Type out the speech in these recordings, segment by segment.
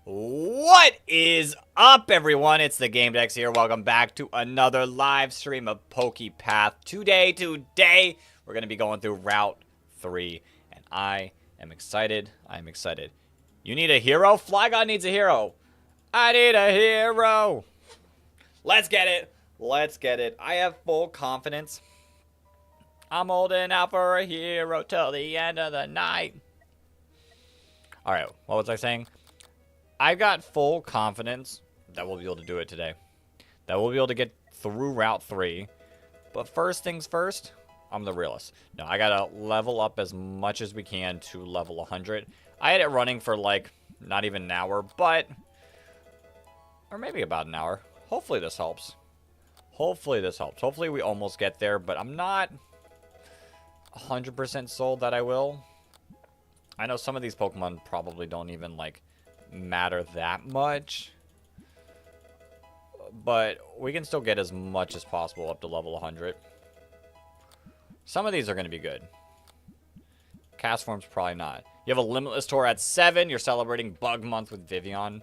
What is up, everyone? It's the Game Dex here. Welcome back to another live stream of PokePath. Today, we're going to be going through Route 3, and I am excited. I'm excited. You need a hero? Flygon needs a hero. I need a hero. Let's get it. Let's get it. I have full confidence. I'm holding out for a hero till the end of the night. Alright, what was I saying? I've got full confidence that we'll be able to do it today. That we'll be able to get through Route 3. But first things first, I'm the realist. No, I gotta level up as much as we can to level 100. I had it running for like, not even an hour, but... or maybe about an hour. Hopefully this helps. Hopefully this helps. Hopefully we almost get there, but I'm not 100% sold that I will. I know some of these Pokemon probably don't even, like, matter that much, but we can still get as much as possible up to level 100. Some of these are going to be good. Cast Form's probably not. You have a Limitless Tour at 7. You're celebrating Bug Month with Vivian.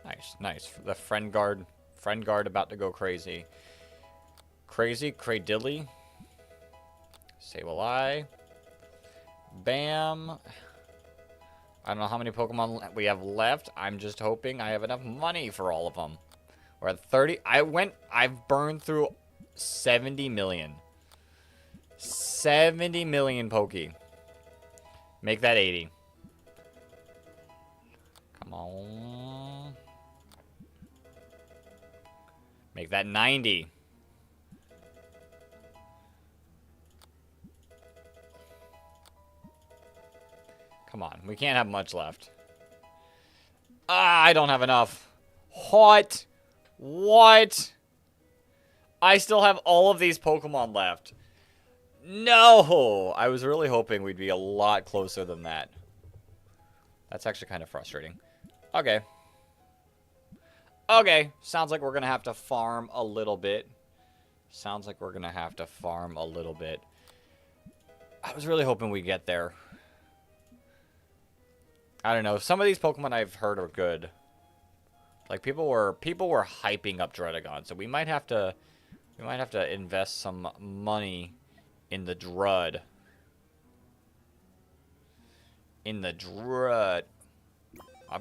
Nice, nice. The friend guard about to go crazy. Cradilly. Sableye. Bam. I don't know how many Pokemon we have left. I'm just hoping I have enough money for all of them. We're at 30. I've burned through 70 million. 70 million Poke. Make that 80. Come on. Make that 90. Come on, we can't have much left. Ah, I don't have enough. What? What? I still have all of these Pokemon left. No! I was really hoping we'd be a lot closer than that. That's actually kind of frustrating. Okay. Okay, sounds like we're going to have to farm a little bit. Sounds like we're going to have to farm a little bit. I was really hoping we'd get there. I don't know. Some of these Pokemon I've heard are good. Like people were hyping up Druddigon, so we might have to invest some money in the Drud.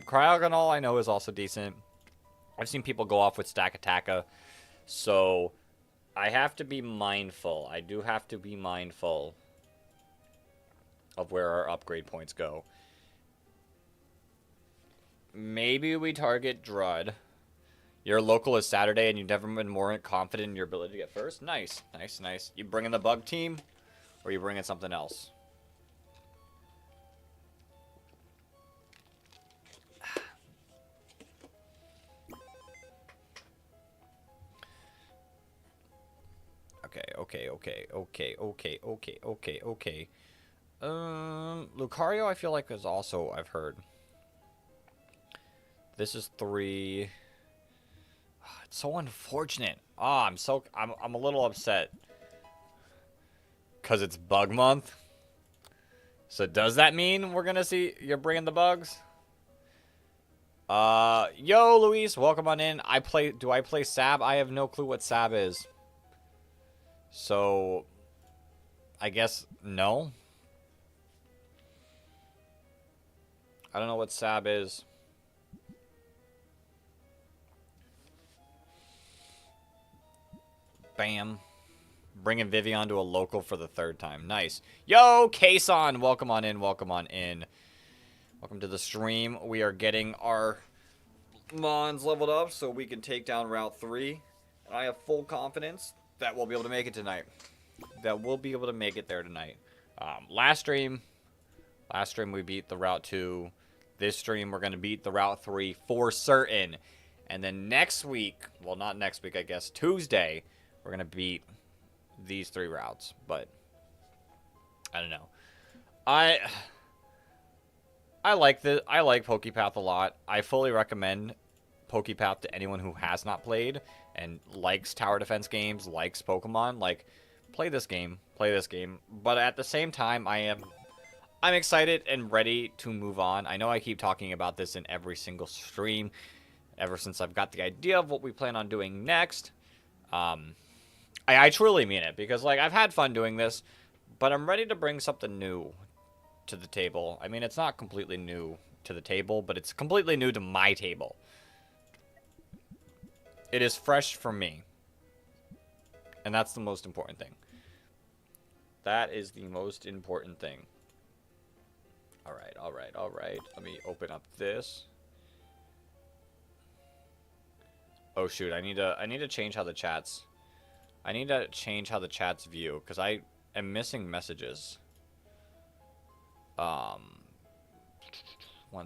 Cryogonal I know is also decent. I've seen people go off with Stakataka, so I have to be mindful. I do have to be mindful of where our upgrade points go. Maybe we target Drud. Your local is Saturday and you've never been more confident in your ability to get first? Nice. Nice, nice. You bringing the bug team? Or you bringing something else? Okay. Lucario I feel like is also, I've heard. This is 3. It's so unfortunate. I'm a little upset. Cause it's Bug Month. So does that mean we're gonna see you're bringing the bugs? Yo, Luis, welcome on in. Do I play Sab? I have no clue what Sab is. So I guess no. I don't know what Sab is. Bam. Bringing Vivian to a local for the 3rd time. Nice. Yo, Kason. Welcome on in. Welcome on in. Welcome to the stream. We are getting our Mons leveled up so we can take down Route 3. And I have full confidence that we'll be able to make it tonight. That we'll be able to make it there tonight. Last stream we beat the Route 2. This stream we're going to beat the Route 3 for certain. And then next week, well not next week I guess, Tuesday, we're going to beat these 3 routes, but I don't know. I like PokePath a lot. I fully recommend PokePath to anyone who has not played and likes tower defense games, likes Pokemon. Like, play this game. But at the same time, I'm excited and ready to move on. I know I keep talking about this in every single stream ever since I've got the idea of what we plan on doing next. I truly mean it because, like, I've had fun doing this, but I'm ready to bring something new to the table. I mean, it's not completely new to the table, but it's completely new to my table. It is fresh for me. And that's the most important thing. That is the most important thing. Alright, alright, alright. Let me open up this. Oh shoot, I need to change how the chats. I need to change how the chats view, because I am missing messages. 1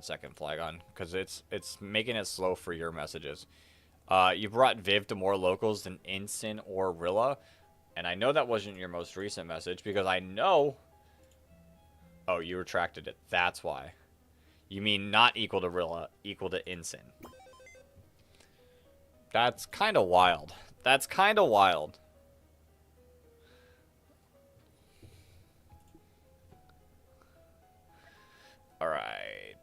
second, Flagon, because it's making it slow for your messages. You brought Viv to more locals than Ensign or Rilla, and I know that wasn't your most recent message, because I know... Oh, you retracted it. That's why. You mean not equal to Rilla, equal to Ensign. That's kind of wild. That's kind of wild. Alright.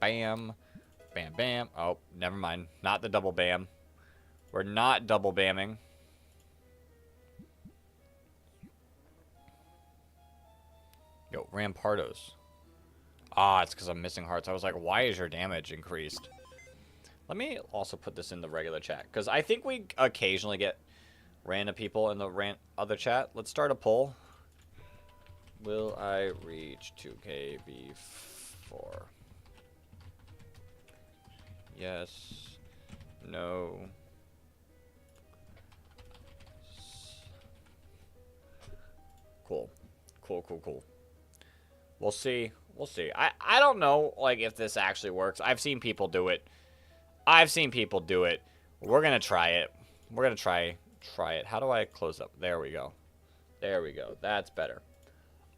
Bam. Bam, bam. Oh, never mind. Not the double bam. We're not double bamming. Yo, Rampardos. Ah, it's because I'm missing hearts. I was like, why is your damage increased? Let me also put this in the regular chat, because I think we occasionally get random people in the other chat. Let's start a poll. Will I reach 2K before? Yes. No. Cool. Cool, cool, cool. We'll see. We'll see. I don't know, like, if this actually works. I've seen people do it. I've seen people do it. We're gonna try it. We're gonna try it. How do I close up? There we go. There we go. That's better.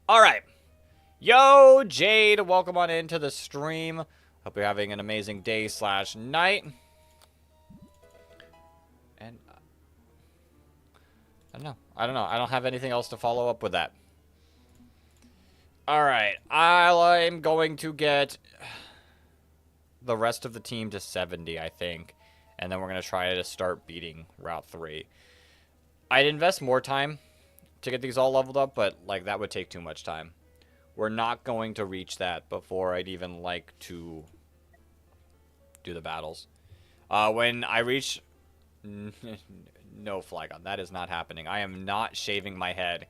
Alright. Yo, Jade. Welcome on into the stream. Hope you're having an amazing day / night. And I don't know. I don't know. I don't have anything else to follow up with that. Alright. I'm going to get the rest of the team to 70, I think. And then we're going to try to start beating Route 3. I'd invest more time to get these all leveled up, but, like, that would take too much time. We're not going to reach that before I'd even like to do the battles. When I reach... No, Flagon, that is not happening. I am not shaving my head,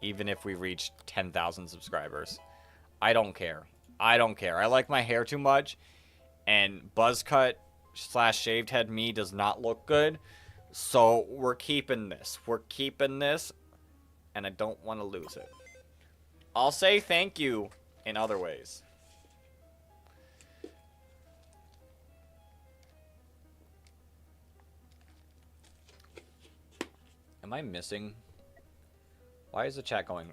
even if we reach 10,000 subscribers. I don't care. I don't care. I like my hair too much, and buzzcut / shaved head me does not look good. So we're keeping this. We're keeping this, and I don't want to lose it. I'll say thank you in other ways. Am I missing? Why is the chat going...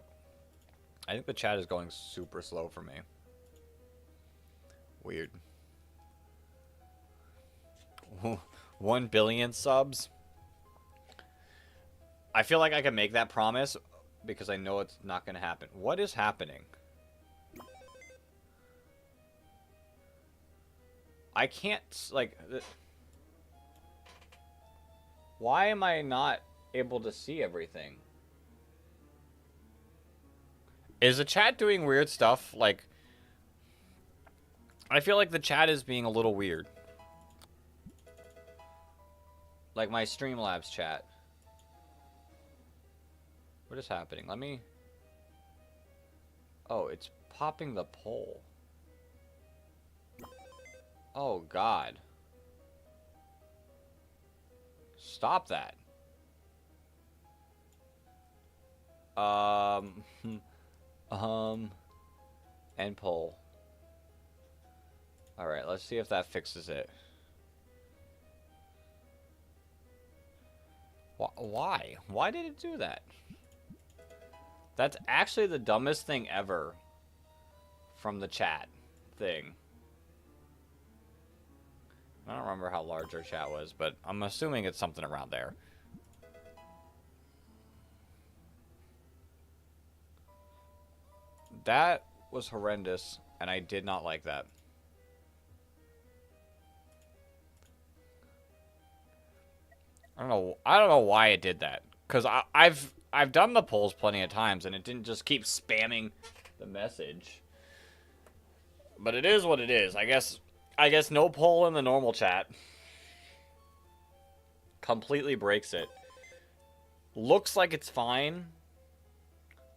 I think the chat is going super slow for me. Weird. 1 billion subs? I feel like I can make that promise because I know it's not going to happen. What is happening? I can't, like... Why am I not able to see everything? Is the chat doing weird stuff? Like, I feel like the chat is being a little weird. Like my Streamlabs chat. What is happening? Let me... Oh, it's popping the poll. Oh, God. Stop that. And poll. Alright, let's see if that fixes it. Why? Why did it do that? That's actually the dumbest thing ever from the chat thing. I don't remember how large our chat was, but I'm assuming it's something around there. That was horrendous, and I did not like that. I don't know why it did that. Cause I've done the polls plenty of times, and it didn't just keep spamming the message. But it is what it is. I guess no poll in the normal chat completely breaks it. Looks like it's fine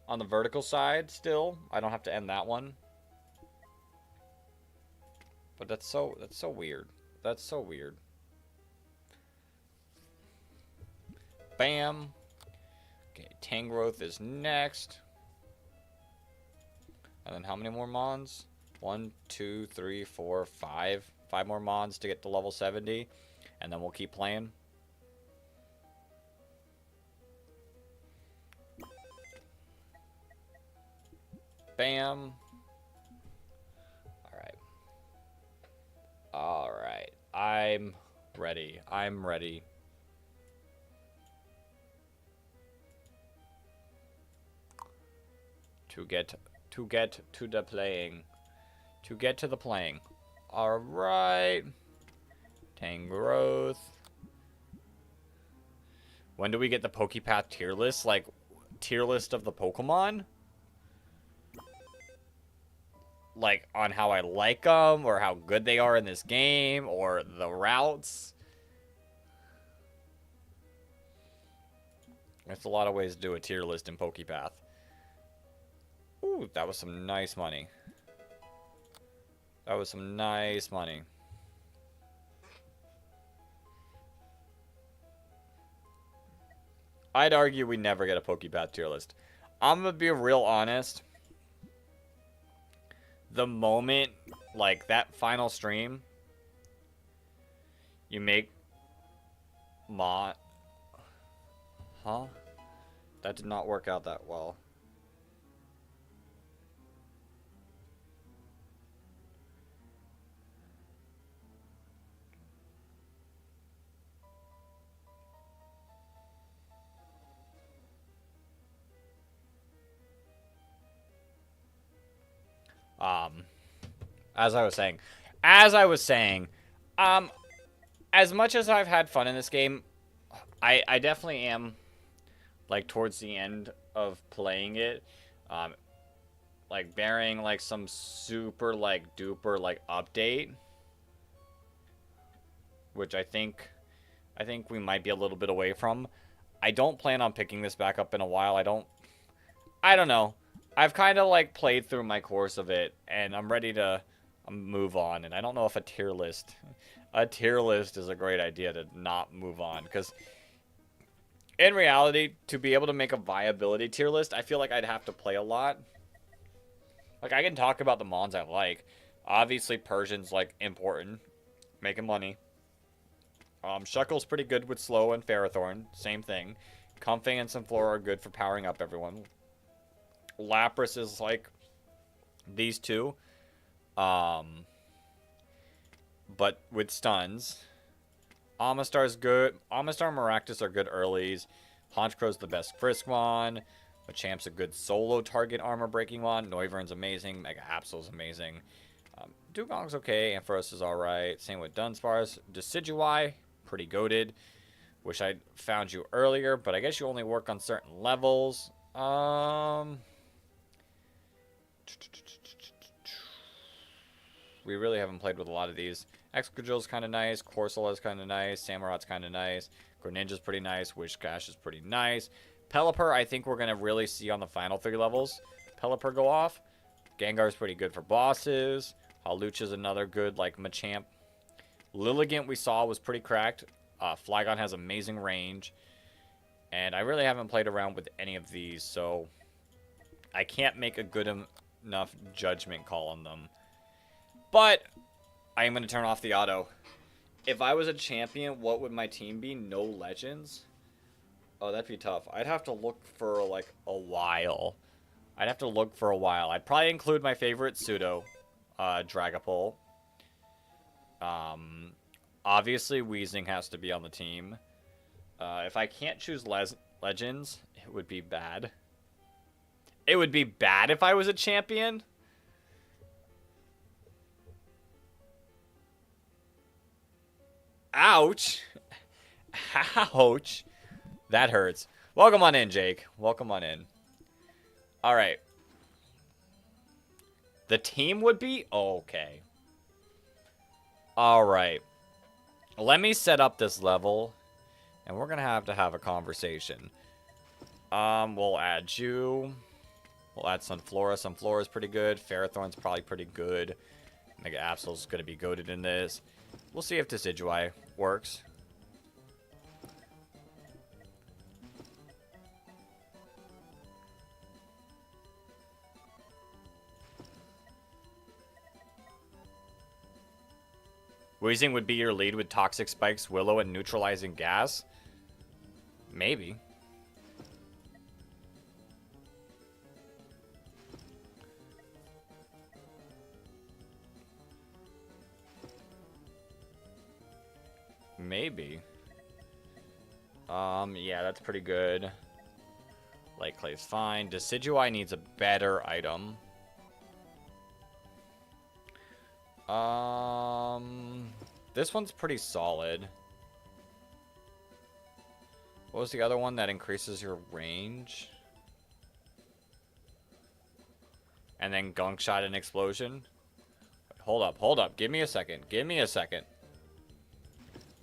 on the vertical side still. I don't have to end that one. But that's so weird. That's so weird. Bam. Okay, Tangrowth is next. And then how many more Mons? 1, 2, 3, 4, 5. 5 more Mons to get to level 70. And then we'll keep playing. Bam. Alright. Alright. I'm ready. I'm ready. To get to the playing. To get to the playing. Alright. Tangrowth. When do we get the PokePath tier list? Like, tier list of the Pokemon? Like, on how I like them, or how good they are in this game, or the routes? There's a lot of ways to do a tier list in PokePath. Ooh, that was some nice money. That was some nice money. I'd argue we never get a PokePath tier list. I'm gonna be real honest. The moment, like, that final stream, you make Huh? That did not work out that well. As I was saying, as much as I've had fun in this game, I definitely am, like, towards the end of playing it, like, bearing, like, some super, like, duper, like, update, which I think we might be a little bit away from. I don't plan on picking this back up in a while. I don't know. I've kind of, like, played through my course of it, and I'm ready to move on. And I don't know if a tier list is a great idea to not move on. Because in reality, to be able to make a viability tier list, I feel like I'd have to play a lot. Like, I can talk about the Mons I like. Obviously, Persian's, like, important. Making money. Shuckle's pretty good with Slow and Ferrothorn. Same thing. Comfey and Sunflora are good for powering up everyone. Lapras is like these two. But with stuns. Amistar's good. Amistar and Maractus are good earlies. Honchkro's the best Friskmon. Machamp's a good solo target armor breaking one. Noivern's amazing. Mega Absol's amazing. Dugong's okay. Ampharos is alright. Same with Dunsparce. Decidueye, pretty goated. Wish I'd found you earlier, but I guess you only work on certain levels. We really haven't played with a lot of these. Excadrill's kind of nice. Corsola's kind of nice. Samurot's kind of nice. Greninja's pretty nice. Wishcash is pretty nice. Pelipper, I think we're going to really see on the final 3 levels. Pelipper go off. Gengar's pretty good for bosses. Hawlucha's another good, like, Machamp. Lilligant we saw was pretty cracked. Flygon has amazing range. And I really haven't played around with any of these, so I can't make a good enough judgment call on them. But I am going to turn off the auto. If I was a champion, what would my team be? No legends? Oh, that'd be tough. I'd have to look for, like, a while. I'd probably include my favorite pseudo, Dragapult. Obviously, Weezing has to be on the team. If I can't choose legends, it would be bad. It would be bad if I was a champion. Ouch. Ouch. That hurts. Welcome on in, Jake. Welcome on in. All right. The team would be? Okay. All right. Let me set up this level, and we're going to have a conversation. We'll add you. We'll add Sunflora. Sunflora's pretty good. Ferrothorn's probably pretty good. Mega Absol's going to be goated in this. We'll see if Decidueye works. Weezing would be your lead with Toxic Spikes, Willow, and Neutralizing Gas? Maybe. Maybe. Yeah, that's pretty good. Light Clay's fine. Decidueye needs a better item. This one's pretty solid. What was the other one that increases your range? And then Gunk Shot and Explosion? Hold up. Give me a second.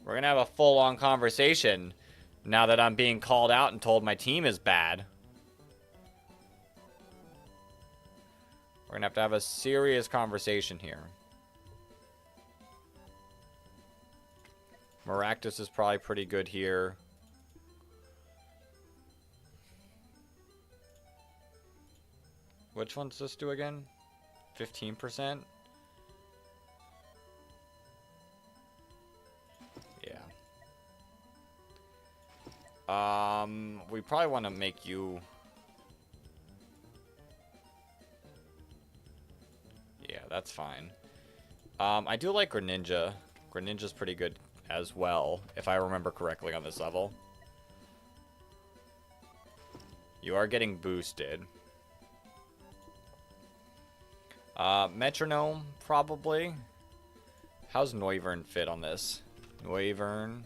We're gonna have a full-on conversation now that I'm being called out and told my team is bad. We're gonna have a serious conversation here. Maractus is probably pretty good here. Which one's this do again? 15%? Yeah. We probably want to make you... Yeah, that's fine. I do like Greninja. Greninja's pretty good as well, if I remember correctly on this level. You are getting boosted. Metronome, probably. How's Noivern fit on this? Noivern.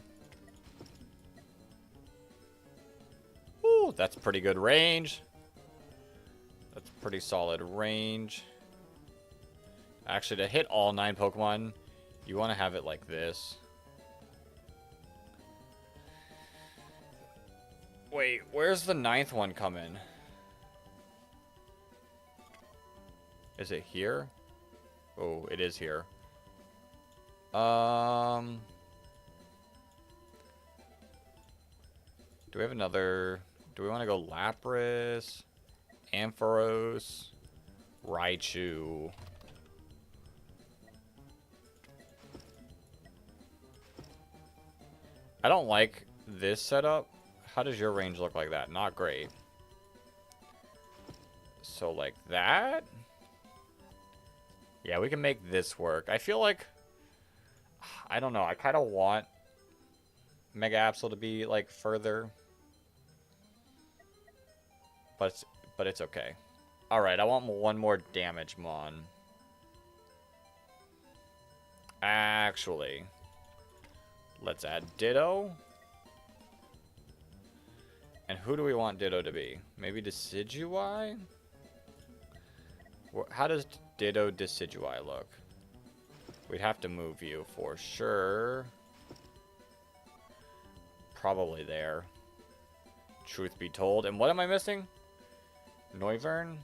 Ooh, that's pretty good range. That's pretty solid range. Actually, to hit all 9 Pokemon, you want to have it like this. Wait, where's the 9th one coming? Is it here? Oh, it is here. Do we have another... Do we want to go Lapras, Ampharos, Raichu? I don't like this setup. How does your range look like that? Not great. So like that? Yeah, we can make this work. I feel like... I don't know. I kind of want Mega Absol to be like further. But it's okay. Alright, I want one more damage mon. Actually... Let's add Ditto. And who do we want Ditto to be? Maybe Decidueye? How does Ditto Decidueye look? We'd have to move you for sure. Probably there. Truth be told. And what am I missing? Noivern?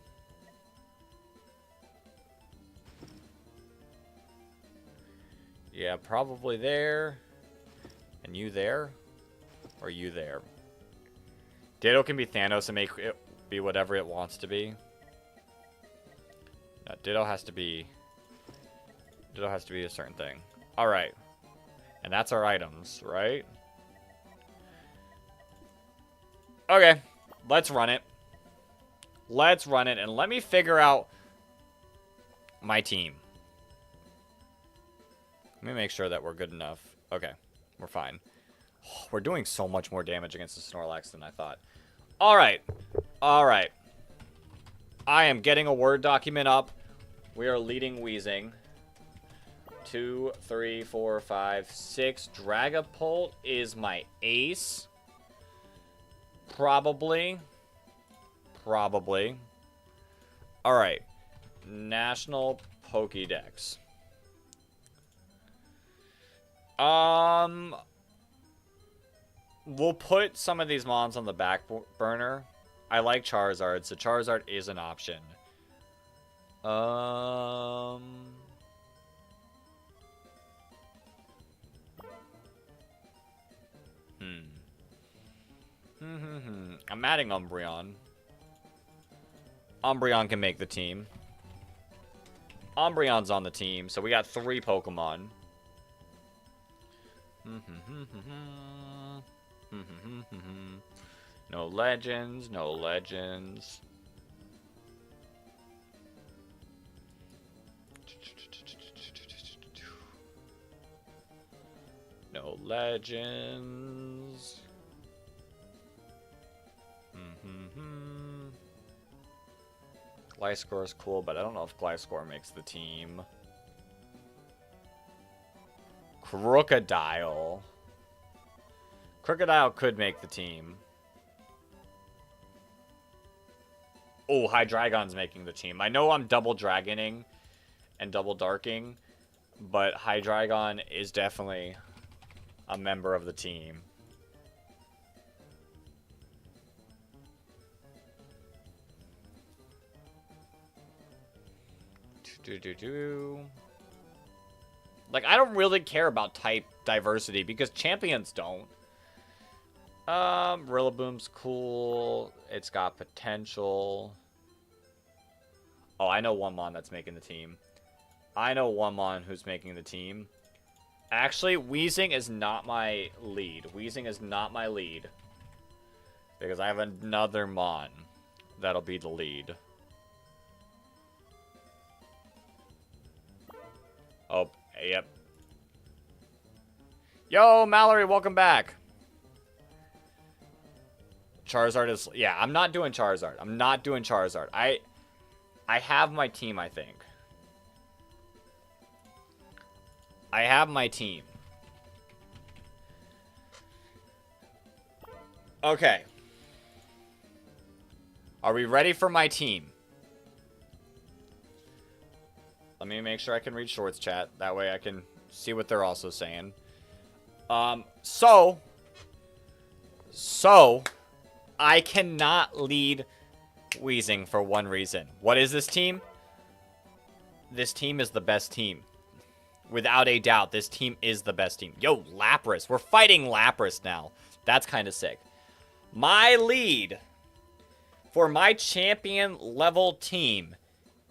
Yeah, probably there. And you there? Or you there? Ditto can be Thanos and make it be whatever it wants to be. No, Ditto has to be a certain thing. Alright. And that's our items, right? Okay. Let's run it. Let's run it. And let me figure out my team. Let me make sure that we're good enough. Okay. We're fine. Oh, we're doing so much more damage against the Snorlax than I thought. Alright. Alright. I am getting a Word document up. We are leading Weezing. 2, 3, 4, 5, 6. Dragapult is my ace. Probably. Probably. Alright. National Pokédex. We'll put some of these mons on the back burner. I like Charizard, so Charizard is an option. I'm adding Umbreon. Umbreon can make the team. Umbreon's on the team, so we got 3 Pokemon. No legends, no legends. No legends. Gliscor is cool, but I don't know if Gliscor makes the team. Crocodile. Crocodile could make the team. Oh, Hydreigon's making the team. I know I'm double dragoning and double darking, but Hydreigon is definitely a member of the team. Like, I don't really care about type diversity because champions don't. Rillaboom's cool. It's got potential. Oh, I know one mon that's making the team. I know one mon who's making the team. Actually, Weezing is not my lead. Weezing is not my lead. Because I have another mon that'll be the lead. Oh, yep. Yo, Mallory, welcome back. Charizard is... Yeah, I'm not doing Charizard. I'm not doing Charizard. I have my team, I think. I have my team. Okay. Are we ready for my team? Let me make sure I can read Shorts chat. That way I can see what they're also saying. So, I cannot lead Weezing for one reason. What is this team? This team is the best team. Without a doubt, this team is the best team. Yo, Lapras. We're fighting Lapras now. That's kind of sick. My lead for my champion level team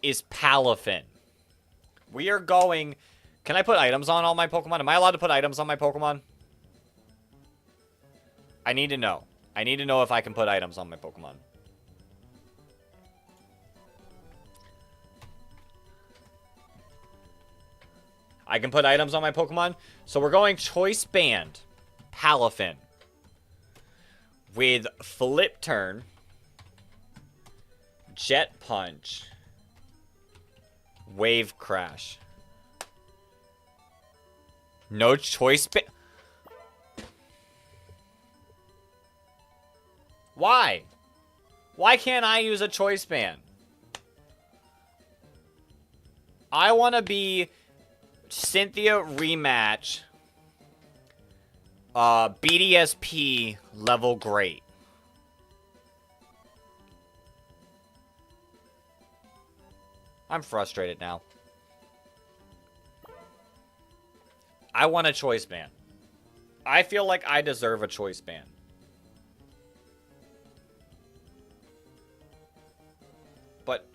is Palafin. We are going... Can I put items on all my Pokemon? Am I allowed to put items on my Pokemon? I need to know. I need to know if I can put items on my Pokemon. I can put items on my Pokemon. So we're going Choice Band, Palafin, with Flip Turn, Jet Punch, Wave Crash. No Choice Band. Why? Why can't I use a Choice Band? I want to be Cynthia rematch. BDSP level great. I'm frustrated now. I want a Choice Band. I feel like I deserve a Choice Band. But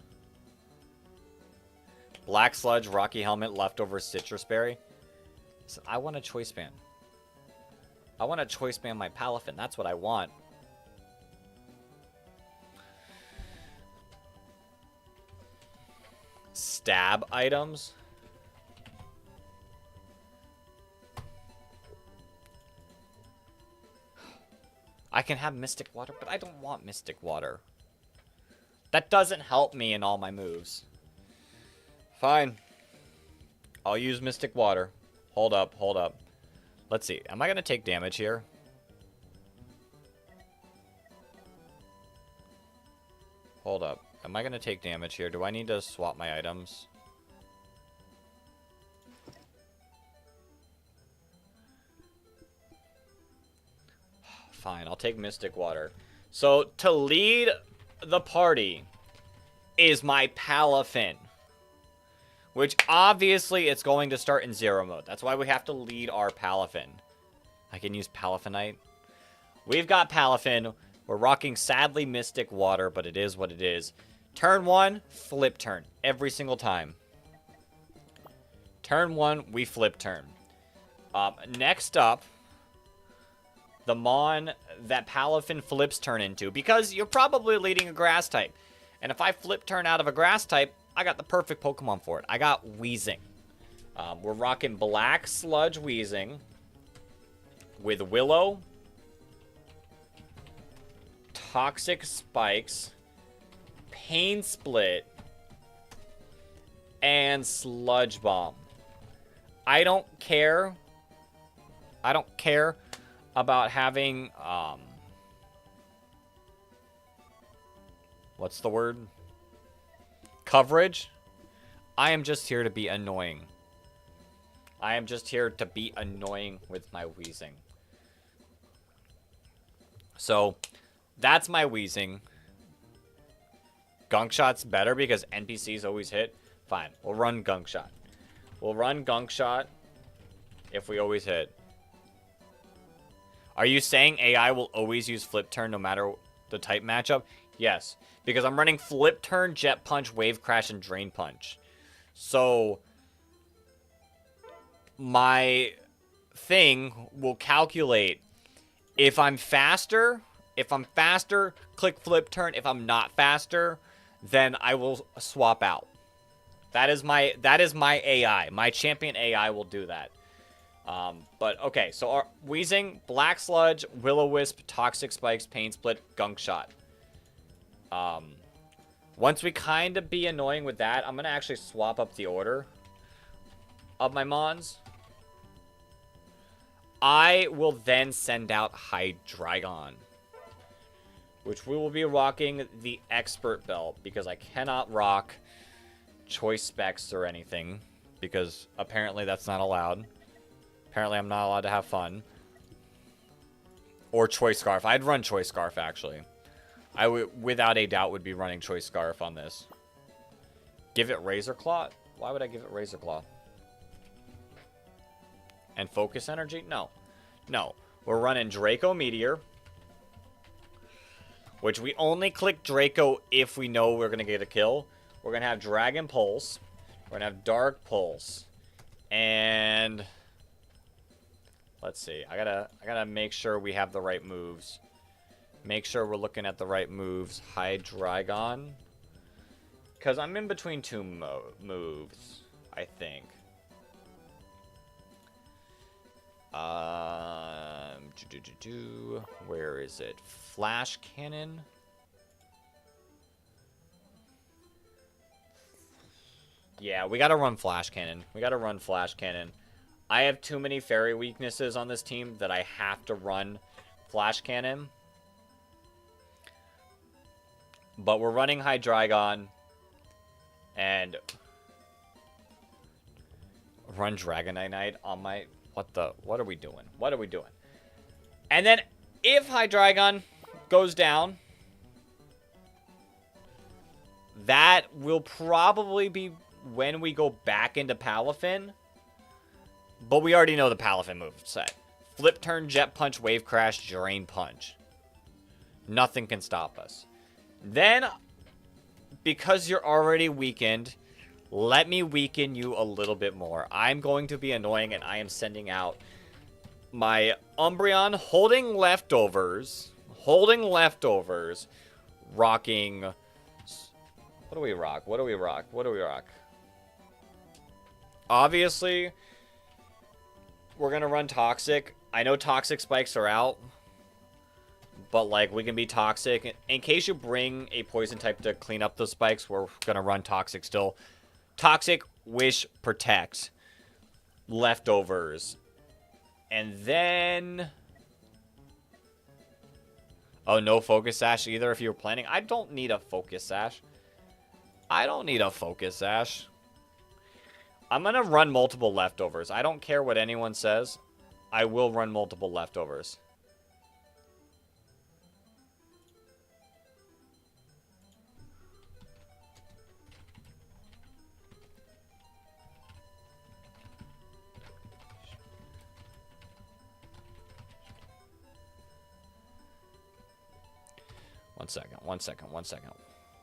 Black Sludge, Rocky Helmet, Leftover, Citrus Berry. So I want a Choice Band. I want to Choice Band my Palafin. That's what I want. Stab items. I can have Mystic Water, but I don't want Mystic Water. That doesn't help me in all my moves. Fine. I'll use Mystic Water. Hold up, hold up. Let's see. Am I going to take damage here? Hold up. Am I going to take damage here? Do I need to swap my items? Fine, I'll take Mystic Water. So, to lead the party is my Palafin. Which, obviously, it's going to start in Zero Mode. That's why we have to lead our Palafin. I can use Palafinite. We've got Palafin. We're rocking, sadly, Mystic Water, but it is what it is. Turn 1, flip turn. Every single time. Turn 1, we flip turn. Next up, the Mon that Palafin flips turn into, because you're probably leading a Grass type. And if I flip turn out of a Grass type, I got the perfect Pokemon for it. I got Weezing. We're rocking Black Sludge Weezing with Willow, Toxic Spikes, Pain Split, and Sludge Bomb. I don't care. I don't care about having, what's the word? Coverage. I am just here to be annoying. I am just here to be annoying with my Weezing. So, that's my Weezing. Gunk Shot's better because NPCs always hit. Fine, we'll run Gunk Shot. We'll run Gunk Shot if we always hit. Are you saying AI will always use Flip Turn no matter the type matchup? Yes, because I'm running Flip Turn, Jet Punch, Wave Crash, and Drain Punch. So, my thing will calculate if I'm faster. If I'm faster, click Flip Turn. If I'm not faster, then I will swap out. That is my AI. My champion AI will do that. But okay, so our Weezing, Black Sludge, Will-O-Wisp, Toxic Spikes, Pain Split, Gunk Shot. Once we kind of be annoying with that, I'm gonna actually swap up the order of my Mons. I will then send out Hydreigon, which we will be rocking the Expert Belt, because I cannot rock Choice Specs or anything, because apparently that's not allowed. Apparently I'm not allowed to have fun. Or Choice Scarf. I'd run Choice Scarf, actually. I would, without a doubt, would be running Choice Scarf on this. Give it Razor Claw? Why would I give it Razor Claw? And Focus Energy? No. No. We're running Draco Meteor, which we only click Draco if we know we're going to get a kill. We're going to have Dragon Pulse. We're going to have Dark Pulse. And let's see. I gotta make sure we have the right moves. Make sure we're looking at the right moves. Hydreigon. Because I'm in between two moves, I think. Where is it? Flash Cannon. Yeah, we gotta run Flash Cannon. We gotta run Flash Cannon. I have too many fairy weaknesses on this team that I have to run Flash Cannon. But we're running Hydreigon. And run Dragonite on my... What are we doing? What are we doing? And then if Hydreigon goes down, that will probably be when we go back into Palafin. But we already know the Palafin move set. Flip Turn, Jet Punch, Wave Crash, Drain Punch. Nothing can stop us. Then, because you're already weakened, let me weaken you a little bit more. I'm going to be annoying, and I am sending out my Umbreon holding leftovers. Rocking... What do we rock? What do we rock? What do we rock? Obviously, we're going to run Toxic. I know Toxic Spikes are out, But, like, we can be toxic. In case you bring a poison type to clean up those spikes, we're going to run toxic still. Toxic, Wish, Protect. Leftovers. And then... Oh, no Focus Sash either if you were planning. I don't need a Focus Sash. I don't need a Focus Sash. I'm going to run multiple leftovers. I don't care what anyone says. I will run multiple leftovers.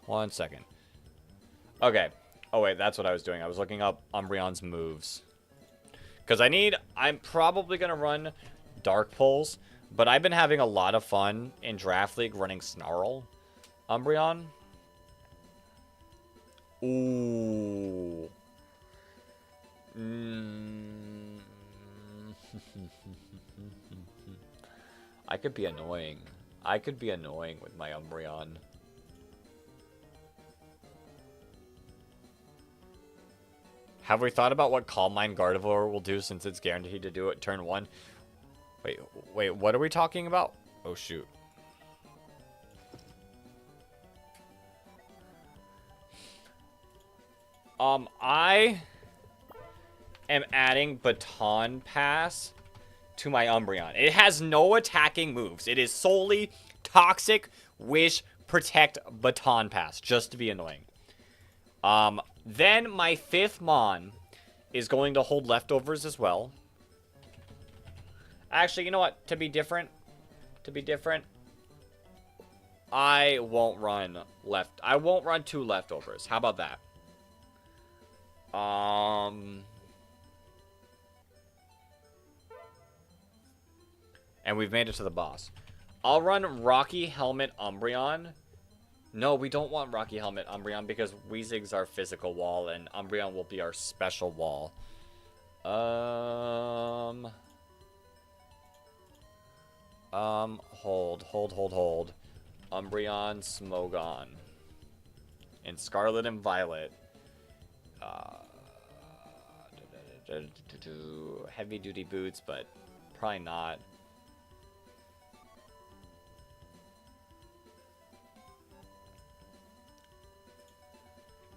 One second. Okay. Oh, wait, that's what I was doing. I was looking up Umbreon's moves. Because I'm probably going to run Dark Pulse, but I've been having a lot of fun in Draft League running Snarl Umbreon. Ooh. I could be annoying. I could be annoying with my Umbreon. Have we thought about what Calm Mind Gardevoir will do since it's guaranteed to do it turn 1? Wait, what are we talking about? Oh, shoot. I am adding Baton Pass to my Umbreon. It has no attacking moves. It is solely Toxic, Wish, Protect, Baton Pass, just to be annoying. Then my 5th Mon is going to hold leftovers as well. Actually, you know what? To be different, I won't run 2 leftovers. How about that? And we've made it to the boss. I'll run Rocky Helmet Umbreon. No, we don't want Rocky Helmet Umbreon because Weezig's our physical wall and Umbreon will be our special wall. Hold. Umbreon, Smogon. And Scarlet and Violet. Heavy duty boots, but probably not.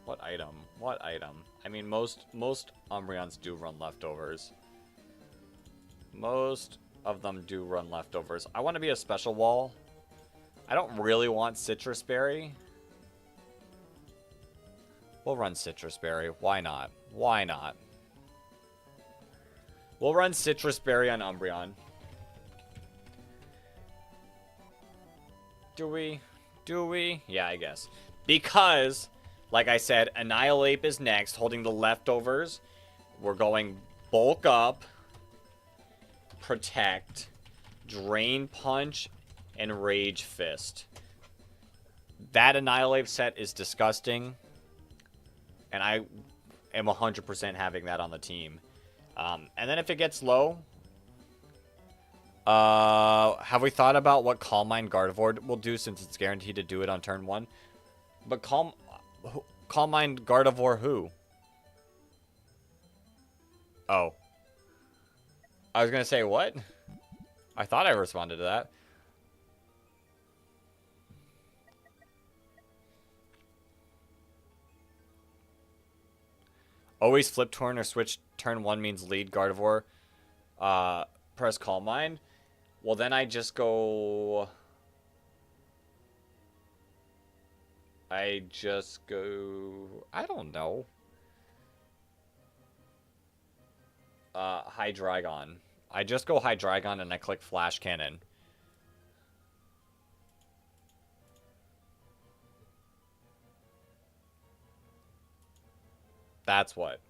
What item? What item? I mean, most Umbreons do run leftovers. Most of them do run leftovers. I want to be a special wall. I don't really want Citrus Berry. We'll run Citrus Berry. Why not? Why not? We'll run Citrus Berry on Umbreon. Do we? Do we? Yeah, I guess. Because... like I said, Annihilape is next, holding the leftovers. We're going Bulk Up, Protect, Drain Punch, and Rage Fist. That Annihilape set is disgusting. And I am 100% having that on the team. And then if it gets low... have we thought about what Calm Mind Gardevoir will do since it's guaranteed to do it on turn 1? But Calm Mind Gardevoir who? Oh. I was going to say, what? I thought I responded to that. Always flip turn or switch turn 1 means lead Gardevoir. Press Calm Mind. Well, then I just go... I don't know. Hydreigon. I just go Hydreigon and I click Flash Cannon. That's what.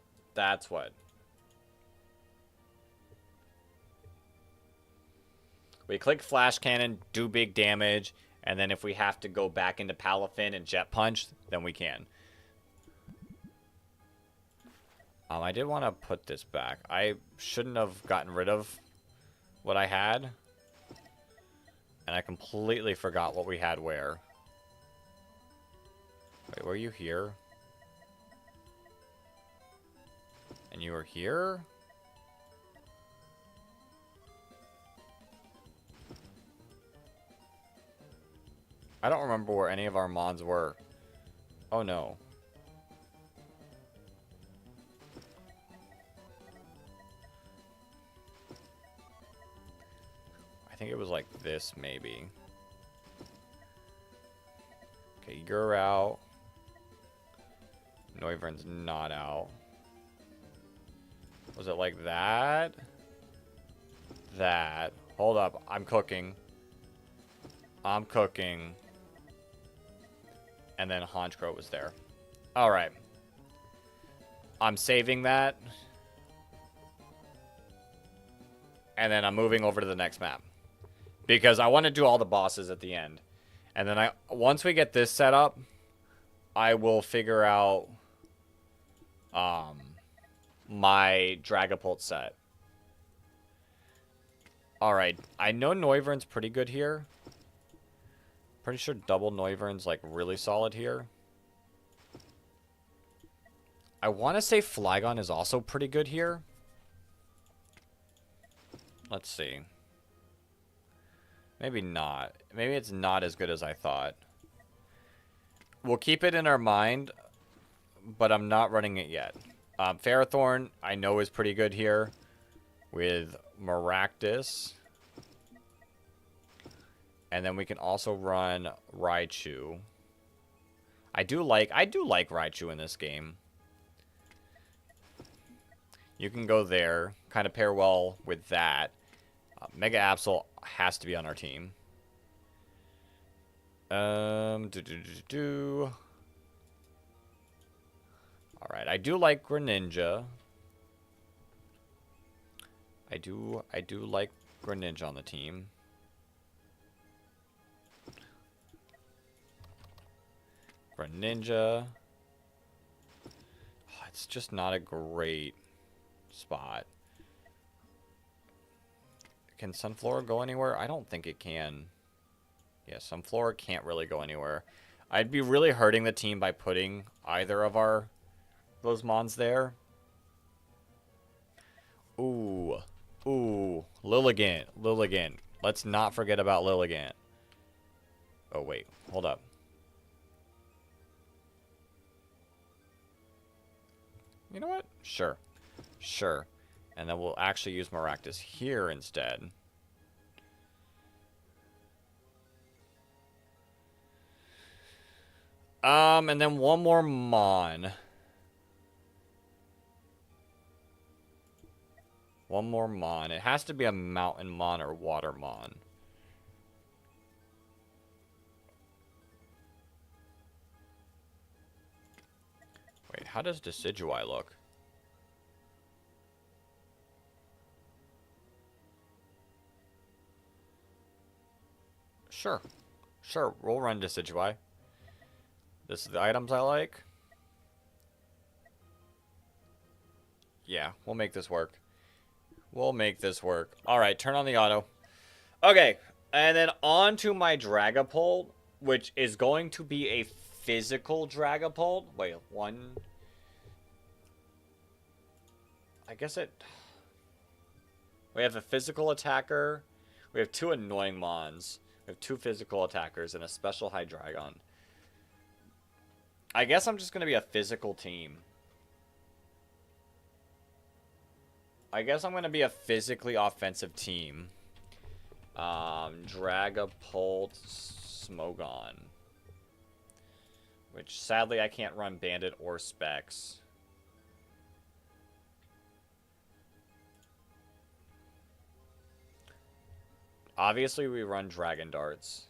We click Flash Cannon, do big damage, and then if we have to go back into Palafin and Jet Punch, then we can. I did want to put this back. I shouldn't have gotten rid of what I had. And I completely forgot what we had where. Wait, were you here? And you were here? I don't remember where any of our mons were. Oh no. I think it was like this, maybe. Okay, you're out. Noivern's not out. Was it like that? That. Hold up. I'm cooking. I'm cooking. And then Honchkrow was there. Alright. I'm saving that. And then I'm moving over to the next map. Because I want to do all the bosses at the end. And then once we get this set up, I will figure out my Dragapult set. Alright, I know Noivern's pretty good here. Pretty sure double Noivern's like really solid here. I want to say Flygon is also pretty good here. Let's see. Maybe not. Maybe it's not as good as I thought. We'll keep it in our mind, but I'm not running it yet. Ferrothorn, I know, is pretty good here with Maractus. And then we can also run Raichu. I do like Raichu in this game. You can go there. Kind of pair well with that. Mega Absol has to be on our team. Alright, I do like Greninja. I do like Greninja on the team. Greninja. Oh, it's just not a great spot. Can Sunflora go anywhere? I don't think it can. Yeah, Sunflora can't really go anywhere. I'd be really hurting the team by putting either of those mons there. Ooh. Ooh. Lilligant. Let's not forget about Lilligant. Oh, wait. Hold up. You know what? Sure. And then we'll actually use Maractus here instead. And then one more Mon. One more Mon. It has to be a Mountain Mon or Water Mon. Wait, how does Decidueye look? Sure, we'll run Decidueye. This is the items I like. Yeah, we'll make this work. Alright, turn on the auto. Okay, and then on to my Dragapult, which is going to be a physical Dragapult. Wait, one... I guess it... We have a physical attacker. We have two annoying Mons. We have two physical attackers and a special Hydreigon. I guess I'm just going to be a physical team. I guess I'm going to be a physically offensive team. Dragapult, Smogon. Which, sadly, I can't run Bandit or Specs. Obviously, we run Dragon Darts.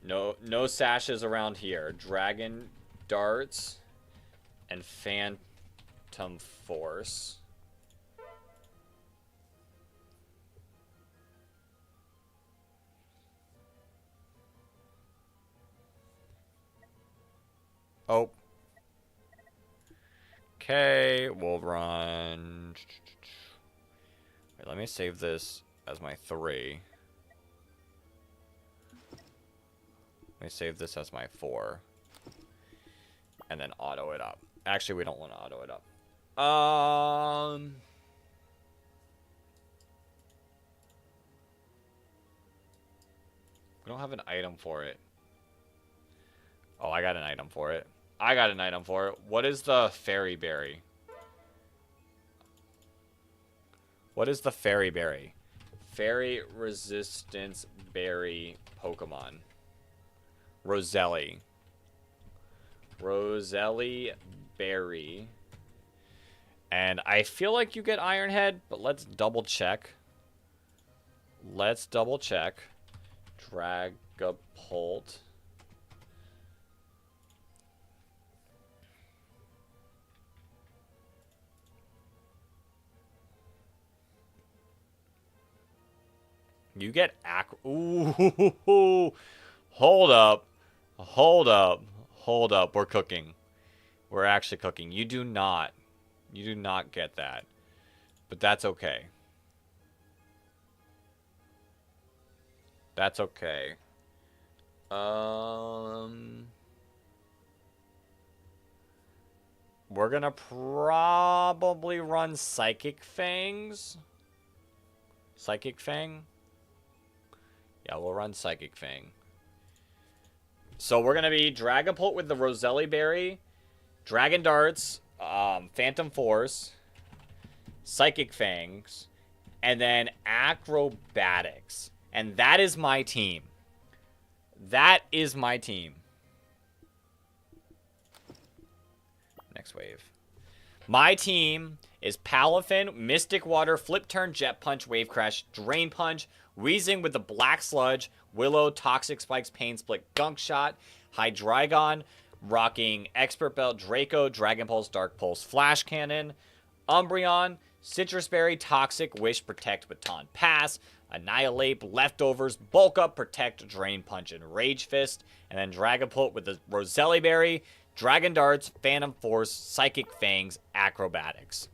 No sashes around here. Dragon Darts and Phantom Force. Oh. Okay, we'll run... Wait, let me save this as my 3. Let me save this as my 4. And then auto it up. Actually, we don't want to auto it up. We don't have an item for it. Oh, I got an item for it. I got an item for it. What is the fairy berry? What is the fairy berry? Fairy resistance berry Pokemon. Roselli. Roselli berry. And I feel like you get Iron Head, but let's double check. Let's double check. Dragapult. You get Ooh. Hold up. Hold up. Hold up. We're cooking. We're actually cooking. You do not. You do not get that. But that's okay. That's okay. We're gonna probably run Psychic Fangs. Psychic Fang? Yeah, we'll run Psychic Fang. So we're going to be Dragapult with the Roselli Berry, Dragon Darts, Phantom Force, Psychic Fangs, and then Acrobatics. And that is my team. That is my team. Next wave. My team is Palafin, Mystic Water, Flip Turn, Jet Punch, Wave Crash, Drain Punch, Weezing with the Black Sludge, Willow, Toxic Spikes, Pain Split, Gunk Shot, Hydreigon, rocking Expert Belt, Draco, Dragon Pulse, Dark Pulse, Flash Cannon, Umbreon, Citrus Berry, Toxic, Wish, Protect, Baton Pass, Annihilate, Leftovers, Bulk Up, Protect, Drain Punch, and Rage Fist, and then Dragapult with the Roselli Berry, Dragon Darts, Phantom Force, Psychic Fangs, Acrobatics.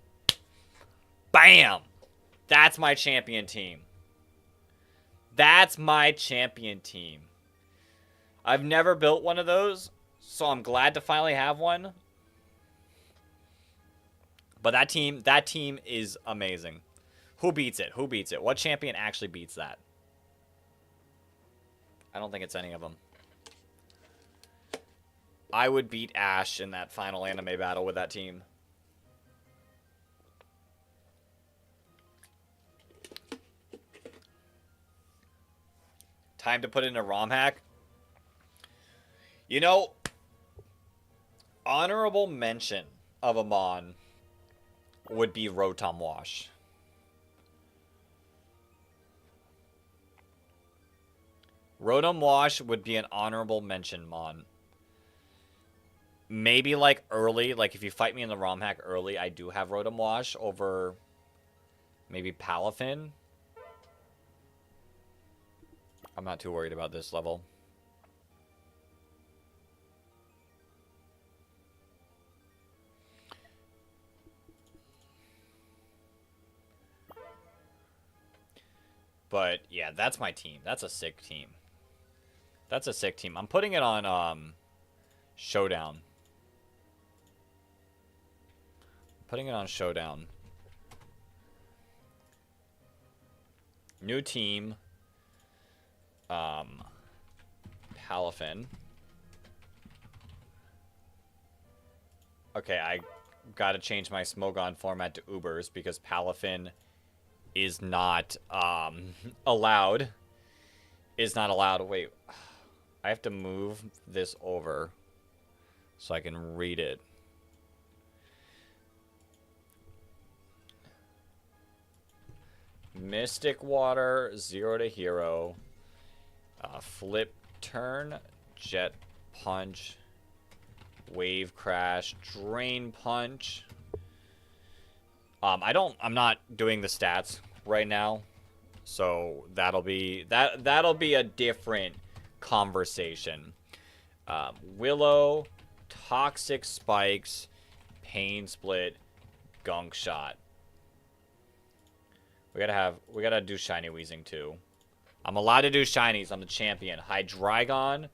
Bam! That's my champion team. That's my champion team. I've never built one of those, so I'm glad to finally have one. But that team is amazing. Who beats it? Who beats it? What champion actually beats that? I don't think it's any of them. I would beat Ash in that final anime battle with that team. Time to put in a ROM hack. You know, honorable mention of a Mon would be Rotom Wash. Rotom Wash would be an honorable mention Mon. Maybe like early, like if you fight me in the ROM hack early, I do have Rotom Wash over maybe Palafin. I'm not too worried about this level. But yeah, that's my team. That's a sick team. That's a sick team. I'm putting it on Showdown. Putting it on Showdown. New team. Palafin. Okay, I gotta change my Smogon format to Ubers because Palafin is not allowed. Is not allowed. Wait, I have to move this over so I can read it. Mystic Water, 0 to Hero. Flip Turn, Jet Punch, Wave Crash, Drain Punch. I'm not doing the stats right now, so that'll be a different conversation. Willow, Toxic Spikes, Pain Split, Gunk Shot. We gotta do Shiny Weezing too. I'm allowed to do shinies. I'm the champion. Hydreigon,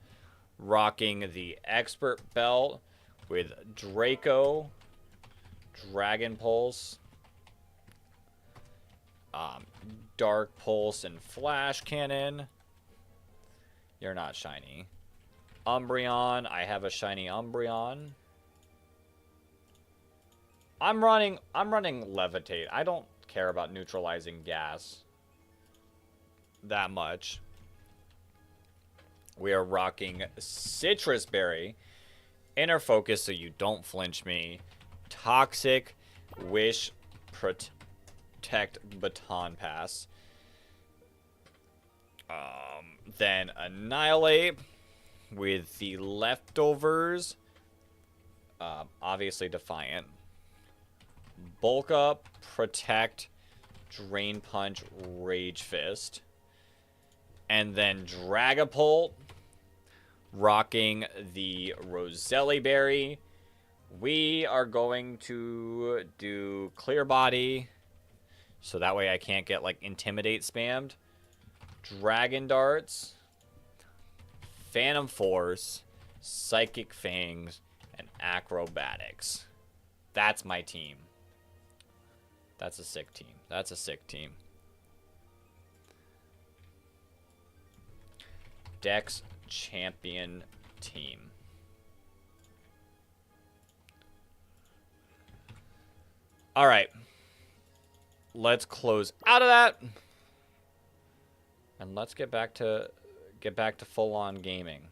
Rocking the Expert Belt with Draco, Dragon Pulse, Dark Pulse, and Flash Cannon. You're not shiny. Umbreon. I have a shiny Umbreon. I'm running Levitate. I don't care about neutralizing gas that much. We are rocking Citrus Berry, Inner Focus so you don't flinch me, Toxic, Wish, Protect, Baton Pass, then Annihilate with the Leftovers, obviously Defiant, Bulk Up, Protect, Drain Punch, Rage Fist, and then Dragapult, rocking the Roselli Berry. We are going to do Clear Body, so that way I can't get, like, Intimidate spammed. Dragon Darts, Phantom Force, Psychic Fangs, and Acrobatics. That's my team. That's a sick team. That's a sick team. Dex Champion Team. All right. Let's close out of that. And let's get back to full-on gaming.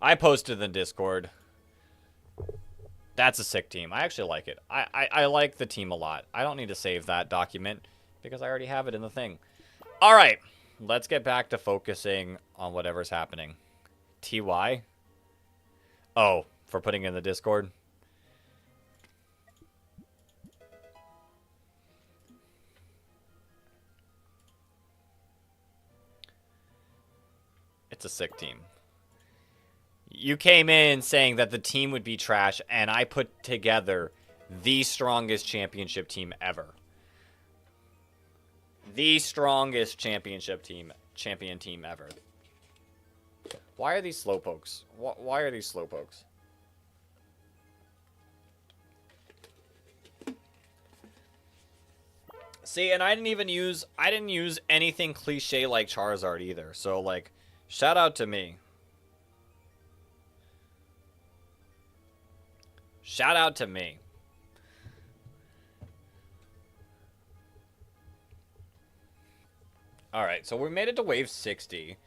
I posted in the Discord. That's a sick team. I actually like it. I like the team a lot. I don't need to save that document because I already have it in the thing. All right. Let's get back to focusing on whatever's happening. TY? Oh, for putting in the Discord? It's a sick team. You came in saying that the team would be trash, and I put together the strongest championship team ever. The strongest champion team ever. Why are these slowpokes? Why are these slowpokes? See, and I didn't use anything cliche like Charizard either. So, like, shout out to me. Shout out to me. Alright, so we made it to wave 60.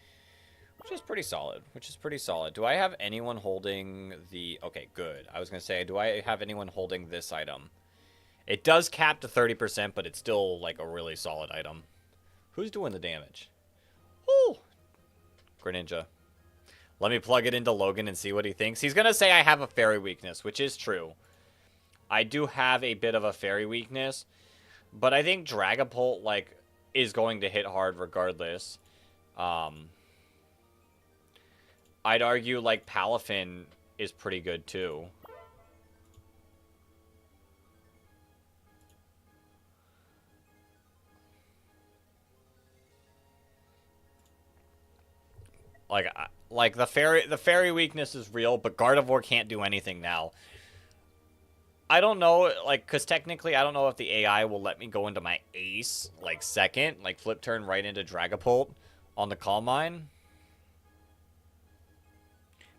Which is pretty solid. Do I have anyone holding the... Okay, good. I was going to say, do I have anyone holding this item? It does cap to 30%, but it's still, like, a really solid item. Who's doing the damage? Ooh! Greninja. Let me plug it into Logan and see what he thinks. He's going to say I have a fairy weakness, which is true. I do have a bit of a fairy weakness. But I think Dragapult, like, is going to hit hard regardless. I'd argue, like, Palafin is pretty good, too. Like the fairy weakness is real, but Gardevoir can't do anything now. I don't know, like, because technically I don't know if the AI will let me go into my ace, like, second, like, flip turn right into Dragapult on the Calm Mind.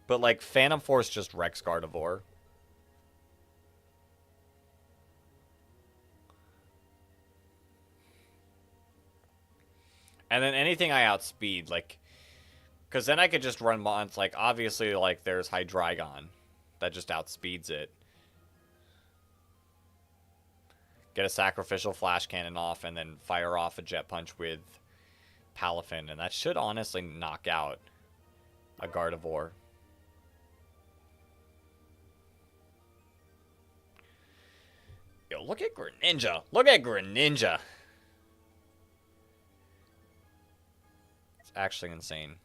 But, like, Phantom Force just wrecks Gardevoir. And then anything I outspeed, like... Because then I could just run Mons, like, obviously, like, there's Hydreigon. That just outspeeds it. Get a Sacrificial Flash Cannon off, and then fire off a Jet Punch with Palafin. And that should honestly knock out a Gardevoir. Yo, look at Greninja. Look at Greninja. It's actually insane.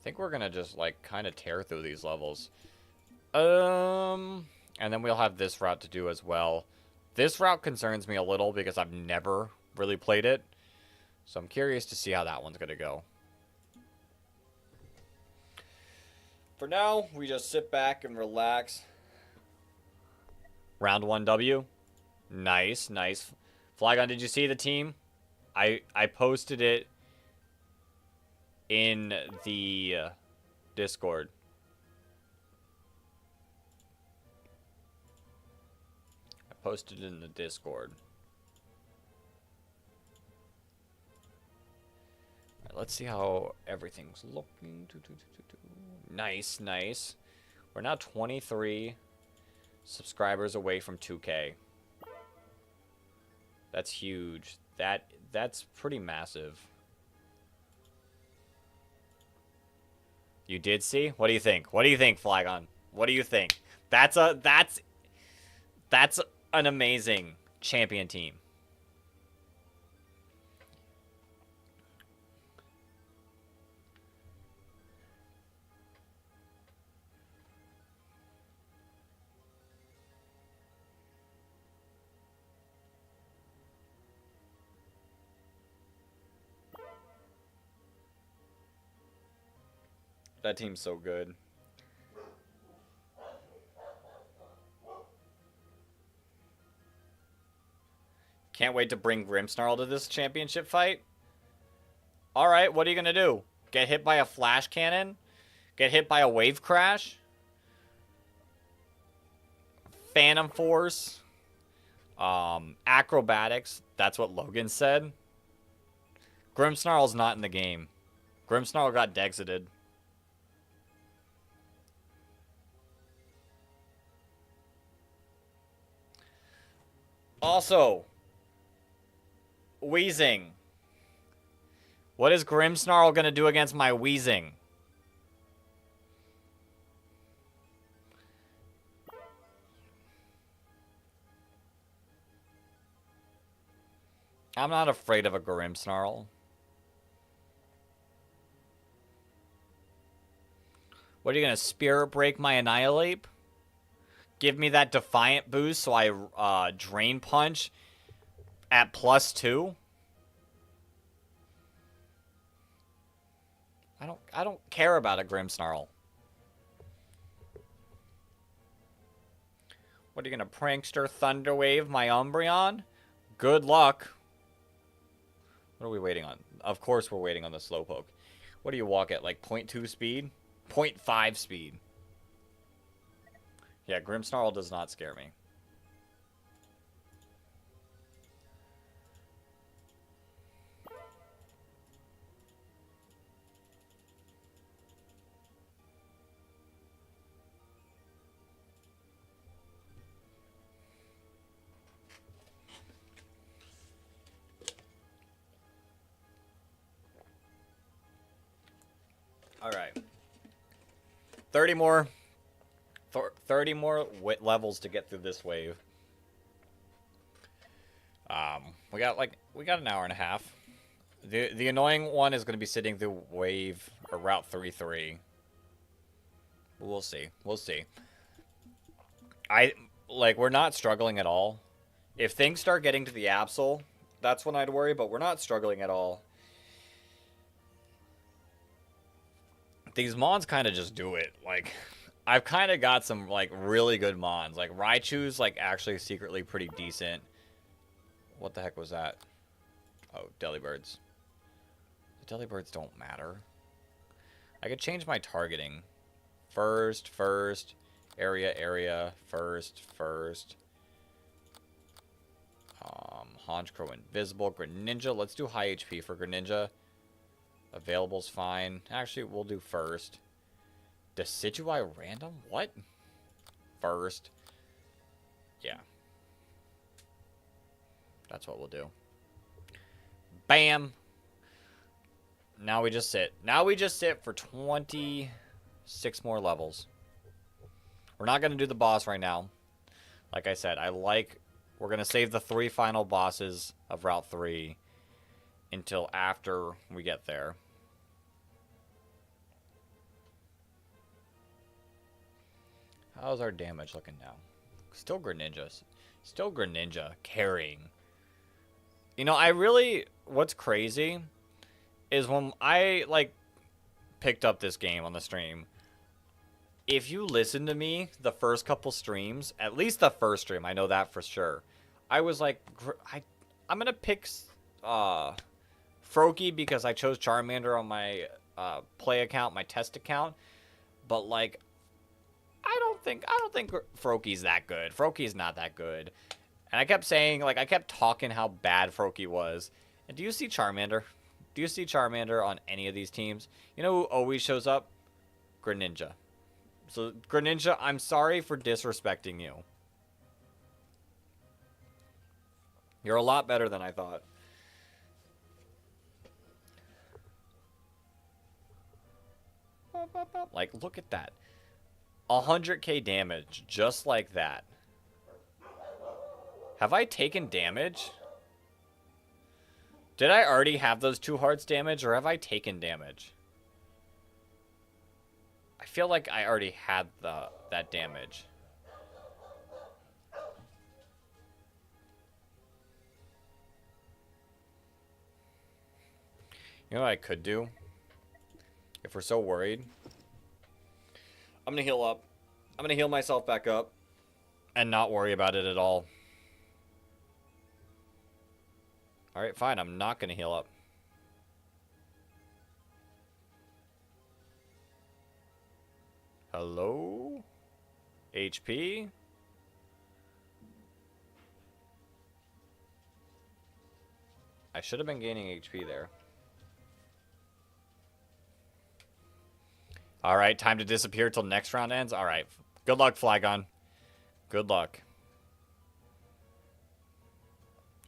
think we're gonna just, like, kind of tear through these levels. And then we'll have this route to do as well. This route concerns me a little because I've never really played it. So I'm curious to see how that one's gonna go. For now, we just sit back and relax. Round 1 W. Nice, nice. Flygon, did you see the team? I posted it in the Discord. I posted it in the Discord. Right, let's see how everything's looking. Nice, nice. We're now 23 subscribers away from 2K. That's huge. That's pretty massive. You did see? What do you think? What do you think, Flygon? What do you think? That's an amazing champion team. That team's so good. Can't wait to bring Grimmsnarl to this championship fight. Alright, what are you going to do? Get hit by a flash cannon? Get hit by a wave crash? Phantom Force? Acrobatics? That's what Logan said. Grimmsnarl's not in the game. Grimmsnarl got dexited. Also, Wheezing. What is Grimmsnarl going to do against my Wheezing? I'm not afraid of a Grimmsnarl. What are you going to Spirit Break my Annihilate? Give me that Defiant boost so I Drain Punch at +2? I don't care about a Grimmsnarl. What are you going to Prankster Thunderwave my Umbreon? Good luck. What are we waiting on? Of course we're waiting on the Slowpoke. What do you walk at, like 0.2 speed? 0.5 speed. Yeah, Grimmsnarl does not scare me. All right. 30 more levels to get through this wave. We got an hour and a half. The annoying one is going to be sitting through wave or route 3-3. We'll see. We'll see. We're not struggling at all. If things start getting to the Absol, that's when I'd worry, but we're not struggling at all. These Mons kind of just do it. Like, I've kind of got some, like, really good Mons. Like, Raichu's, like, actually secretly pretty decent. What the heck was that? Oh, Delibirds. The Delibirds don't matter. I could change my targeting. First, area, first. Honchkrow invisible. Greninja, let's do high HP for Greninja. Available's fine. Actually, we'll do first. Decidueye random? What? First. Yeah. That's what we'll do. Bam! Now we just sit. Now we just sit for 26 more levels. We're not going to do the boss right now. Like I said, we're going to save the 3 final bosses of Route 3 until after we get there. How's our damage looking now? Still Greninja. Still Greninja carrying. You know, what's crazy is when I, like, picked up this game on the stream, if you listen to me the first couple streams, at least the first stream, I know that for sure, I was like, I'm going to pick Froakie because I chose Charmander on my play account, my test account, but, like, I don't think Froakie's that good. Froakie's not that good. And I kept saying, like, I kept talking how bad Froakie was. And do you see Charmander? Do you see Charmander on any of these teams? You know who always shows up? Greninja. So, Greninja, I'm sorry for disrespecting you. You're a lot better than I thought. Like, look at that. 100k damage, just like that. Have I taken damage? Did I already have those 2 hearts damage, or have I taken damage? I feel like I already had that damage. You know what I could do? If we're so worried, I'm gonna heal up. I'm gonna heal myself back up and not worry about it at all. Alright, fine. I'm not gonna heal up. Hello? HP? I should have been gaining HP there. Alright, time to disappear till next round ends. Alright. Good luck, Flygon. Good luck.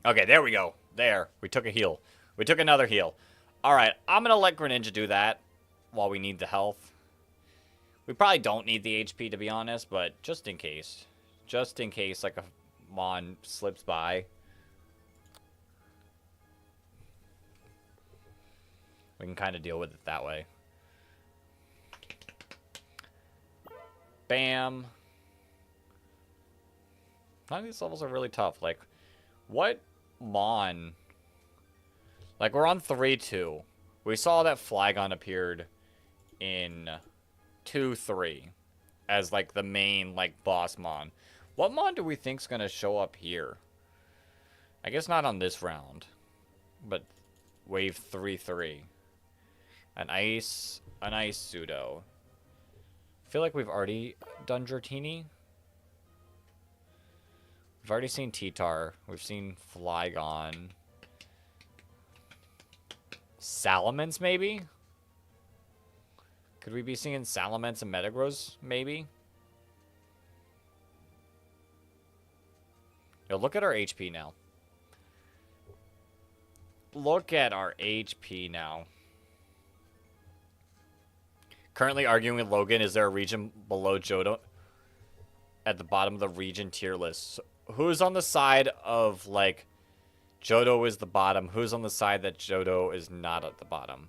Okay, there we go. There. We took a heal. We took another heal. Alright, I'm going to let Greninja do that while we need the health. We probably don't need the HP, to be honest, but just in case. Just in case, like, a Mon slips by. We can kind of deal with it that way. Bam. None of these levels are really tough. Like, what Mon? Like, we're on 3-2. We saw that Flygon appeared in 2-3 as, like, the main, like, boss Mon. What Mon do we think's gonna show up here? I guess not on this round, but wave 3-3. An ice pseudo. I feel like we've already done Dratini. We've already seen T-Tar. We've seen Flygon. Salamence, maybe? Could we be seeing Salamence and Metagross, maybe? Yo, look at our HP now. Look at our HP now. Currently arguing with Logan, is there a region below Johto? At the bottom of the region tier list. So who's on the side of, like, Johto is the bottom? Who's on the side that Johto is not at the bottom?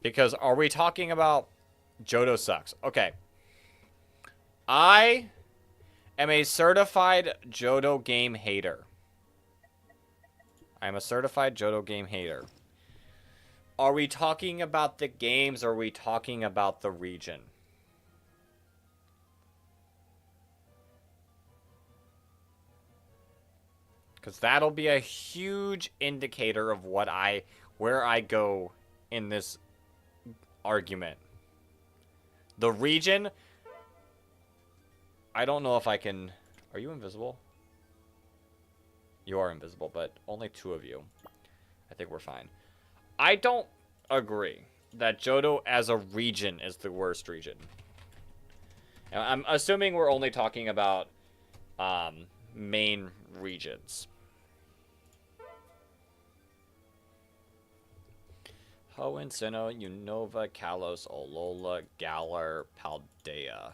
Because are we talking about Johto sucks? Okay. I am a certified Johto game hater. I'm a certified Johto game hater. Are we talking about the games, or are we talking about the region? Because that'll be a huge indicator of where I go in this argument. The region, I don't know if I can... Are you invisible? You are invisible, but only 2 of you. I think we're fine. I don't agree that Johto as a region is the worst region. And I'm assuming we're only talking about main regions. Hoenn, Sinnoh, Unova, Kalos, Alola, Galar, Paldea.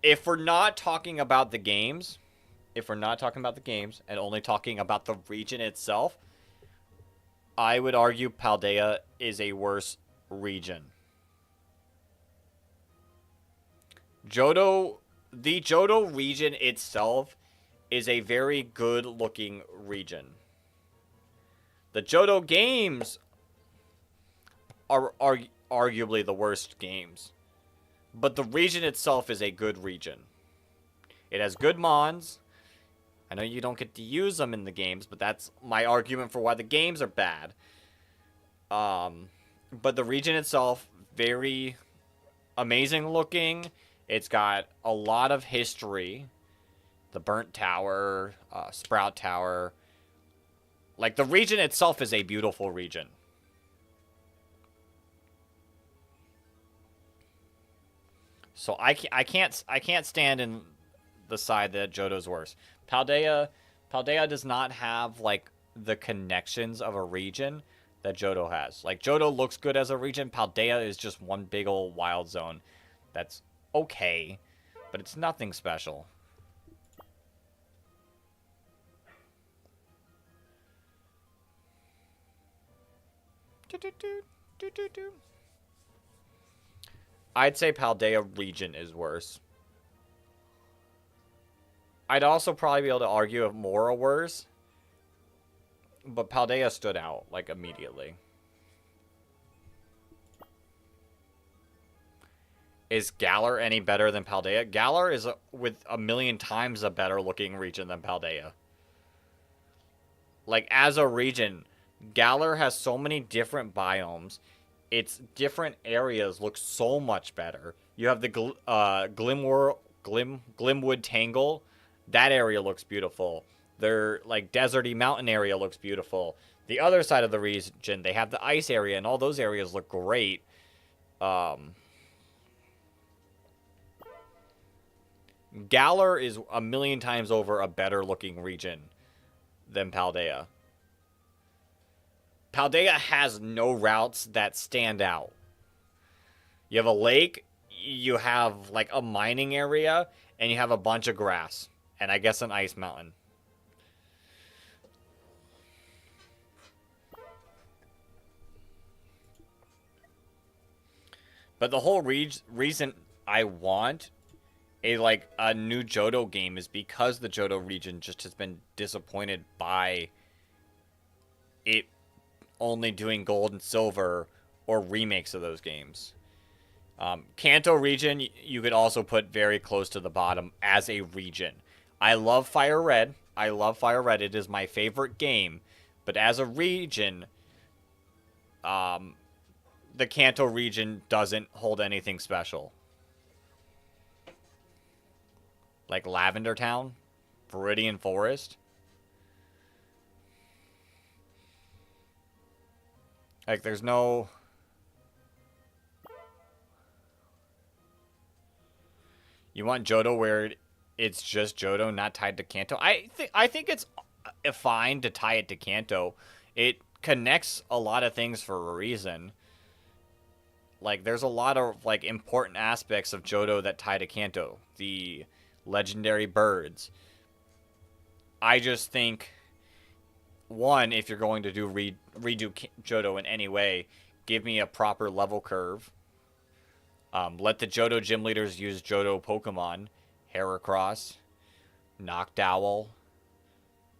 if we're not talking about the games, and only talking about the region itself, I would argue Paldea is a worse region. The Johto region itself is a very good looking region. The Johto games are arguably the worst games. But the region itself is a good region. It has good mons. I know you don't get to use them in the games, but that's my argument for why the games are bad. But the region itself, very amazing looking. It's got a lot of history. The Burnt Tower, Sprout Tower. Like, the region itself is a beautiful region. So I can't stand in the side that Johto's worse. Paldea does not have like the connections of a region that Johto has. Like, Johto looks good as a region. Paldea is just one big old wild zone. That's okay, but it's nothing special. I'd say Paldea region is worse. I'd also probably be able to argue if more or worse. But Paldea stood out, like, immediately. Is Galar any better than Paldea? Galar is with a million times a better looking region than Paldea. Like, as a region, Galar has so many different biomes. Its different areas look so much better. You have the Glimwood Tangle. That area looks beautiful. Their, like, deserty mountain area looks beautiful. The other side of the region, they have the ice area, and all those areas look great. Galar is a million times over a better looking region than Paldea. Paldea has no routes that stand out. You have a lake, you have like a mining area, and you have a bunch of grass. And I guess an ice mountain. But the whole reason I want a new Johto game is because the Johto region just has been disappointed by it only doing gold and silver or remakes of those games. Kanto region, you could also put very close to the bottom as a region. I love Fire Red. It is my favorite game. But as a region, the Kanto region doesn't hold anything special. Like Lavender Town, Viridian Forest. Like, there's no... You want Johto where it's just Johto, not tied to Kanto? I think it's fine to tie it to Kanto. It connects a lot of things for a reason. Like, there's a lot of, like, important aspects of Johto that tie to Kanto. The legendary birds. I just think... One, if you're going to do redo Johto in any way, give me a proper level curve. Let the Johto gym leaders use Johto Pokemon. Heracross, Noctowl,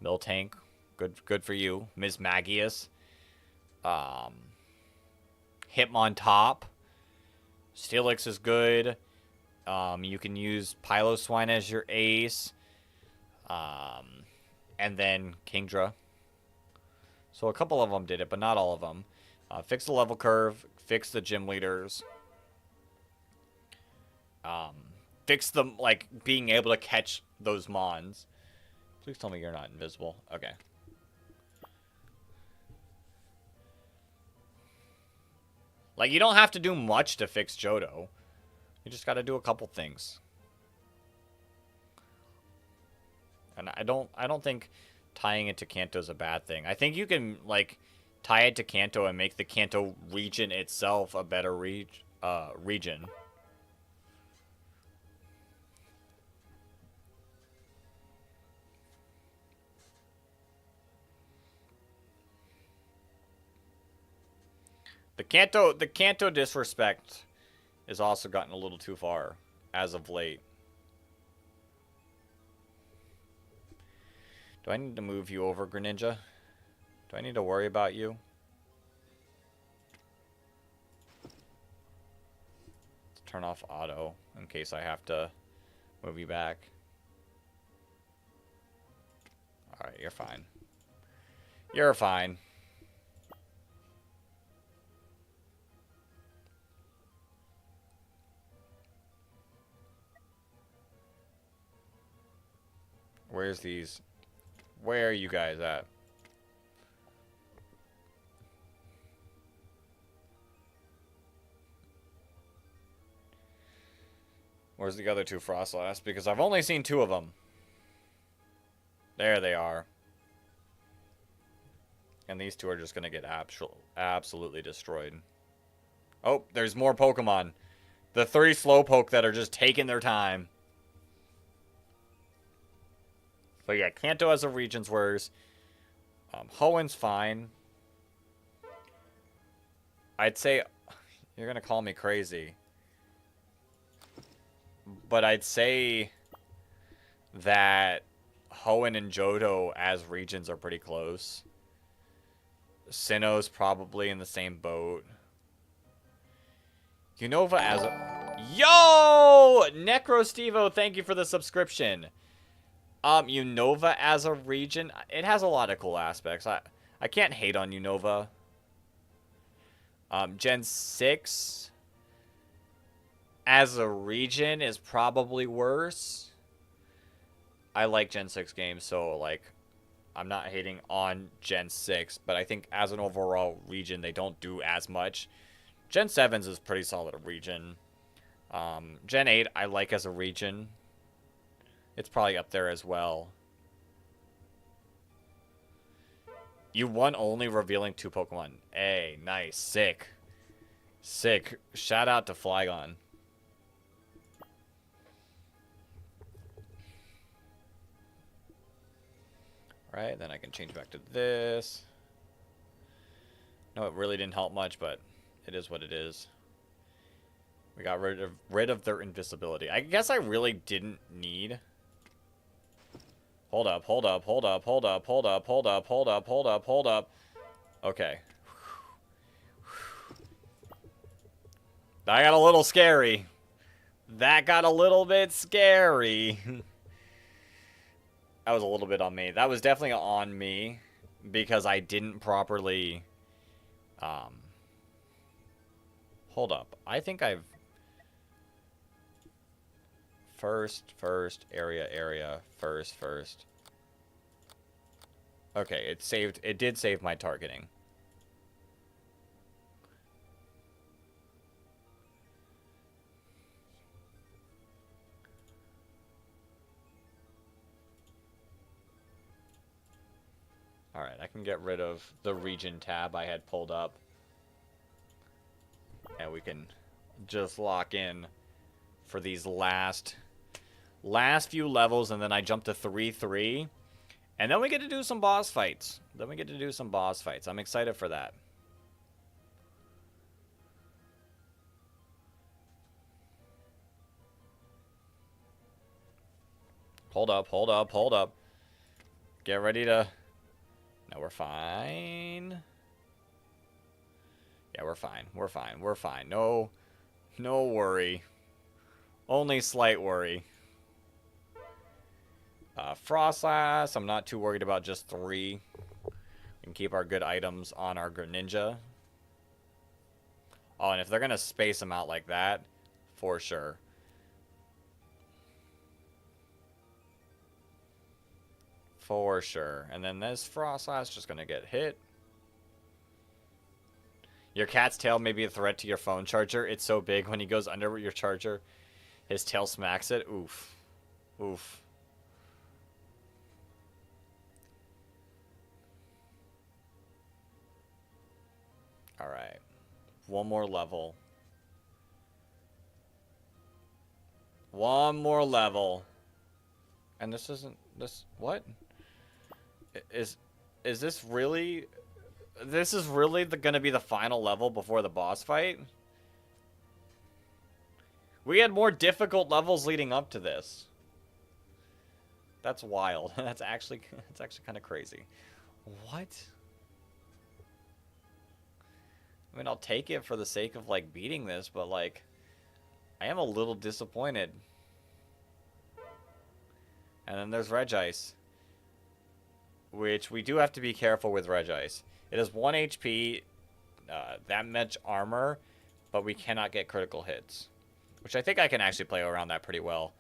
Miltank, good for you. Mismagius, Hitmontop, Steelix is good. You can use Piloswine as your ace, and then Kingdra. So a couple of them did it, but not all of them. Fix the level curve. Fix the gym leaders. Fix them, like, being able to catch those mons. Please tell me you're not invisible. Okay. Like, you don't have to do much to fix Johto. You just gotta do a couple things. And I don't think tying it to Kanto is a bad thing. I think you can, like, tie it to Kanto and make the Kanto region itself a better region. The Kanto disrespect has also gotten a little too far as of late. Do I need to move you over, Greninja? Do I need to worry about you? Let's turn off auto in case I have to move you back. Alright, you're fine. You're fine. Where's these? Where are you guys at? Where's the other two Frostlass? Because I've only seen two of them. There they are. And these two are just going to get absolutely destroyed. Oh, there's more Pokemon. The 3 Slowpoke that are just taking their time. But yeah, Kanto has a region's worse. Hoenn fine. I'd say... You're going to call me crazy. But I'd say that Hoenn and Johto as regions are pretty close. Sinnoh's probably in the same boat. Unova as a... Yo! NecroStevo, thank you for the subscription. Unova as a region, it has a lot of cool aspects. I can't hate on Unova. Gen 6 as a region is probably worse. I like Gen 6 games, so, like, I'm not hating on Gen 6, but I think as an overall region, they don't do as much. Gen 7's is pretty solid region. Gen 8, I like as a region. It's probably up there as well. You won only revealing 2 Pokemon. Hey, nice. Sick. Sick. Shout out to Flygon. Right, then I can change back to this. No, it really didn't help much, but it is what it is. We got rid of their invisibility. I guess I really didn't need... Hold up, hold up, hold up, hold up, hold up, hold up, hold up, hold up, hold up. Okay. That got a little scary. That got a little bit scary. That was a little bit on me. That was definitely on me because I didn't properly... Hold up. I think I've... First, area, first. Okay, it did save my targeting. Alright, I can get rid of the region tab I had pulled up. And we can just lock in for these last few levels, and then I jump to 3-3. And then we get to do some boss fights. I'm excited for that. Hold up. Get ready to... No, we're fine. Yeah, we're fine. No worry. Only slight worry. Frostlass, I'm not too worried about just 3. We can keep our good items on our Greninja. Oh, and if they're going to space them out like that, for sure. For sure. And then this Frostlass just going to get hit. Your cat's tail may be a threat to your phone charger. It's so big when he goes under your charger, his tail smacks it. Oof. Oof. Alright. One more level. One more level. And this isn't... This... What? Is this really This is really gonna be the final level before the boss fight? We had more difficult levels leading up to this. That's wild. That's actually kind of crazy. What? I mean, I'll take it for the sake of, like, beating this, but, like, I am a little disappointed. And then there's Regice, which we do have to be careful with Regice. It has 1 HP, that much armor, but we cannot get critical hits, which I think I can actually play around that pretty well.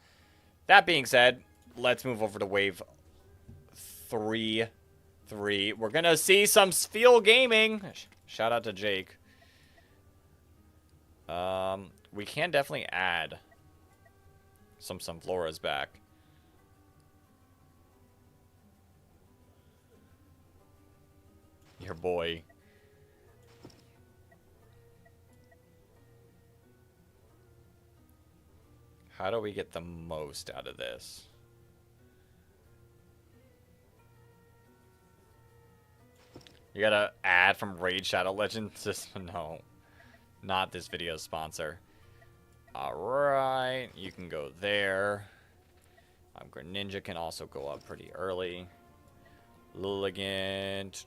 That being said, let's move over to wave 3. We're going to see some Sfeel Gaming. Shout out to Jake. We can definitely add some Sunfloras back. Your boy. How do we get the most out of this? You gotta add from Raid Shadow Legends? Just, no. Not this video's sponsor. Alright, you can go there. Greninja can also go up pretty early. Lilligant.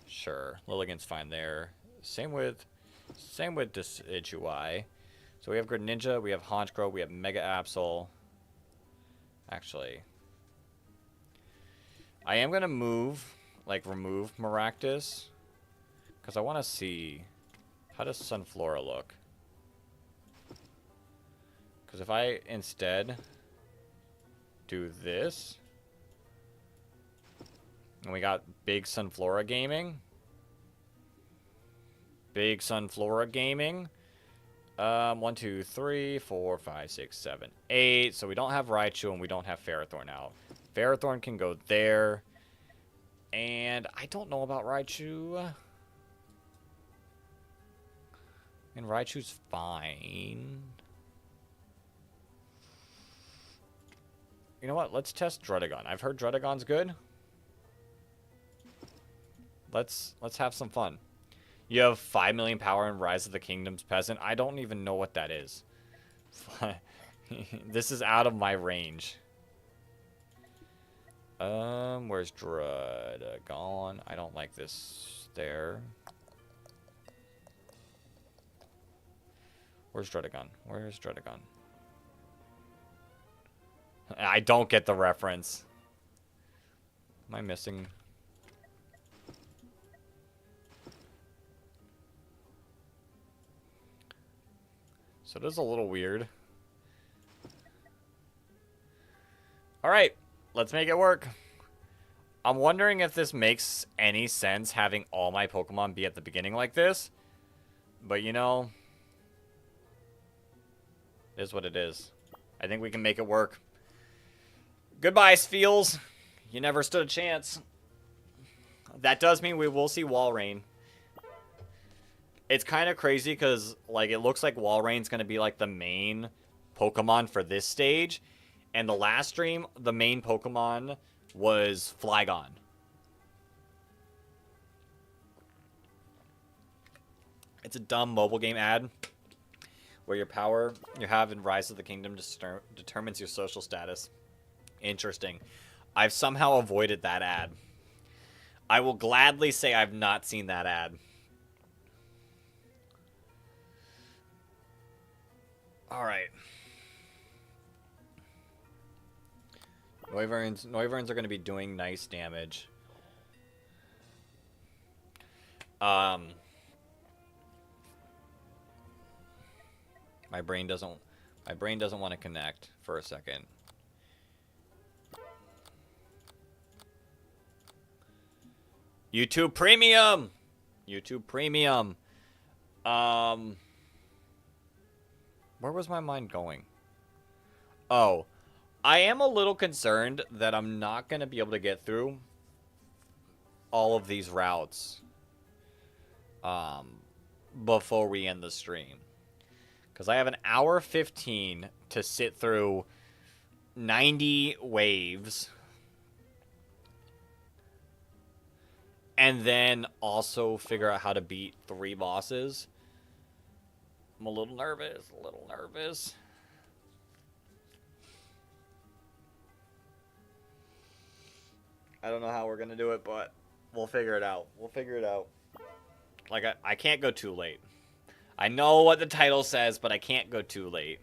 Sure, Lilligant's fine there. Same with this Decidueye. So we have Greninja, we have Honchkrow, we have Mega Absol. Actually, I am gonna remove Maractus, because I want to see, how does Sunflora look? Because if I instead do this, and we got Big Sunflora Gaming. Big Sunflora Gaming. 1, 2, 3, 4, 5, 6, 7, 8. So we don't have Raichu and we don't have Ferrothorn out. Ferrothorn can go there. And I don't know about Raichu. And Raichu's fine. You know what? Let's test Druddigon. I've heard Druddigon's good. Let's have some fun. You have 5 million power in Rise of the Kingdoms Peasant. I don't even know what that is. This is out of my range. Where's Druddigon? I don't like this there. Where's Druddigon? Where's Druddigon? I don't get the reference. Am I missing? So it is a little weird. Alright, let's make it work. I'm wondering if this makes any sense having all my Pokemon be at the beginning like this. But you know, it is what it is. I think we can make it work. Goodbye, Sfeels. You never stood a chance. That does mean we will see Walrein. It's kind of crazy because, like, it looks like Walrein's going to be, like, the main Pokemon for this stage. And the last stream, the main Pokemon was Flygon. It's a dumb mobile game ad where your power you have in Rise of the Kingdom determines your social status. Interesting. I've somehow avoided that ad. I will gladly say I've not seen that ad. Alright. Noivern are going to be doing nice damage. My brain doesn't want to connect for a second. YouTube Premium! YouTube Premium. Where was my mind going? Oh, I am a little concerned that I'm not going to be able to get through all of these routes before we end the stream. Because I have an hour 15 to sit through 90 waves. and then also figure out how to beat 3 bosses. I'm a little nervous, I don't know how we're going to do it, but we'll figure it out. Like, I can't go too late. I know what the title says, but I can't go too late.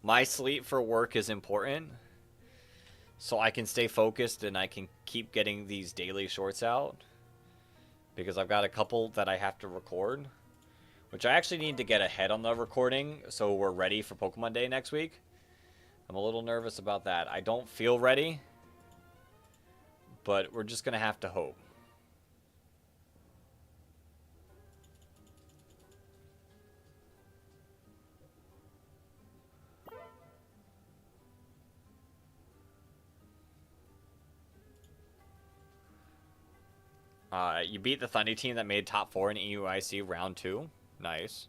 My sleep for work is important, so I can stay focused and I can keep getting these daily shorts out. Because I've got a couple that I have to record, which I actually need to get ahead on the recording so we're ready for Pokemon Day next week. I'm a little nervous about that. I don't feel ready, but we're just going to have to hope. You beat the Thundy team that made top 4 in EUIC round 2. Nice.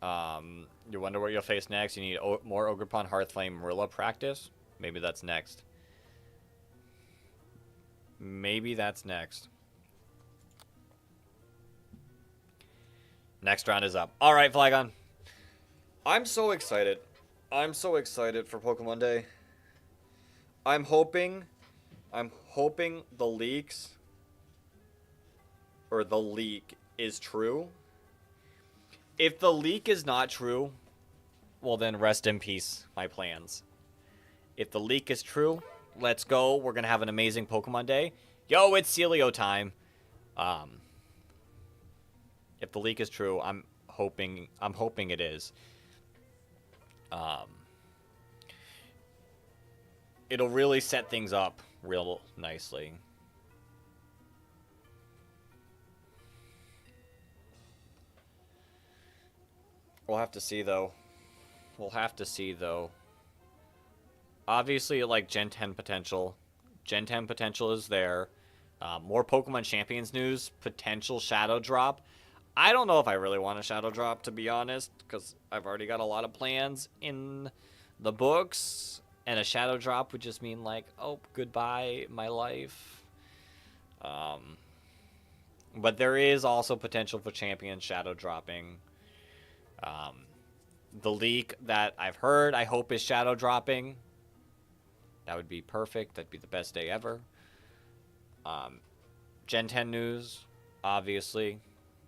You wonder what you'll face next. You need more Ogerpon, Hearthflame, Marilla practice. Maybe that's next. Next round is up. All right, Flygon. I'm so excited. For Pokemon Day. I'm hoping the leaks or the leak is true. If the leak is not true, well then rest in peace, my plans. If the leak is true, let's go. We're gonna have an amazing Pokemon Day. Yo, it's Celio time. If the leak is true, I'm hoping it is. It'll really set things up real nicely. We'll have to see, though. Obviously, like, Gen 10 potential. Gen 10 potential is there. More Pokemon Champions news. Potential Shadow Drop. I don't know if I really want a Shadow Drop, to be honest, because I've already got a lot of plans in the books. And a Shadow Drop would just mean, like, oh, goodbye, my life. But there is also potential for Champions Shadow Dropping. The leak that I've heard, I hope, is Shadow Dropping. That would be perfect. That'd be the best day ever. Gen 10 news, obviously.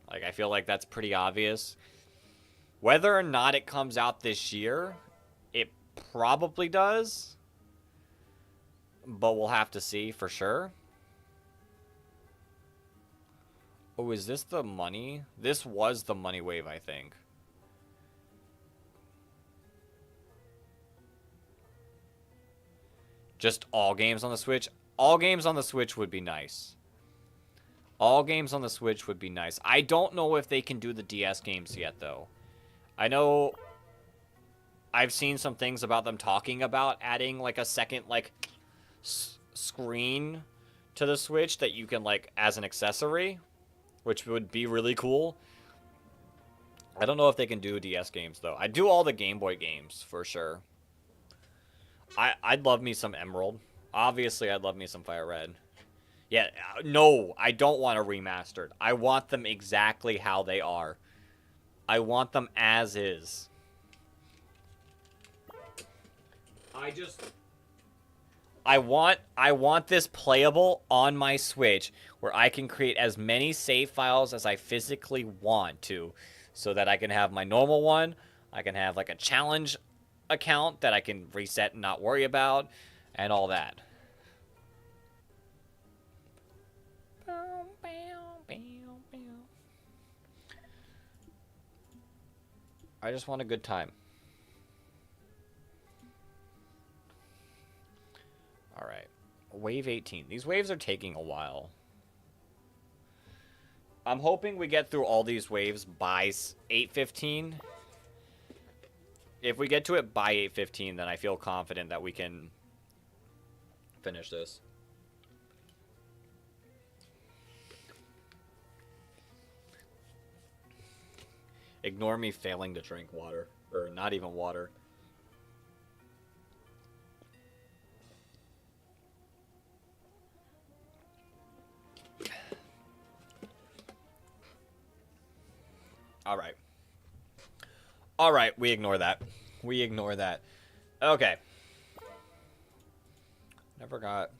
Like, I feel like that's pretty obvious. Whether or not it comes out this year, it probably does. But we'll have to see for sure. Oh, is this the money? This was the money wave, I think. Just all games on the Switch? All games on the Switch would be nice. I don't know if they can do the DS games yet, though. I know I've seen some things about them talking about adding, like, a second, like, screen to the Switch that you can, like, as an accessory, which would be really cool. I don't know if they can do DS games, though. I do all the Game Boy games, for sure. I'd love me some Emerald. Obviously, I'd love me some Fire Red. Yeah, no, I don't want a remastered. I want them exactly how they are. I want them as is. I want this playable on my Switch where I can create as many save files as I physically want to, so that I can have my normal one, I can have like a challenge account that I can reset and not worry about, and all that. I just want a good time. Alright. Wave 18. These waves are taking a while. I'm hoping we get through all these waves by 8:15. If we get to it by 8:15, then I feel confident that we can finish this. Ignore me failing to drink water. Or not even water. All right. All right, we ignore that. We ignore that. Okay. Never got...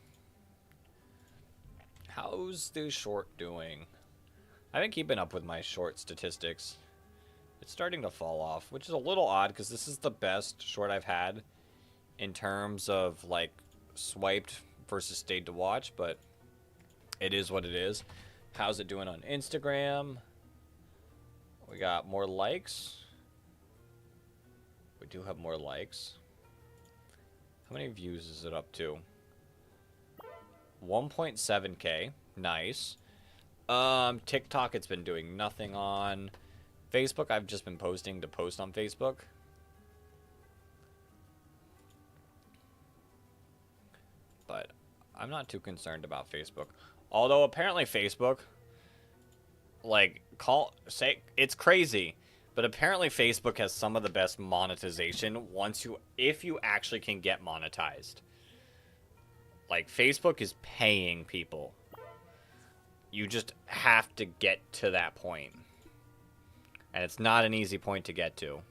How's the short doing? I haven't keeping up with my short statistics. It's starting to fall off, which is a little odd because this is the best short I've had in terms of, like, swiped versus stayed to watch, but it is what it is. How's it doing on Instagram? We got more likes. We do have more likes. How many views is it up to? 1.7K. Nice. TikTok, it's been doing nothing on. Facebook, I've just been posting to post on Facebook. But I'm not too concerned about Facebook. Although apparently Facebook, like, it's crazy, but apparently Facebook has some of the best monetization if you actually can get monetized. Like, Facebook is paying people. You just have to get to that point. And it's not an easy point to get to.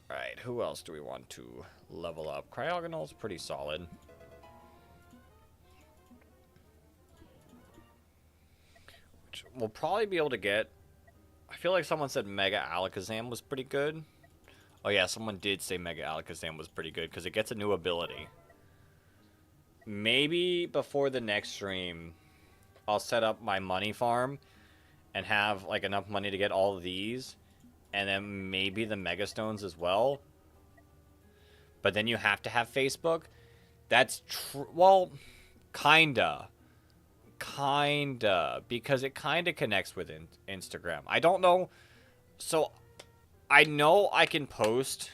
Alright, who else do we want to level up? Cryogonal's pretty solid. Which we'll probably be able to get... I feel like someone said Mega Alakazam was pretty good. Oh yeah, someone did say Mega Alakazam was pretty good because it gets a new ability. Maybe before the next stream, I'll set up my money farm and have like enough money to get all of these, and then maybe the Mega Stones as well. But then you have to have Facebook. That's true. Well, kinda, because it kinda connects with Instagram. I don't know. So I know I can post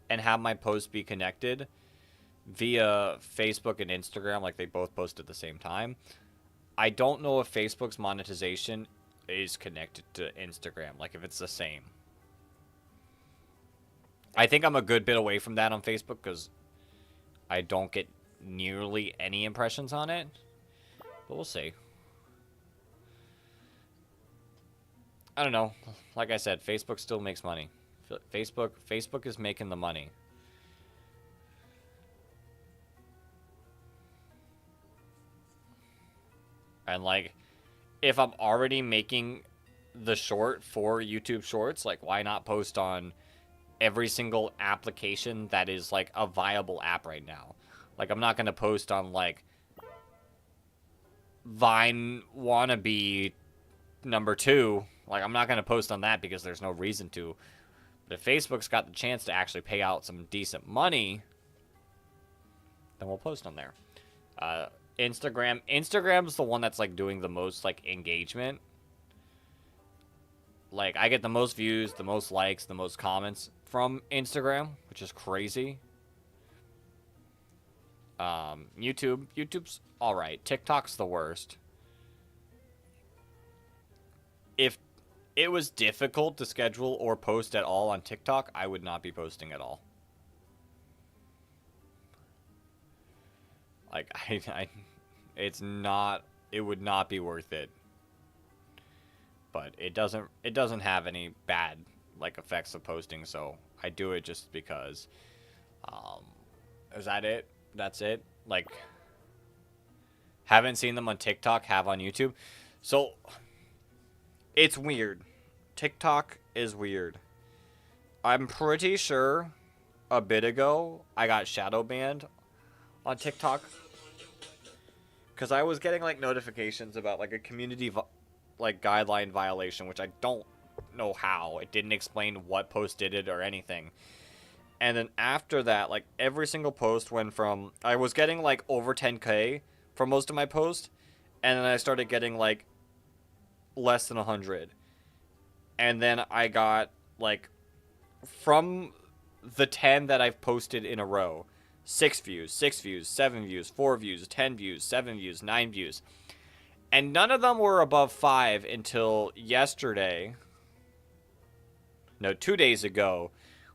and have my posts be connected via Facebook and Instagram, like they both post at the same time. I don't know if Facebook's monetization is connected to Instagram, like if it's the same. I think I'm a good bit away from that on Facebook because I don't get nearly any impressions on it, but we'll see. I don't know. Like I said, Facebook still makes money. Facebook is making the money. And, like, if I'm already making the short for YouTube Shorts, like, why not post on every single application that is, like, a viable app right now? Like, I'm not going to post on, like, Vine Wannabe #2. Like, I'm not going to post on that because there's no reason to. But if Facebook's got the chance to actually pay out some decent money, then we'll post on there. Instagram's the one that's like doing the most like engagement. Like I get the most views, the most likes, the most comments from Instagram, which is crazy. YouTube's all right. TikTok's the worst. If it was difficult to schedule or post at all on TikTok, I would not be posting at all. Like it would not be worth it. But it doesn't have any bad like effects of posting, so I do it just because. Is that it? That's it? Like, haven't seen them on TikTok, have on YouTube. So it's weird. TikTok is weird. I'm pretty sure a bit ago I got shadow banned on TikTok because I was getting like notifications about like a community like guideline violation, which I don't know how. It didn't explain what post did it or anything. And then after that, like every single post went from, I was getting like over 10K for most of my posts, and then I started getting like less than 100. And then I got like from the 10 that I've posted in a row, 6 views, 6 views, 7 views, 4 views, 10 views, 7 views, 9 views. And none of them were above 5 until yesterday. No, 2 days ago,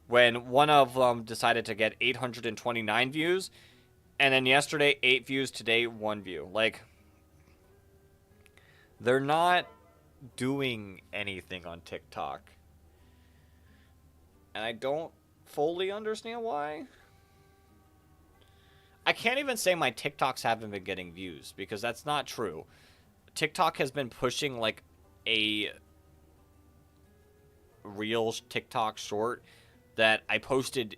when one of them decided to get 829 views. And then yesterday, 8 views. Today, 1 view. Like, they're not doing anything on TikTok. And I don't fully understand why. I can't even say my TikToks haven't been getting views, because that's not true. TikTok has been pushing like a real TikTok short that I posted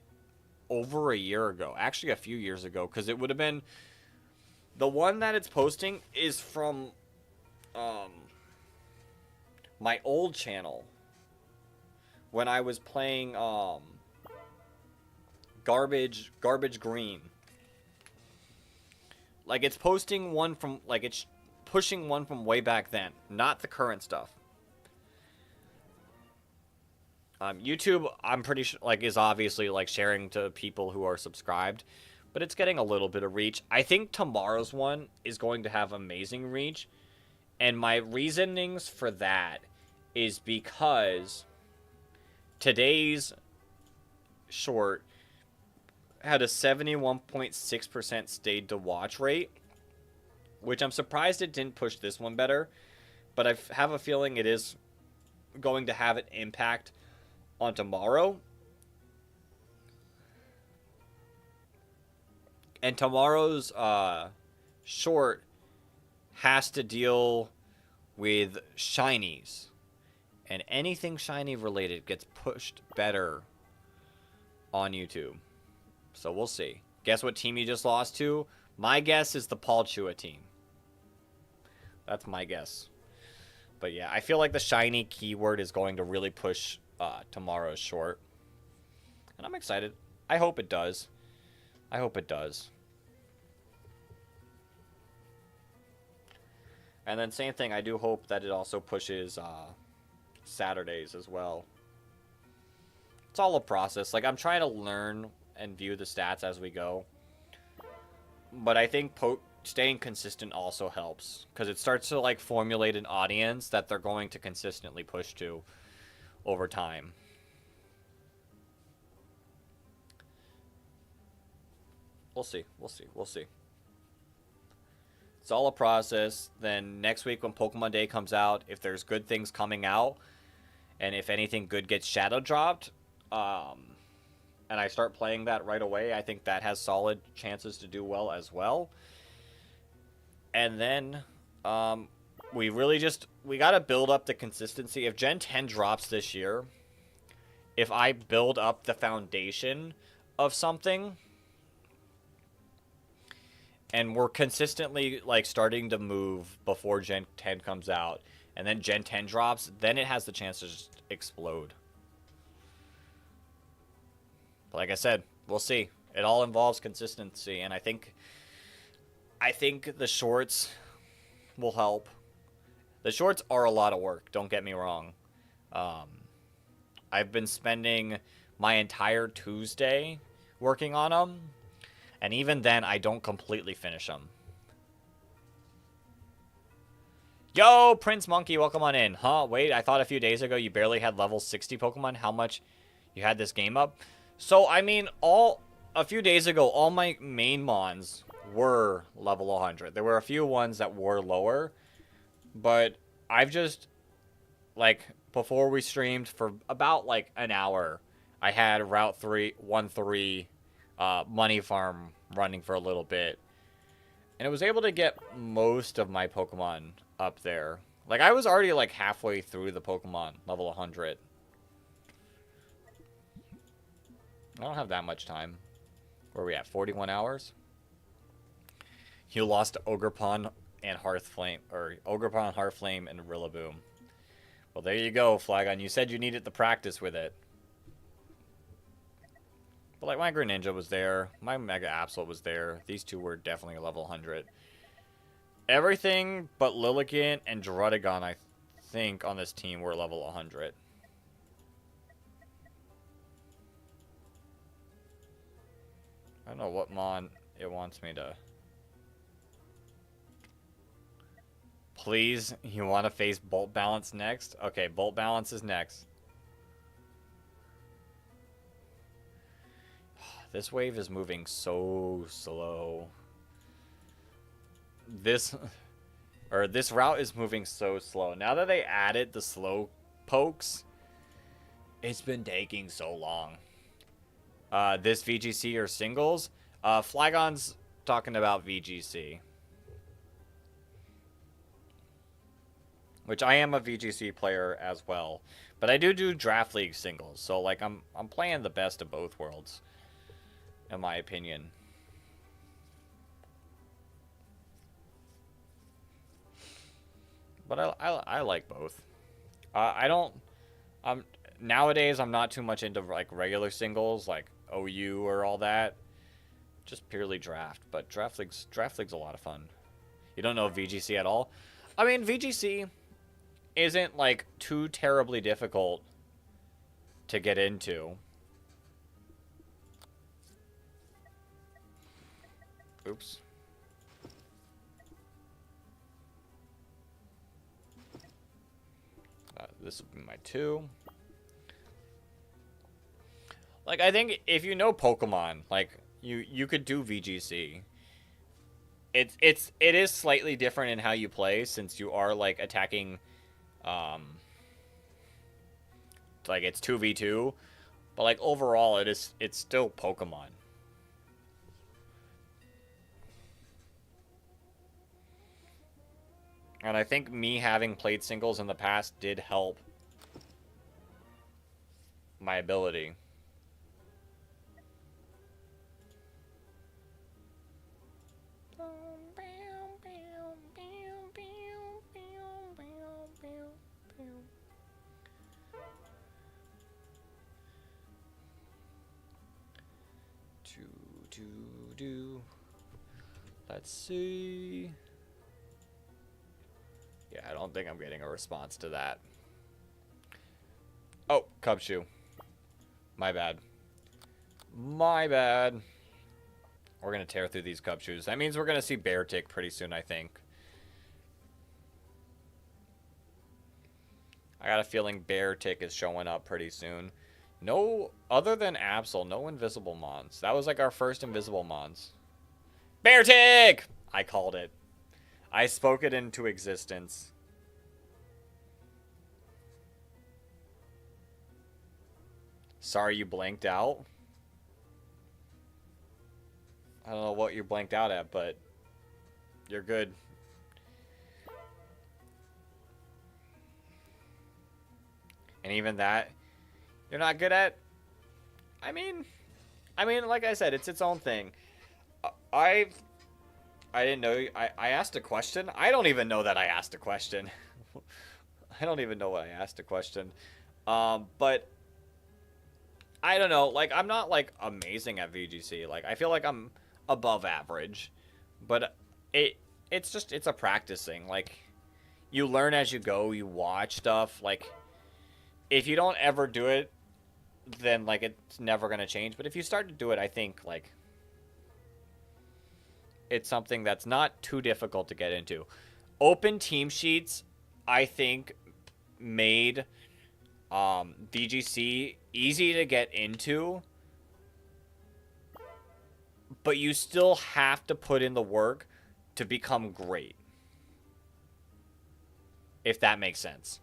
over a year ago. Actually, a few years ago, because it would have been... The one that it's posting is from my old channel when I was playing Garbage Green. Like, it's posting one from, like, it's pushing one from way back then, not the current stuff. YouTube, I'm pretty sure, like, is obviously, like, sharing to people who are subscribed, but it's getting a little bit of reach. I think tomorrow's one is going to have amazing reach, and my reasonings for that is because today's short had a 71.6% stayed to watch rate, which I'm surprised it didn't push this one better, but I have a feeling it is going to have an impact on tomorrow. And tomorrow's short has to deal with shinies, and anything shiny related gets pushed better on YouTube. So we'll see. Guess what team you just lost to? My guess is the Paul Chua team. That's my guess. But yeah, I feel like the shiny keyword is going to really push tomorrow's short. And I'm excited. I hope it does. I hope it does. And then same thing, I do hope that it also pushes Saturdays as well. It's all a process. Like, I'm trying to learn and view the stats as we go. But I think staying consistent also helps, because it starts to, like, formulate an audience that they're going to consistently push to over time. We'll see. We'll see. We'll see. It's all a process. Then next week when Pokemon Day comes out, if there's good things coming out, and if anything good gets shadow dropped, and I start playing that right away, I think that has solid chances to do well as well. And then we got to build up the consistency. If Gen 10 drops this year, if I build up the foundation of something, and we're consistently, like, starting to move before Gen 10 comes out, and then Gen 10 drops, then it has the chance to just explode. But like I said, we'll see. It all involves consistency, and I think the shorts will help. The shorts are a lot of work, don't get me wrong. I've been spending my entire Tuesday working on them, and even then, I don't completely finish them. Yo, Prince Monkey, welcome on in. Huh, wait, I thought a few days ago you barely had level 60 Pokemon. How much you had this game up? So, I mean, a few days ago, all my main mons were level 100. There were a few ones that were lower, but I've just, like, before we streamed for about, like, an hour, I had Route 1-3 money farm running for a little bit, and it was able to get most of my Pokemon up there. Like, I was already, like, halfway through the Pokemon, level 100. I don't have that much time. Where are we at? 41 hours? You lost to Ogerpon and Hearthflame, or Ogerpon, Hearthflame, and Rillaboom. Well, there you go, Flagon. You said you needed the practice with it. But, like, my Greninja was there. My Mega Absol was there. These two were definitely level 100. Everything but Lilligant and Druddigon, I think, on this team were level 100. I don't know what mon it wants me to... Please, you want to face Bolt Balance next? Okay, Bolt Balance is next. This wave is moving so slow. Or this route is moving so slow. Now that they added the slow pokes, it's been taking so long. This VGC or singles? Flygon's talking about VGC. Which I am a VGC player as well. But I do draft league singles. So like I'm playing the best of both worlds. In my opinion. But I like both. I don't nowadays I'm not too much into like regular singles like OU or all that. Just purely draft, but draft league's a lot of fun. You don't know VGC at all? I mean, VGC isn't like too terribly difficult to get into. Oops. This will be my 2. Like, I think if you know Pokemon, like, you could do VGC. It is slightly different in how you play since you are, like, attacking, like, it's 2v2. But, like, overall, it's still Pokemon. And I think me having played singles in the past did help my ability. Let's see. Yeah, I don't think I'm getting a response to that. Oh, Cubshoe. My bad. My bad. We're going to tear through these Cubshoes. That means we're going to see Beartic pretty soon, I think. I got a feeling Beartic is showing up pretty soon. No, other than Absol, no invisible mons. That was like our first invisible mons. Beartic! I called it. I spoke it into existence. Sorry you blanked out. I don't know what you blanked out at, but you're good. And even that, you're not good at. I mean, like I said, it's its own thing. I didn't know. I asked a question. I don't even know that I asked a question. I don't even know what I asked a question. But I don't know. Like, I'm not like amazing at VGC. Like, I feel like I'm above average. But it's a practicing. Like, you learn as you go. You watch stuff. Like, if you don't ever do it, then like it's never gonna change. But if you start to do it, I think like it's something that's not too difficult to get into. Open team sheets, I think, made VGC easy to get into, but you still have to put in the work to become great, if that makes sense.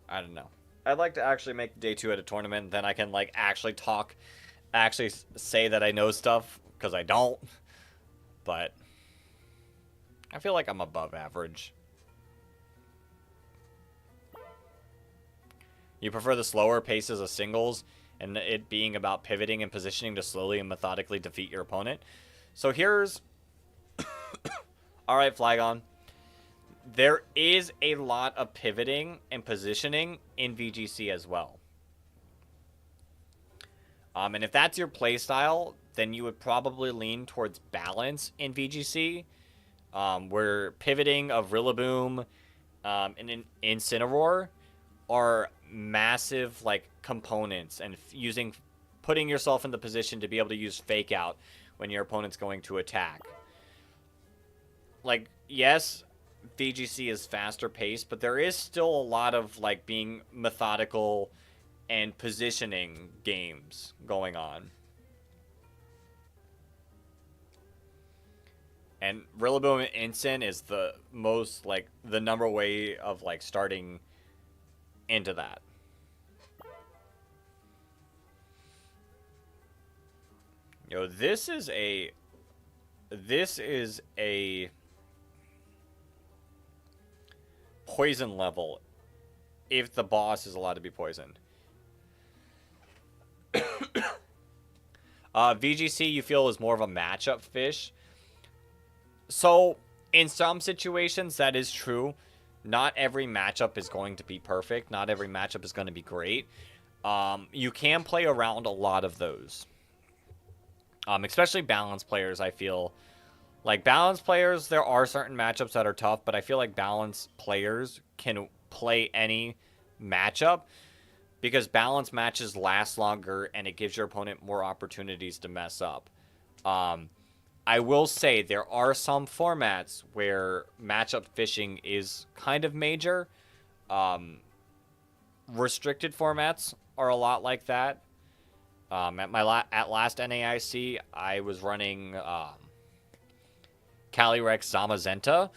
I don't know. I'd like to actually make day 2 at a tournament. Then I can like actually say that I know stuff, because I don't. But I feel like I'm above average. You prefer the slower paces of singles and it being about pivoting and positioning to slowly and methodically defeat your opponent. So here's... Alright, Flygon. There is a lot of pivoting and positioning in VGC as well. And if that's your playstyle, then you would probably lean towards balance in VGC, where pivoting of Rillaboom and Incineroar are massive like components, and putting yourself in the position to be able to use Fake Out when your opponent's going to attack. Like, yes, VGC is faster paced, but there is still a lot of like being methodical and positioning games going on. And Rillaboom and Instant is the most, like, the number way of, like, starting into that. Yo, this is a poison level if the boss is allowed to be poisoned. VGC you feel is more of a matchup fish. So, in some situations, that is true. Not every matchup is going to be perfect. Not every matchup is going to be great. You can play around a lot of those. Especially balanced players, I feel. Like, balanced players, there are certain matchups that are tough, but I feel like balanced players can play any matchup because balanced matches last longer and it gives your opponent more opportunities to mess up. I will say there are some formats where matchup fishing is kind of major. Restricted formats are a lot like that. At last NAIC, I was running Calyrex Zamazenta,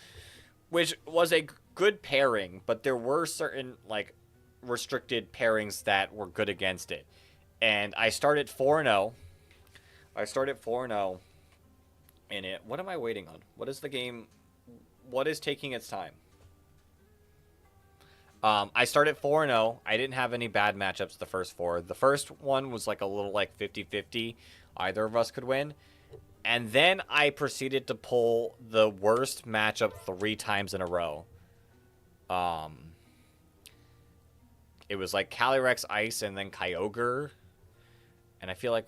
which was a good pairing, but there were certain like restricted pairings that were good against it. And I started 4-0. In it. What am I waiting on? What is the game? What is taking its time? I started 4-0. I didn't have any bad matchups the first 4. The first one was like a little like 50-50. Either of us could win. And then I proceeded to pull the worst matchup 3 times in a row. It was like Calyrex Ice and then Kyogre. And I feel like...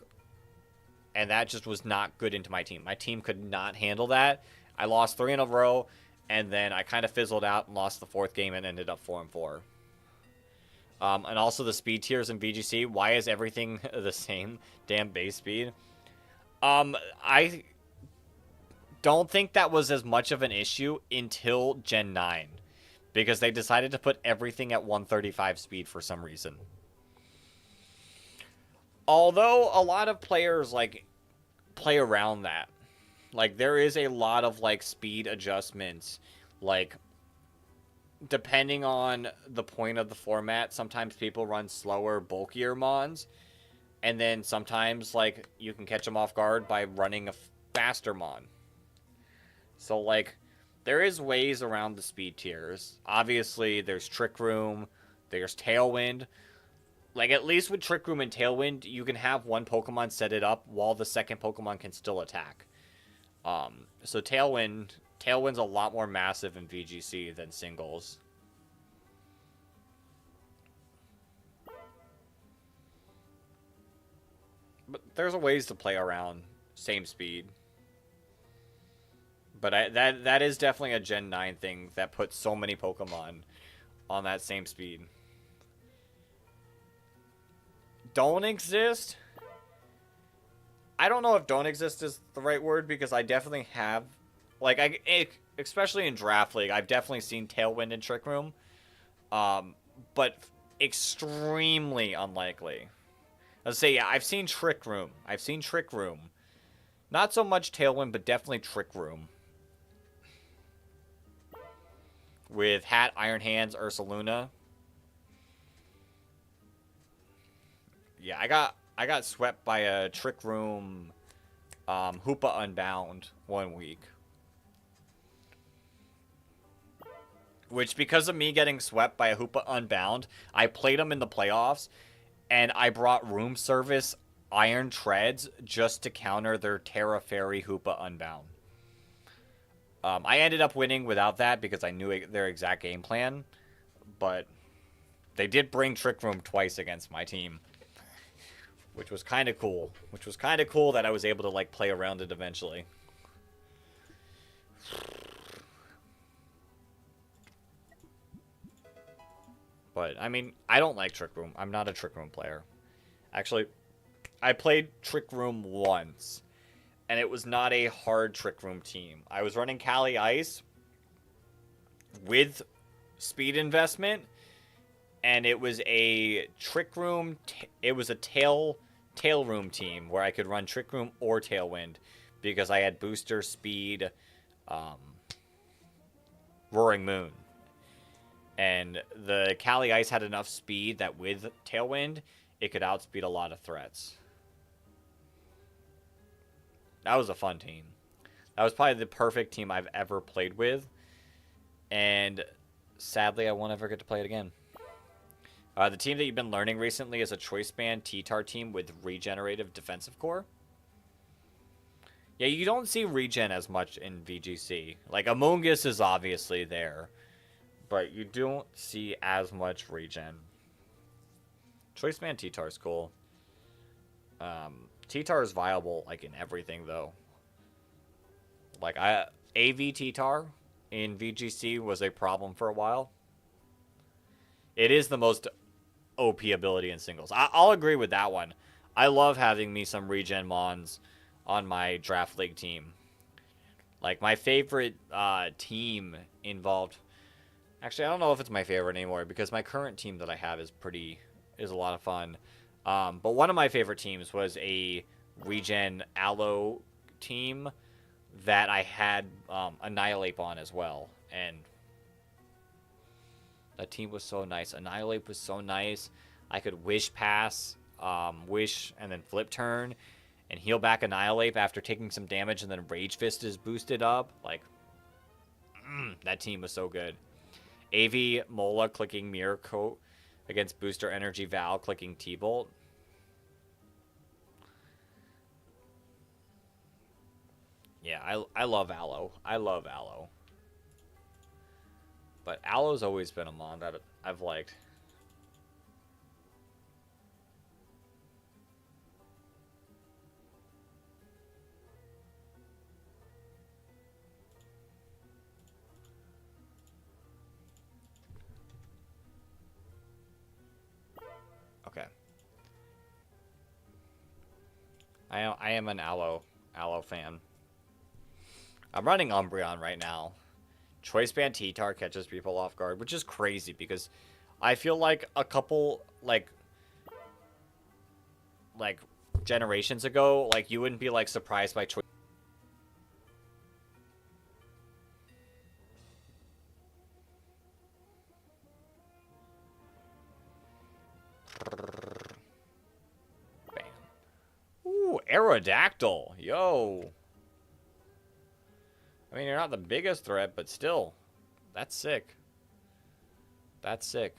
And that just was not good into my team. My team could not handle that. I lost 3 in a row, and then I kind of fizzled out and lost the 4th game and ended up 4-4. And also the speed tiers in VGC. Why is everything the same damn base speed? I don't think that was as much of an issue until Gen 9. Because they decided to put everything at 135 speed for some reason. Although a lot of players like play around that. Like there is a lot of like speed adjustments. Like depending on the point of the format, sometimes people run slower, bulkier mons. And then sometimes like you can catch them off guard by running a faster mon. So like there is ways around the speed tiers. Obviously there's Trick Room, there's Tailwind. Like, at least with Trick Room and Tailwind, you can have one Pokemon set it up while the second Pokemon can still attack. So Tailwind's a lot more massive in VGC than singles. But there's a ways to play around same speed. But that is definitely a Gen 9 thing that puts so many Pokemon on that same speed. Don't exist? I don't know if don't exist is the right word because I definitely have, like, especially in Draft League, I've definitely seen Tailwind and Trick Room, but extremely unlikely. Let's say, yeah, I've seen Trick Room. Not so much Tailwind, but definitely Trick Room. With Hat, Iron Hands, Ursaluna. Yeah, I got swept by a Trick Room Hoopa Unbound one week. Which, because of me getting swept by a Hoopa Unbound, I played them in the playoffs, and I brought Room Service Iron Treads just to counter their Terra Fairy Hoopa Unbound. I ended up winning without that because I knew their exact game plan, but they did bring Trick Room twice against my team. Which was kind of cool. Which was kind of cool that I was able to, like, play around it eventually. But, I mean, I don't like Trick Room. I'm not a Trick Room player. Actually, I played Trick Room once. And it was not a hard Trick Room team. I was running Cali Ice with speed investment. and it was a trick room. It was a tail room team where I could run trick room or tailwind because I had booster speed, um, roaring moon, and the Cali Ice had enough speed that with tailwind it could outspeed a lot of threats. That was a fun team. That was probably the perfect team I've ever played with, and sadly I won't ever get to play it again. The team that you've been learning recently is a Choice Band T-Tar team with regenerative defensive core. Yeah, you don't see regen as much in VGC. Like, Among Us is obviously there, but you don't see as much regen. Choice Band T-Tar is cool. T-Tar is viable, like, in everything, though. Like, AV T-Tar in VGC was a problem for a while. It is the most OP ability in singles. I'll agree with that one. I love having me some regen mons on my draft league team. Like, my favorite team involved... Actually, I don't know if it's my favorite anymore because my current team that I have is a lot of fun. But one of my favorite teams was a regen Aloe team that I had Annihilate on as well. And that team was so nice. Annihilate was so nice. I could Wish Pass, Wish, and then Flip Turn, and heal back Annihilate after taking some damage, and then Rage Fist is boosted up. Like, that team was so good. AV Mola clicking Mirror Coat against Booster Energy Val clicking T-Bolt. Yeah, I love Aloe. I love Aloe. But Aloe's always been a mon that I've liked. Okay. I am an Aloe fan. I'm running Umbreon right now. Choice Band T-Tar catches people off guard, which is crazy because I feel like a couple, like generations ago, like, you wouldn't be, like, surprised by Choice. Bam. Ooh, Aerodactyl. Yo. I mean, you're not the biggest threat, but still. That's sick. That's sick.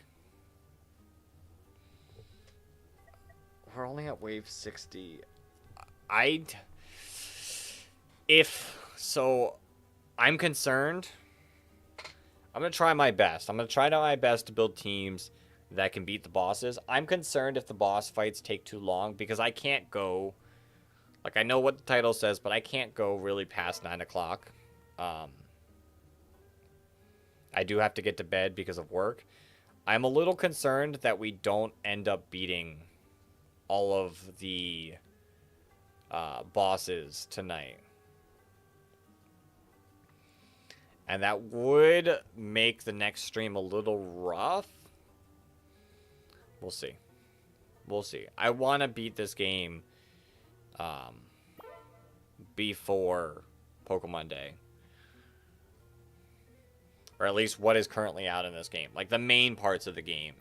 We're only at wave 60. I'm concerned. I'm going to try my best. I'm going to try my best to build teams that can beat the bosses. I'm concerned if the boss fights take too long because I can't go... Like, I know what the title says, but I can't go really past 9 o'clock. I do have to get to bed because of work. I'm a little concerned that we don't end up beating all of the bosses tonight. And that would make the next stream a little rough. We'll see. We'll see. I want to beat this game before Pokemon Day. Or at least what is currently out in this game. Like, the main parts of the game.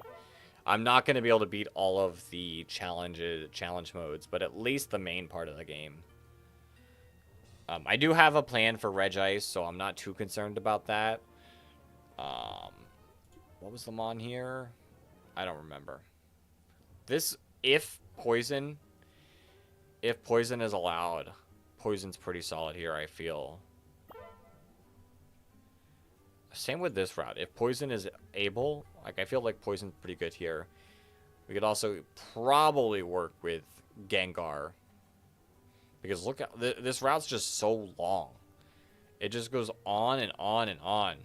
I'm not going to be able to beat all of the challenge modes, but at least the main part of the game. I do have a plan for Regice, so I'm not too concerned about that. What was the mon here? I don't remember. If poison is allowed, poison's pretty solid here, I feel. Same with this route. If poison is able, like, I feel like poison's pretty good here. We could also probably work with Gengar. Because look at this route's just so long. It just goes on and on and on.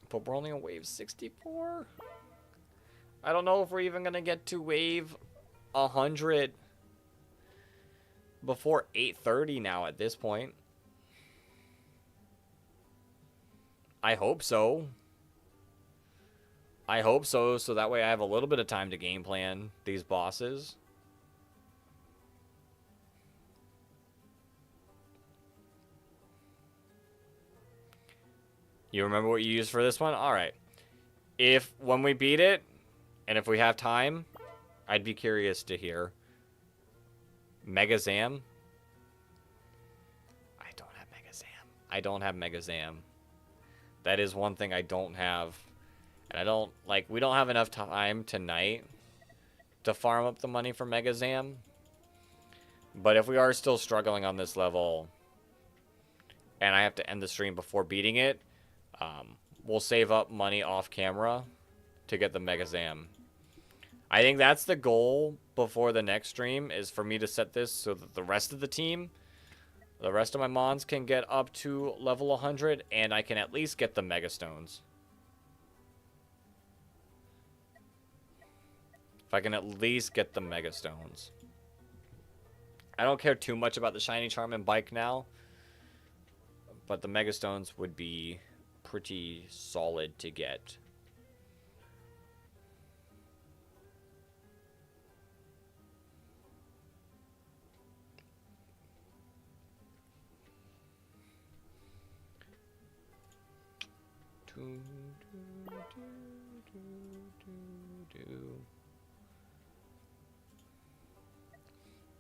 But we're only on wave 64. I don't know if we're even going to get to wave 100 before 8:30 now at this point. I hope so. I hope so, so that way I have a little bit of time to game plan these bosses. You remember what you used for this one? Alright. If, when we beat it, and if we have time, I'd be curious to hear. Mega Zam? I don't have Mega Zam. I don't have Mega Zam. That is one thing I don't have. And I don't, like, we don't have enough time tonight to farm up the money for Mega Zam. But if we are still struggling on this level, and I have to end the stream before beating it, we'll save up money off camera to get the Mega Zam. I think that's the goal before the next stream, is for me to set this so that the rest of the team, the rest of my mons can get up to level 100, and I can at least get the Mega Stones. If I can at least get the Mega Stones. I don't care too much about the Shiny Charm and Bike now, but the Mega Stones would be pretty solid to get.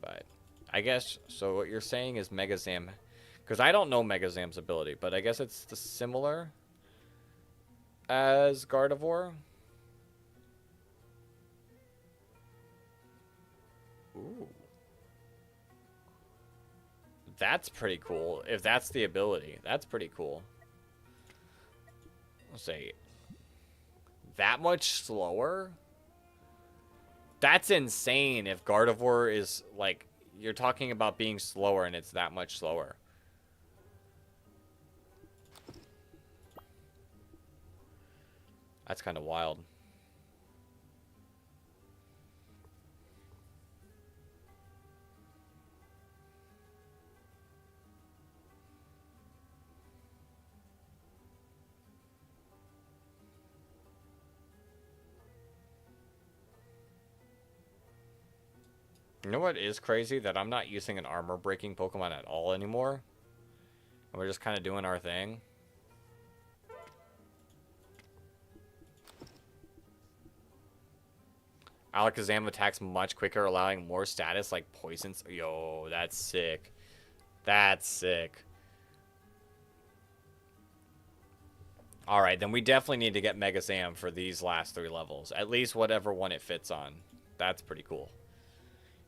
But I guess, so what you're saying is Mega Zam, because I don't know Mega Zam's ability, but I guess it's similar as Gardevoir. Ooh. That's pretty cool. If that's the ability, that's pretty cool. Let's say that much slower? That's insane if Gardevoir is, like, you're talking about being slower and it's that much slower. That's kind of wild. You know what is crazy? That I'm not using an armor-breaking Pokemon at all anymore. And we're just kind of doing our thing. Alakazam attacks much quicker, allowing more status like poisons. Yo, that's sick. That's sick. Alright, then we definitely need to get Mega Zam for these last 3 levels. At least whatever one it fits on. That's pretty cool.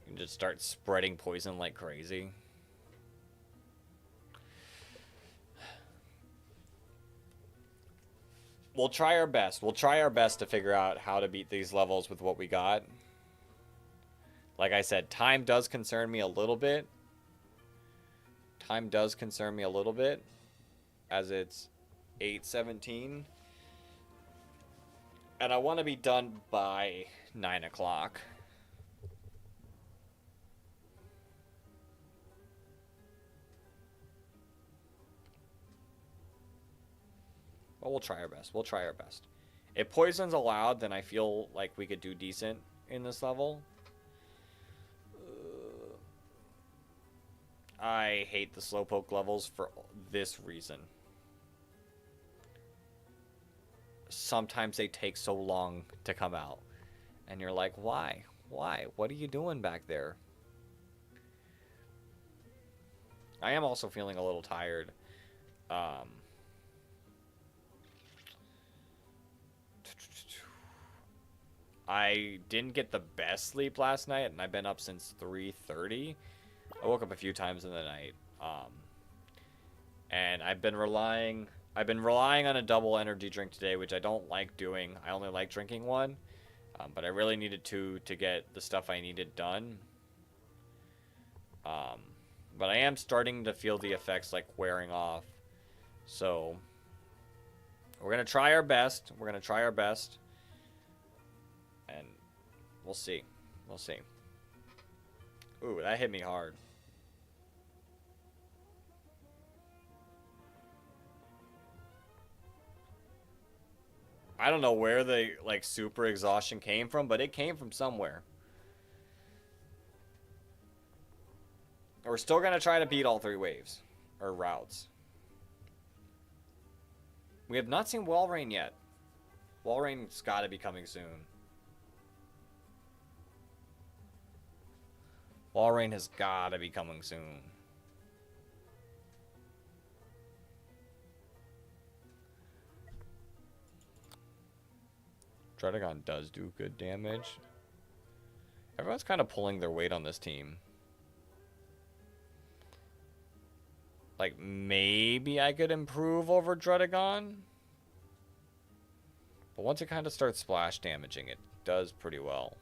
You can just start spreading poison like crazy. We'll try our best. We'll try our best to figure out how to beat these levels with what we got. Like I said, time does concern me a little bit. Time does concern me a little bit, as it's 8:17. And I want to be done by 9 o'clock. Well, we'll try our best. We'll try our best. If poison's allowed, then I feel like we could do decent in this level. I hate the Slowpoke levels for this reason. Sometimes they take so long to come out. And you're like, why? Why? What are you doing back there? I am also feeling a little tired. I didn't get the best sleep last night, and I've been up since 3:30. I woke up a few times in the night, and I've been relying on a double energy drink today, which I don't like doing. I only like drinking one, but I really needed to get the stuff I needed done. But I am starting to feel the effects like wearing off, so we're gonna try our best. We're gonna try our best. And we'll see. We'll see. Ooh, that hit me hard. I don't know where the, like, super exhaustion came from, but it came from somewhere. We're still going to try to beat all 3 waves. Or routes. We have not seen Walrein yet. Walrein's got to be coming soon. Walrein has got to be coming soon. Dredagon does do good damage. Everyone's kind of pulling their weight on this team. Like, maybe I could improve over Dredagon. But once it kind of starts splash damaging, it does pretty well.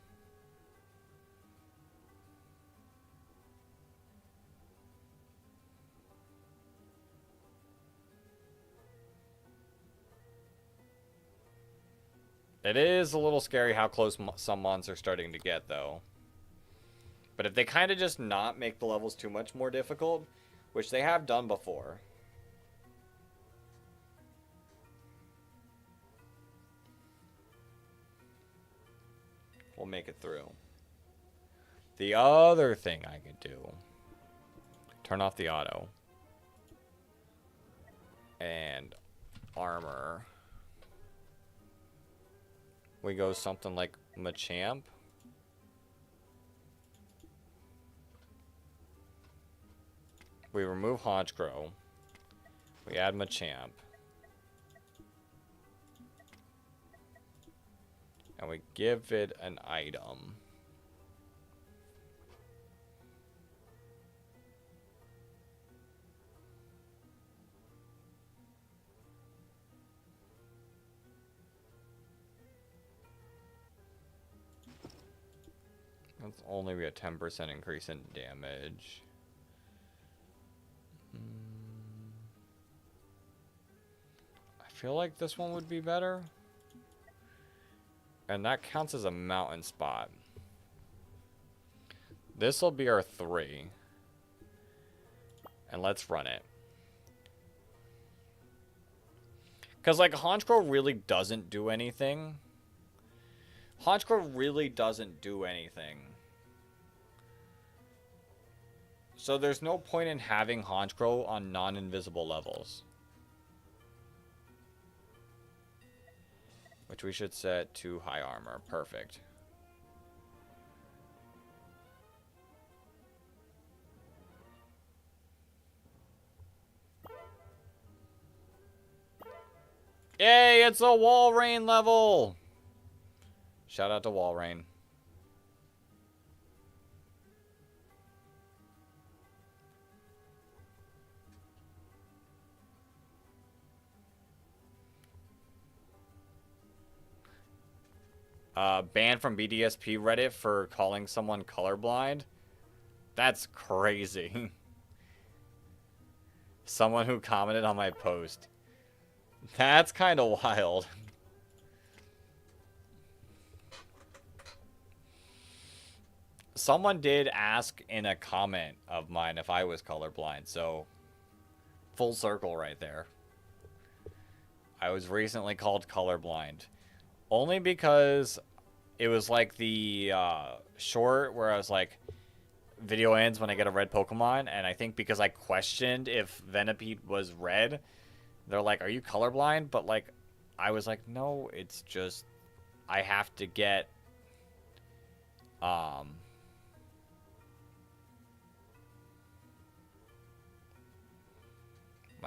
It is a little scary how close some mons are starting to get, though. But if they kind of just not make the levels too much more difficult, which they have done before. We'll make it through. The other thing I could do, turn off the auto. And armor. We go something like Machamp. We remove Honchkrow. We add Machamp. And we give it an item. That's only be a 10% increase in damage. I feel like this one would be better. And that counts as a mountain spot. This will be our 3. And let's run it. Because, like, Honchkrow really doesn't do anything. Honchkrow really doesn't do anything. So there's no point in having Honchkrow on non-invisible levels. Which we should set to high armor. Perfect. Yay, it's a Walrein level! Shout out to Walrein. Banned from BDSP Reddit for calling someone colorblind? That's crazy. Someone who commented on my post. That's kind of wild. Someone did ask in a comment of mine if I was colorblind, so full circle right there. I was recently called colorblind. Only because it was like the short where I was like, video ends when I get a red Pokemon, and I think because I questioned if Venipede was red, they're like, are you colorblind? But like, I was like, no, it's just, I have to get, my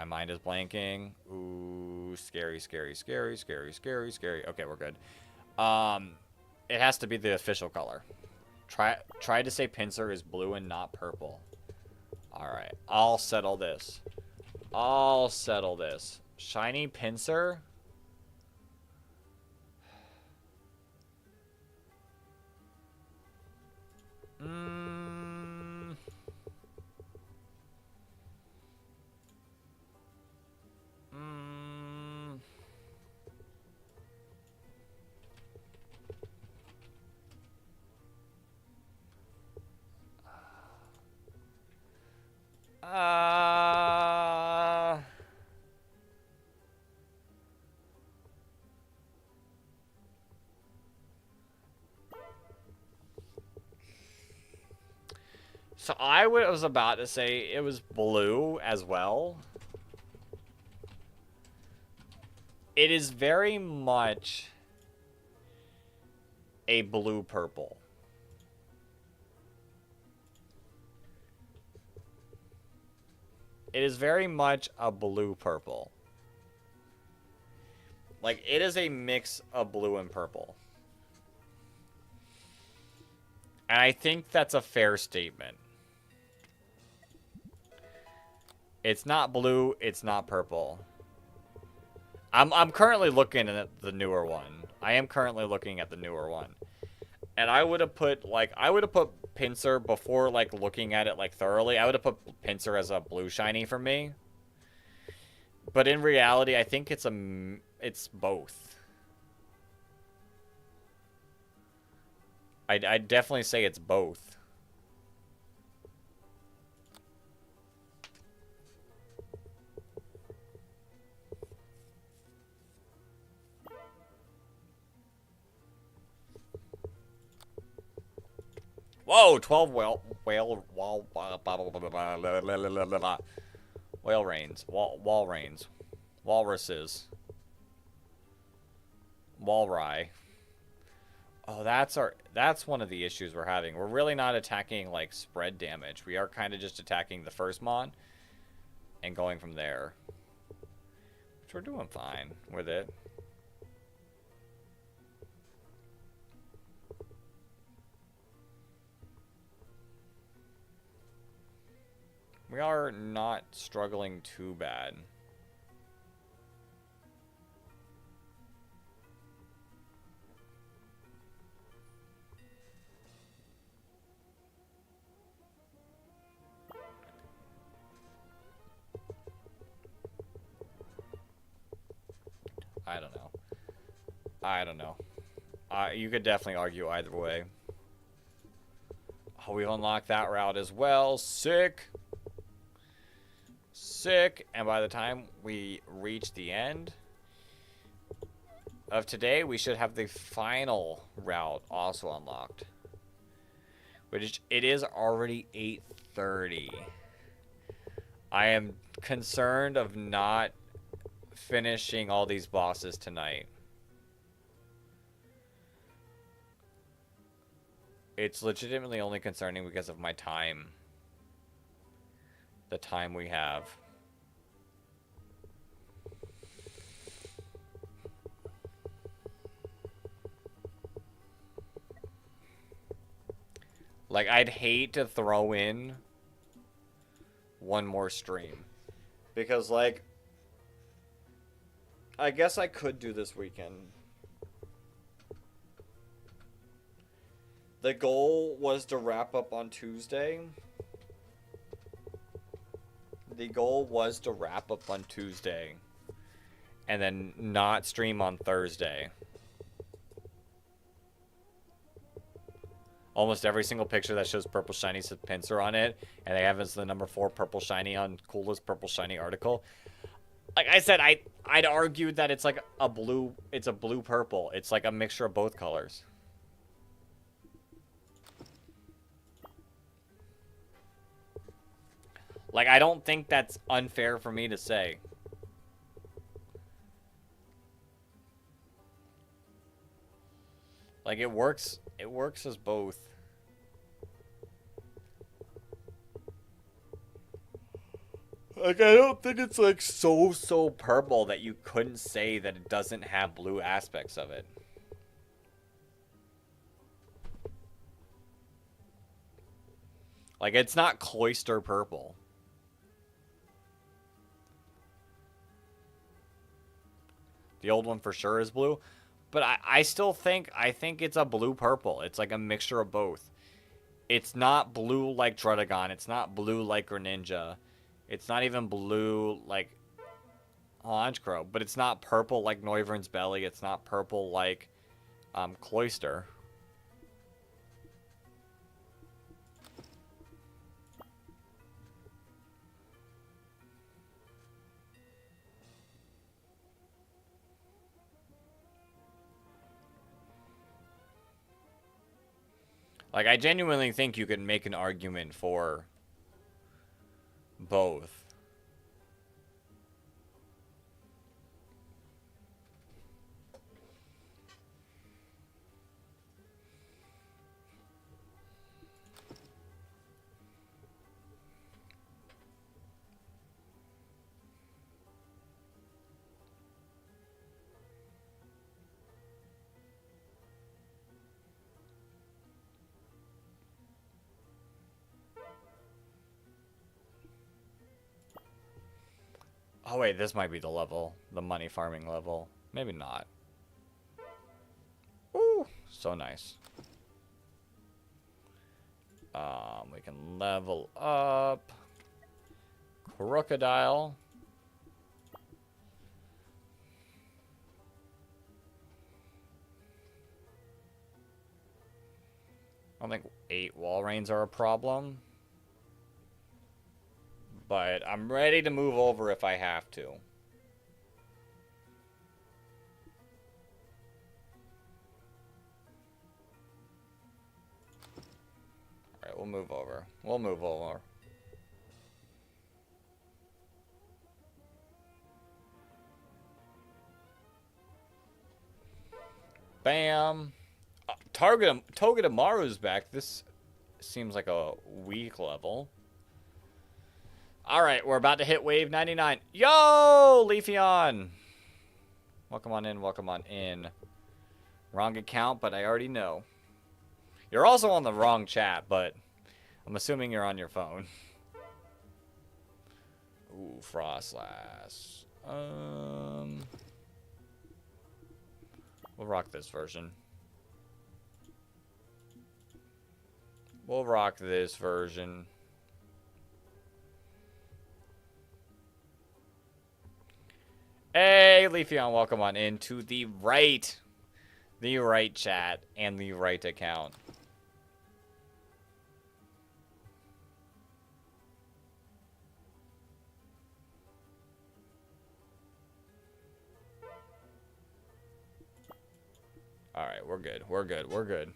mind is blanking. Ooh, scary, scary, scary, scary, scary, scary. Okay, we're good. It has to be the official color. Try to say Pinsir is blue and not purple. Alright, I'll settle this. I'll settle this. Shiny Pinsir? So I was about to say it was blue as well. It is very much a blue purple. It is very much a blue purple. Like, it is a mix of blue and purple. And I think that's a fair statement. It's not blue, it's not purple. I'm currently looking at the newer one. I am currently looking at the newer one. And I would have put, like, Pinsir before, like, looking at it, like, thoroughly. I would have put Pinsir as a blue shiny for me. But in reality, I think it's both. I'd definitely say it's both. Whoa, 12 whale rains, wall rains, walruses, walry. Oh, that's one of the issues we're having. We're really not attacking like spread damage. We are kind of just attacking the first mon and going from there. Which we're doing fine with it. We are not struggling too bad. I don't know. I don't know. You could definitely argue either way. Oh, we've unlocked that route as well. Sick. Sick. And by the time we reach the end of today, we should have the final route also unlocked. Which it is already 8:30. I am concerned of not finishing all these bosses tonight. It's legitimately only concerning because of my time. The time we have. Like, I'd hate to throw in one more stream. Because, like, I guess I could do this weekend. The goal was to wrap up on Tuesday. The goal was to wrap up on Tuesday. And then not stream on Thursday. Almost every single picture that shows purple shiny says Pinsir on it. And they have it as the number 4 purple shiny on coolest purple shiny article. Like I said, I'd argue that it's like a blue, it's a blue purple. It's like a mixture of both colors. Like, I don't think that's unfair for me to say. Like, it works as both. Like, I don't think it's, like, so purple that you couldn't say that it doesn't have blue aspects of it. Like, it's not cloister purple. The old one for sure is blue. But I still think, it's a blue-purple. It's like a mixture of both. It's not blue like Drudagon. It's not blue like Greninja. It's not even blue like Honchkrow. But it's not purple like Noivern's Belly. It's not purple like Cloyster. Like, I genuinely think you can make an argument for both. Oh, wait, this might be the level. The money farming level. Maybe not. Ooh, so nice. We can level up. Crocodile. I don't think 8 wall reigns are a problem. But I'm ready to move over if I have to. Alright, we'll move over. We'll move over. Bam. Togedemaru's back. This seems like a weak level. Alright, we're about to hit wave 99. Yo, Leafeon! Welcome on in, welcome on in. Wrong account, but I already know. You're also on the wrong chat, but I'm assuming you're on your phone. Ooh, Frostlass. We'll rock this version. We'll rock this version. Hey, Leafeon, welcome on in to the right chat and the right account. All right, we're good. We're good. We're good.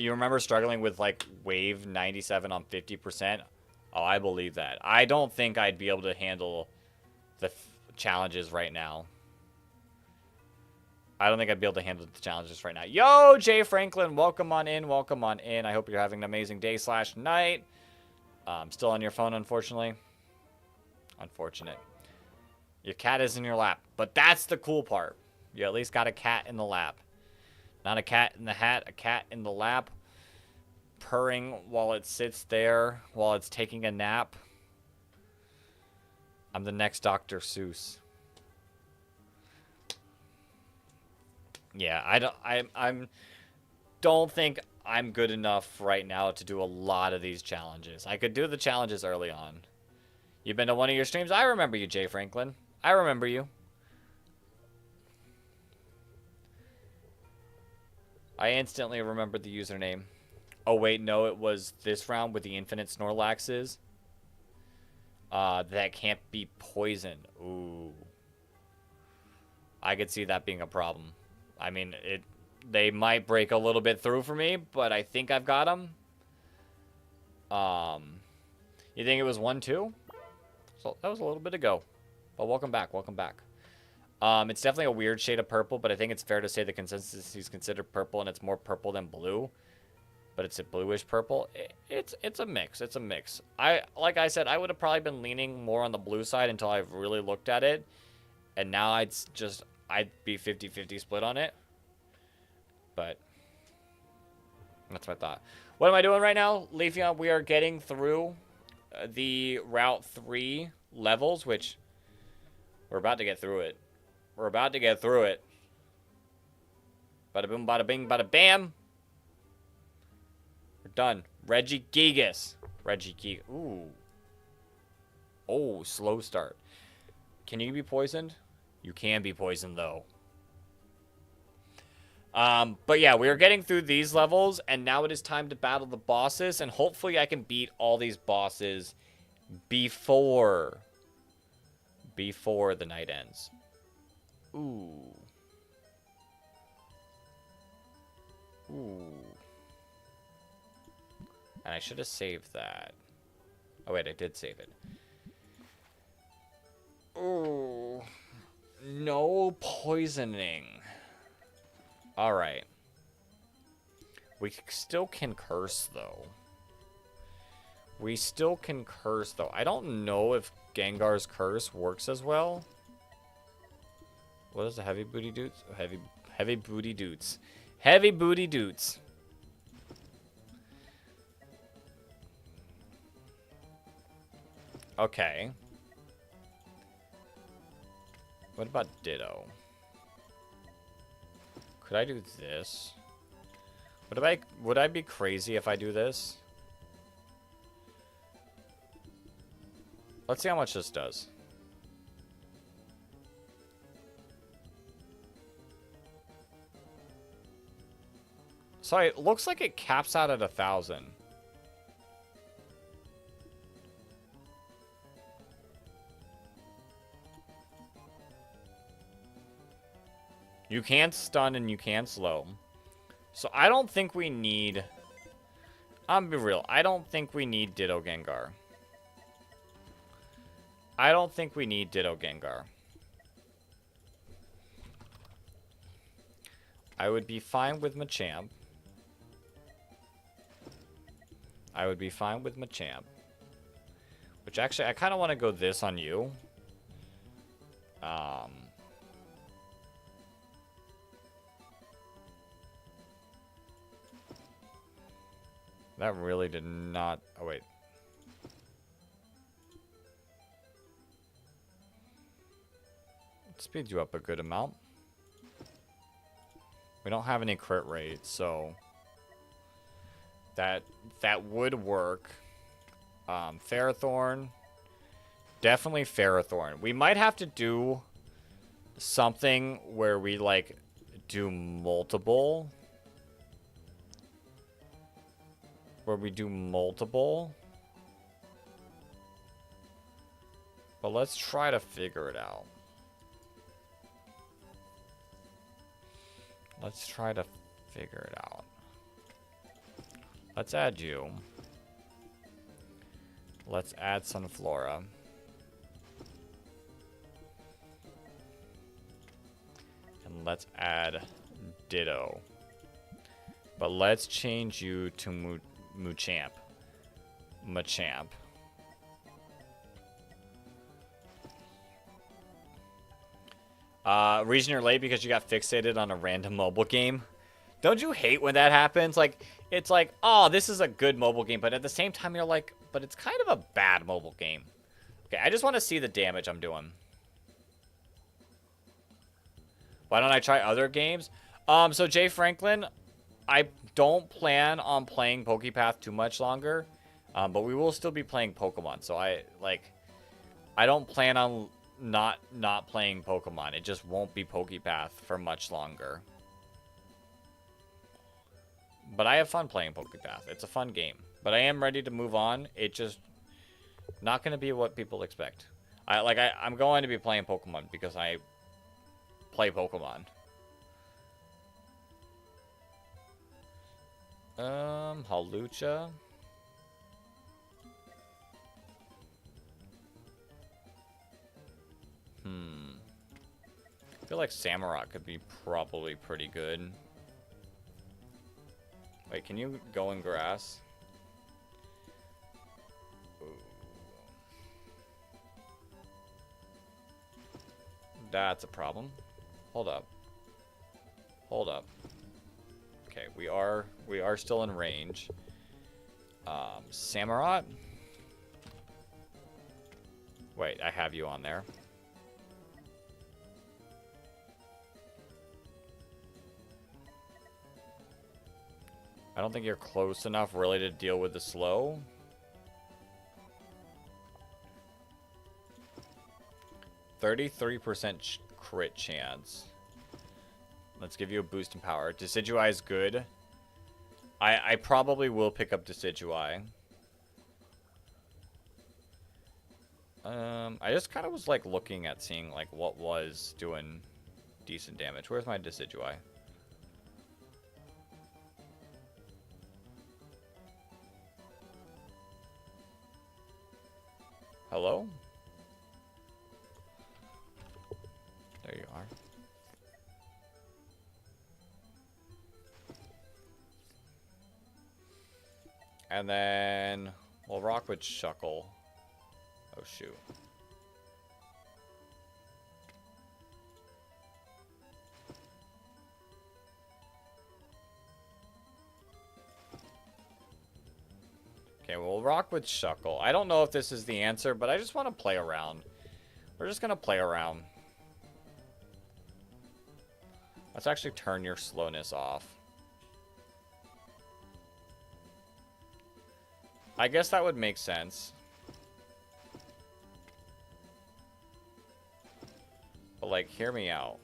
You remember struggling with like wave 97 on 50%? Oh, I believe that. I don't think I'd be able to handle the challenges right now. I don't think I'd be able to handle the challenges right now. Yo, Jay Franklin, welcome on in. Welcome on in. I hope you're having an amazing day / night. Still on your phone, unfortunately. Unfortunate. Your cat is in your lap. But that's the cool part. You at least got a cat in the lap. Not a cat in the hat, a cat in the lap. Purring while it sits there, while it's taking a nap. I'm the next Dr. Seuss. Yeah, I don't think I'm good enough right now to do a lot of these challenges. I could do the challenges early on. You've been to one of your streams? I remember you, Jay Franklin. I remember you. I instantly remembered the username. Oh, wait, no, it was this round with the infinite Snorlaxes. That can't be poisoned. Ooh. I could see that being a problem. I mean, they might break a little bit through for me, but I think I've got them. You think it was 1-2? So that was a little bit ago. But welcome back, welcome back. It's definitely a weird shade of purple, but I think it's fair to say the consensus is considered purple, and it's more purple than blue. But it's a bluish purple. It's a mix. It's a mix. Like I said, I would have probably been leaning more on the blue side until I've really looked at it. And now I'd be 50-50 split on it. But that's my thought. What am I doing right now? Leafeon, we are getting through the Route 3 levels, which we're about to get through it. We're about to get through it. Bada boom, bada bing, bada bam. We're done. Regigigas. Regigigas. Ooh. Oh, slow start. Can you be poisoned? You can be poisoned, though. But yeah, we are getting through these levels, and now it is time to battle the bosses, and hopefully I can beat all these bosses before the night ends. Ooh. Ooh. And I should have saved that. Oh, wait, I did save it. Ooh. No poisoning. Alright. We still can curse, though. We still can curse, though. I don't know if Gengar's curse works as well. What is the heavy booty dudes? Heavy booty dudes. Heavy booty dudes. Okay. What about Ditto? Could I do this? Would I be crazy if I do this? Let's see how much this does. So it looks like it caps out at 1,000. You can't stun and you can't slow. So I don't think we need... I'm be real. I don't think we need Ditto Gengar. I don't think we need Ditto Gengar. I would be fine with Machamp. I would be fine with Machamp. Which actually, I kind of want to go this on you. That really did not... Oh, wait. Speeds you up a good amount. We don't have any crit rate, so... That would work. Ferrothorn. Definitely Ferrothorn. We might have to do something where we, like, do multiple... Where we do multiple. But let's try to figure it out. Let's try to figure it out. Let's add you. Let's add Sunflora. And let's add Ditto. But let's change you to Machamp. Reason you're late because you got fixated on a random mobile game. Don't you hate when that happens? Like, it's like, oh, this is a good mobile game, but at the same time you're like, but it's kind of a bad mobile game. Okay, I just want to see the damage I'm doing. Why don't I try other games? So Jay Franklin, I don't plan on playing PokePath too much longer, but we will still be playing Pokemon. So I don't plan on not playing Pokemon. It just won't be PokePath for much longer. But I have fun playing PokePath. It's a fun game. But I am ready to move on. It just not going to be what people expect. I'm going to be playing Pokemon because I play Pokemon. Hawlucha. I feel like Samurott could be probably pretty good. Wait, can you go in grass? Ooh. That's a problem. Hold up. Hold up. Okay, we are still in range. Samurott? Wait, I have you on there. I don't think you're close enough really to deal with the slow. %33% crit chance. Let's give you a boost in power. Decidueye is good. I probably will pick up Decidueye. I just kind of was like looking at seeing like what was doing decent damage. Where's my Decidueye? Hello? There you are. And then we'll rock with Shuckle. Oh, shoot. Okay, we'll rock with Shuckle. I don't know if this is the answer, but I just want to play around. We're just going to play around. Let's actually turn your slowness off. I guess that would make sense. But, like, hear me out.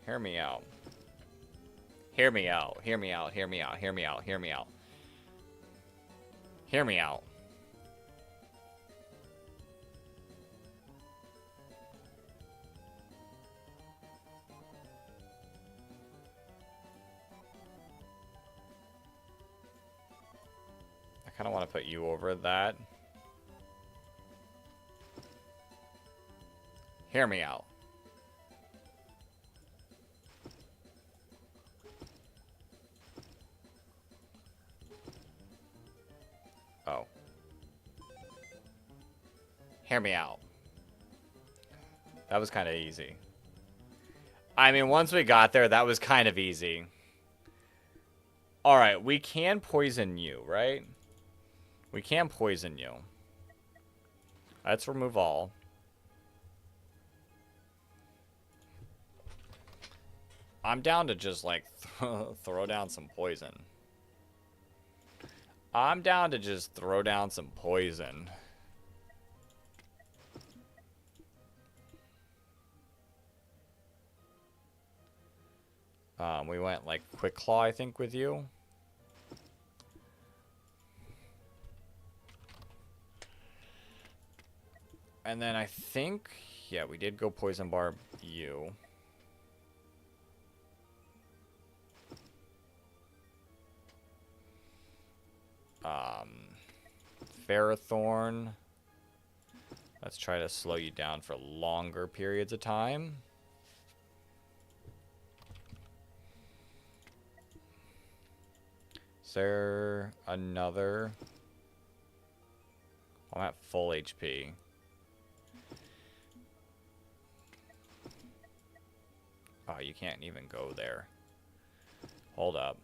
Hear me out. Hear me out. Hear me out. Hear me out. Hear me out. Hear me out. Hear me out. I kind of want to put you over that. Hear me out. Oh. Hear me out. That was kind of easy. I mean, once we got there, that was kind of easy. Alright, we can poison you, right? We can poison you. Let's remove all. I'm down to just, like, throw down some poison. I'm down to just throw down some poison. We went, like, Quick Claw, I think, with you. And then I think, yeah, we did go Poison Barb you. Ferrothorn. Let's try to slow you down for longer periods of time. Is there another? I'm at full HP. Oh, you can't even go there. Hold up.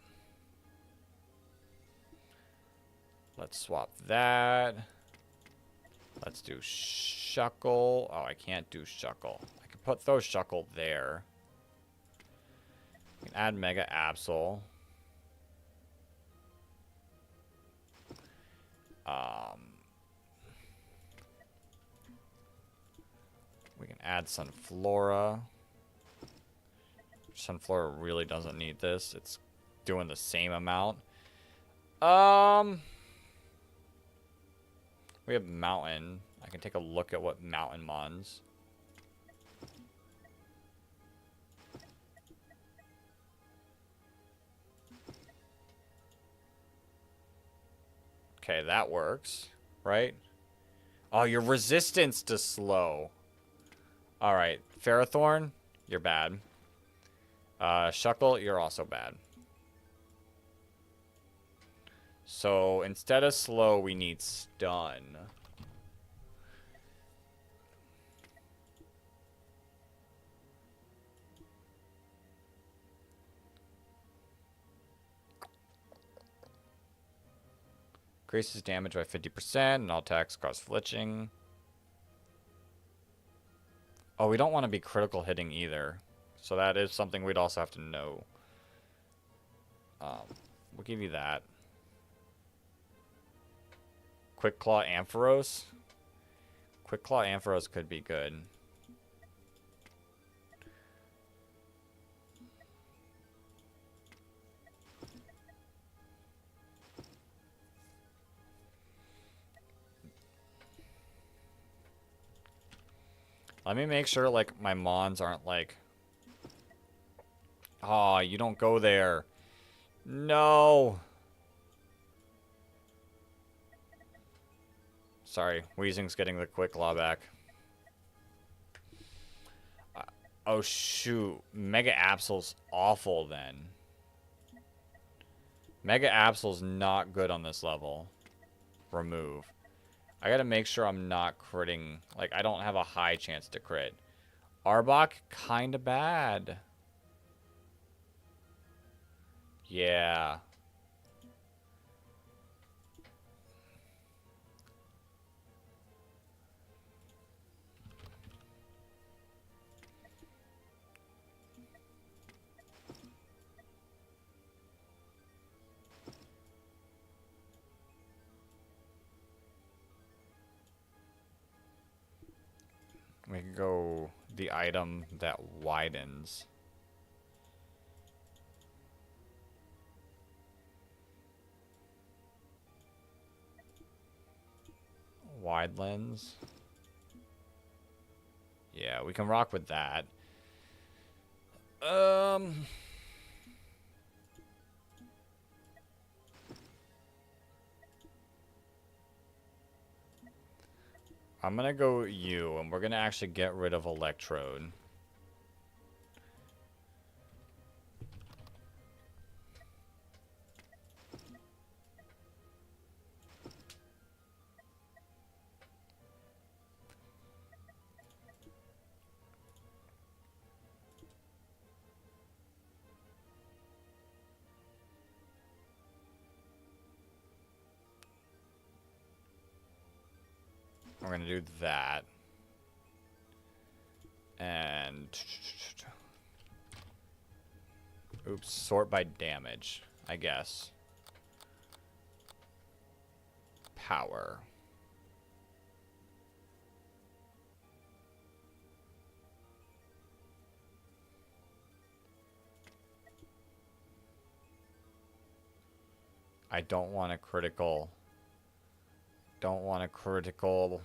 Let's swap that. Let's do Shuckle. Oh, I can't do Shuckle. I can throw Shuckle there. We can add Mega Absol. We can add Sunflora. Sunflora really doesn't need this. It's doing the same amount. We have Mountain. I can take a look at what Mountain mons. Okay, that works, right? Oh, your resistance to slow. Alright, Ferrothorn, you're bad. Shuckle, you're also bad. So, instead of slow, we need stun. Increases damage by 50%, and all attacks cause flinching. Oh, we don't want to be critical hitting either. So that is something we'd also have to know. We'll give you that. Quick Claw Ampharos. Quick Claw Ampharos could be good. Let me make sure, like, my Mons aren't, like... Aw, you don't go there. No! Sorry, Weezing's getting the quick claw back. Oh, shoot. Mega Absol's awful, then. Mega Absol's not good on this level. Remove. I gotta make sure I'm not critting. Like, I don't have a high chance to crit. Arbok, kinda bad. Yeah. We can go the item that widens. Wide lens. Yeah, we can rock with that. I'm gonna go you, and we're gonna actually get rid of Electrode. We're gonna do that. And... oops, sort by damage, I guess. Power. I don't want a critical. Don't want a critical.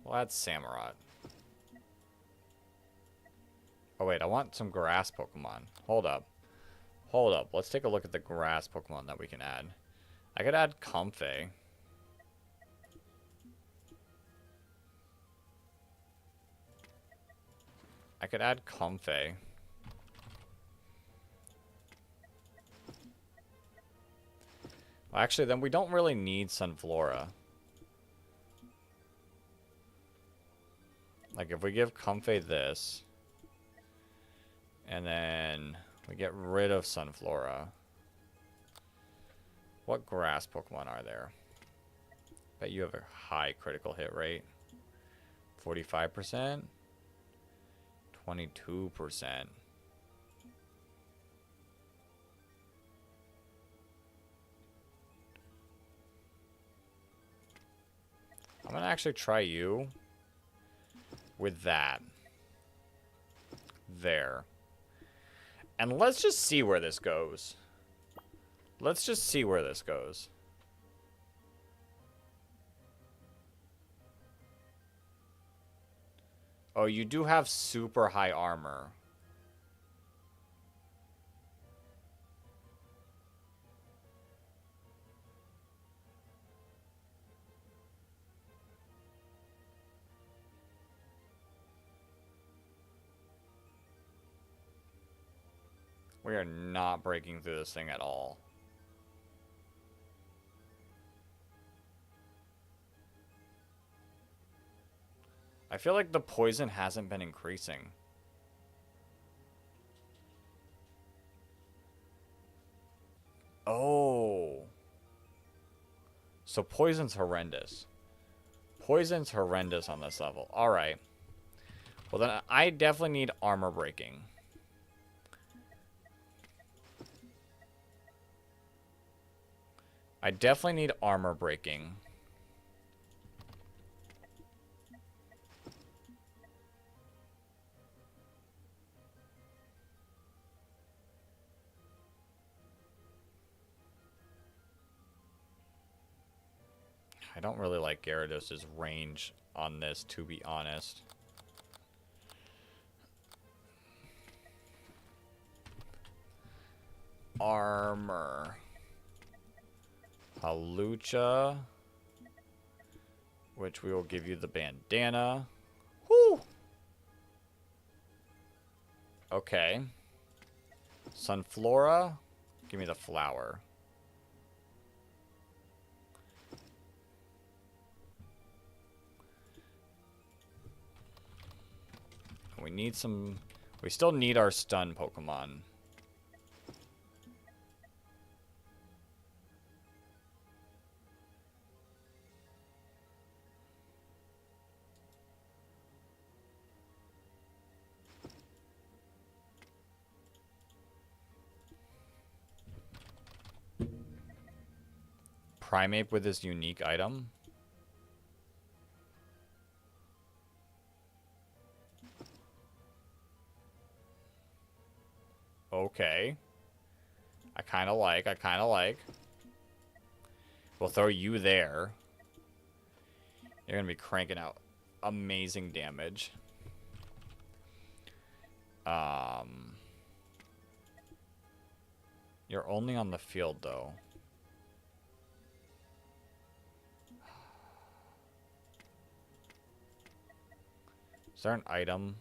Well, that's Samurott. Oh, wait, I want some grass Pokemon. Hold up. Hold up. Let's take a look at the grass Pokemon that we can add. I could add Comfey. I could add Comfey. Well, actually, then we don't really need Sunflora. Like, if we give Comfey this, and then we get rid of Sunflora. What grass Pokemon are there? Bet you have a high critical hit rate. 45%? 22%. I'm gonna actually try you with that. There. And let's just see where this goes. Let's just see where this goes. Oh, you do have super high armor. We are not breaking through this thing at all. I feel like the poison hasn't been increasing. Oh. So poison's horrendous. Poison's horrendous on this level. Alright. Well, then I definitely need armor breaking. I definitely need armor breaking. I don't really like Gyarados' range on this, to be honest. Armor. Halucha, which we will give you the bandana. Whoo! Okay. Sunflora, give me the flower. We need some... We still need our stun Pokemon. Primeape with his unique item. Okay. I kind of like. We'll throw you there. You're going to be cranking out amazing damage. You're only on the field, though. Is there an item?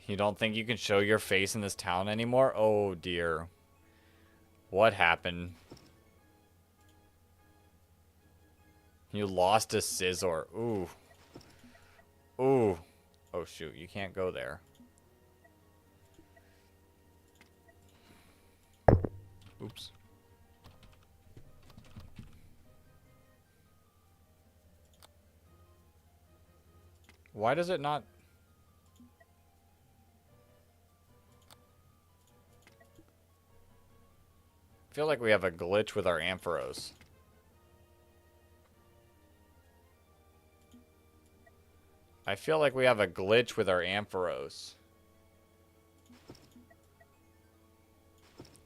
You don't think you can show your face in this town anymore? Oh, dear. What happened? You lost a Scizor. Ooh. Ooh. Oh, shoot. You can't go there. Oops. Why does it not... I feel like we have a glitch with our Ampharos. I feel like we have a glitch with our Ampharos.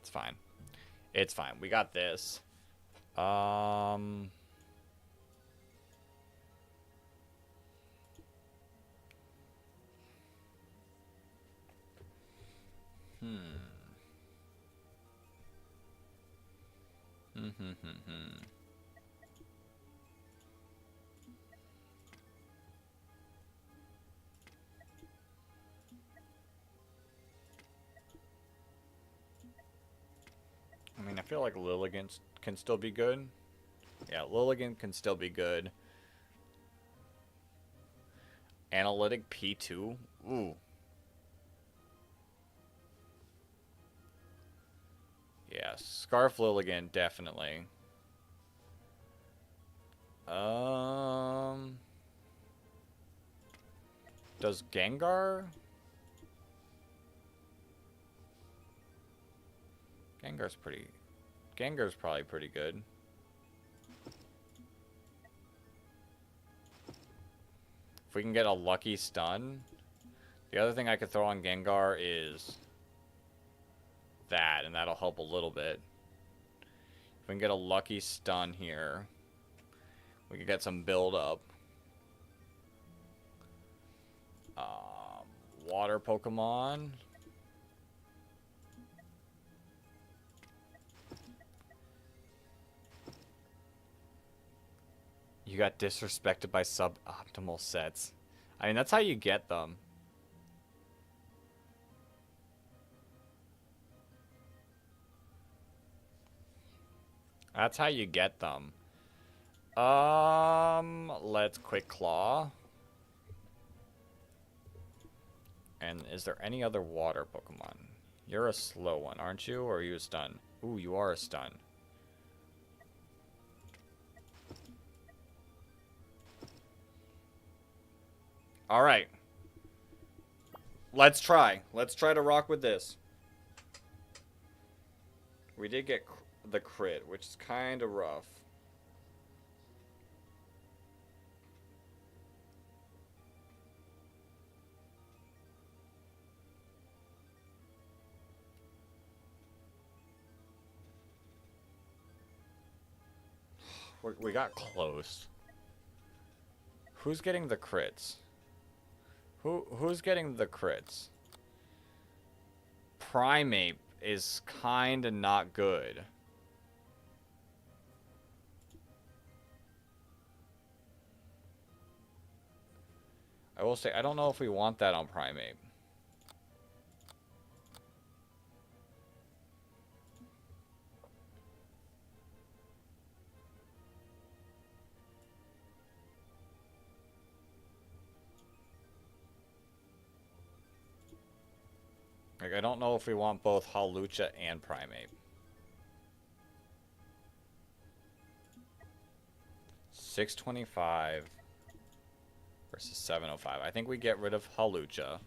It's fine. It's fine. We got this. I mean, I feel like Lilligant can still be good. Yeah, Lilligant can still be good. Analytic P2? Ooh. Yeah, Scarf Lilligant, definitely. Does Gengar? Gengar's probably pretty good. If we can get a lucky stun. The other thing I could throw on Gengar is that, and that'll help a little bit. If we can get a lucky stun here, we can get some build up. Water Pokemon. You got disrespected by suboptimal sets. I mean, that's how you get them. That's how you get them. Let's Quick Claw. And is there any other water Pokemon? You're a slow one, aren't you? Or are you a stun? Ooh, you are a stun. Alright. Let's try. Let's try to rock with this. We did get the crit, which is kind of rough. We got close. Who's getting the crits? Who's getting the crits? Primeape is kind of not good. I will say, I don't know if we want that on Primate. Like, I don't know if we want both Hawlucha and Primate. 625 versus 705. I think we get rid of Hawlucha.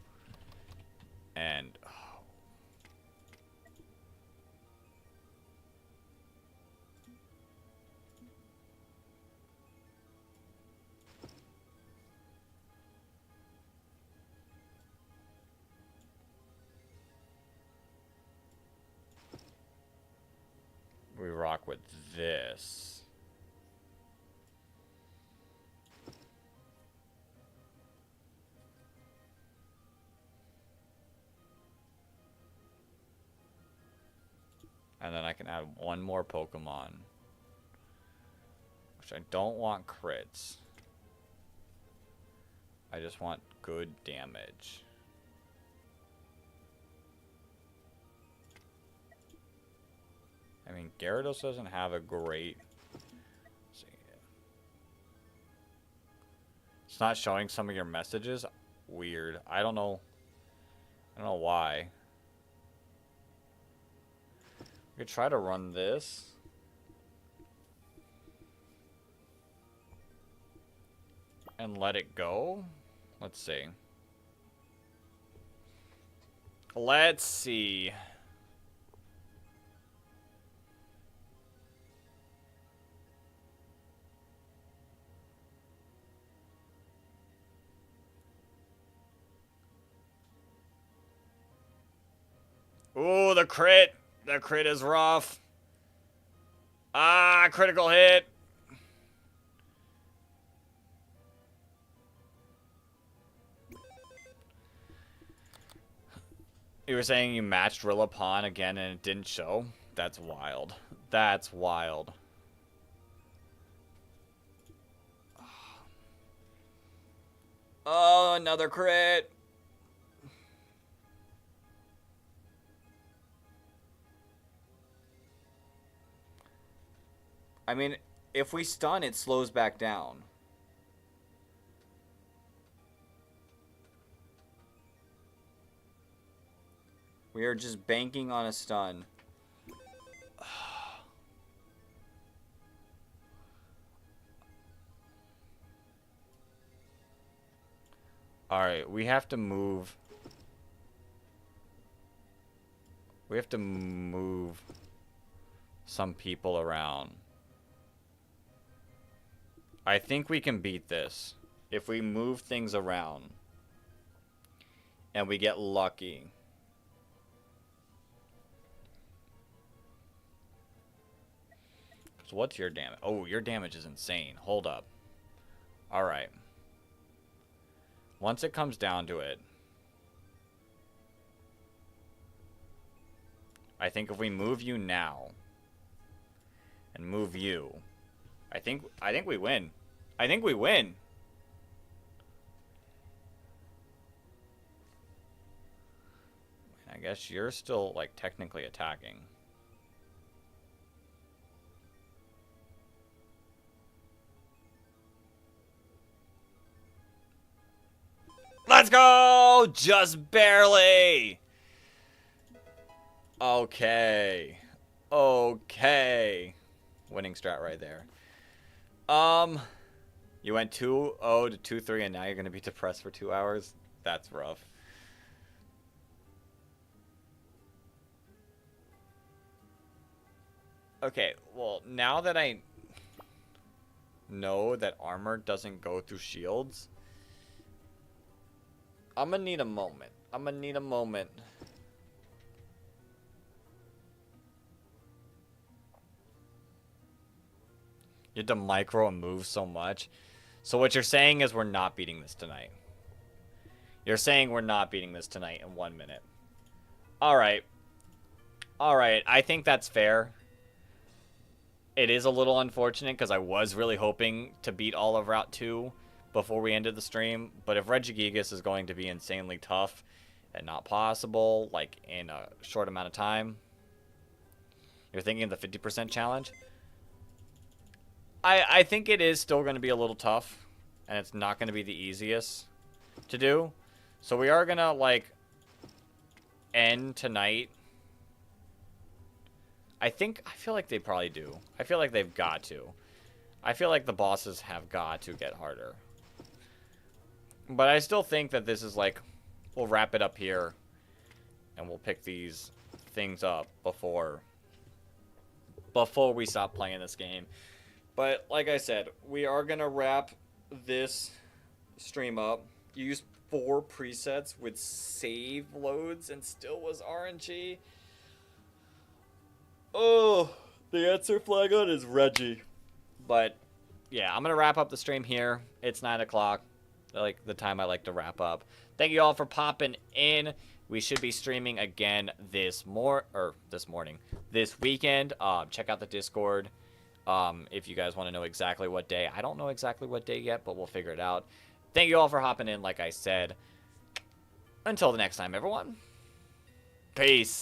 And... oh. We rock with this. And then I can add one more Pokemon. Which I don't want crits. I just want good damage. I mean, Gyarados doesn't have a great... let's see. It's not showing some of your messages. Weird. I don't know. I don't know why. We could try to run this. And let it go. Let's see. Let's see. Ooh, the crit. The crit is rough. Ah, critical hit. You were saying you matched Rillapon again and it didn't show? That's wild. That's wild. Oh, another crit. I mean, if we stun, it slows back down. We are just banking on a stun. Alright, we have to move. We have to move some people around. I think we can beat this if we move things around and we get lucky. So what's your damage? Oh, your damage is insane. Hold up. All right. Once it comes down to it, I think if we move you now and move you, I think we win. I think we win. I guess you're still, like, technically attacking. Let's go! Just barely! Okay. Okay. Winning strat right there. You went 2-0 to 2-3 and now you're going to be depressed for 2 hours? That's rough. Okay, well, now that I know that armor doesn't go through shields, I'm gonna need a moment. I'm gonna need a moment. You have to micro and move so much. So what you're saying is we're not beating this tonight. You're saying we're not beating this tonight in 1 minute. Alright. Alright, I think that's fair. It is a little unfortunate because I was really hoping to beat all of Route 2 before we ended the stream. But if Regigigas is going to be insanely tough and not possible, like in a short amount of time, you're thinking of the 50% challenge? I think it is still going to be a little tough, and it's not going to be the easiest to do. So we are going to, like, end tonight. I feel like they probably do. I feel like they've got to. I feel like the bosses have got to get harder. But I still think that this is like, we'll wrap it up here, and we'll pick these things up before we stop playing this game. But like I said, we are going to wrap this stream up. Use 4 presets with save loads and still was RNG. Oh, the answer Flagon is Reggie. But yeah, I'm going to wrap up the stream here. It's 9 o'clock, like the time I like to wrap up. Thank you all for popping in. We should be streaming again this weekend. Check out the Discord. If you guys want to know exactly what day. I don't know exactly what day yet, but we'll figure it out. Thank you all for hopping in, like I said. Until the next time, everyone. Peace.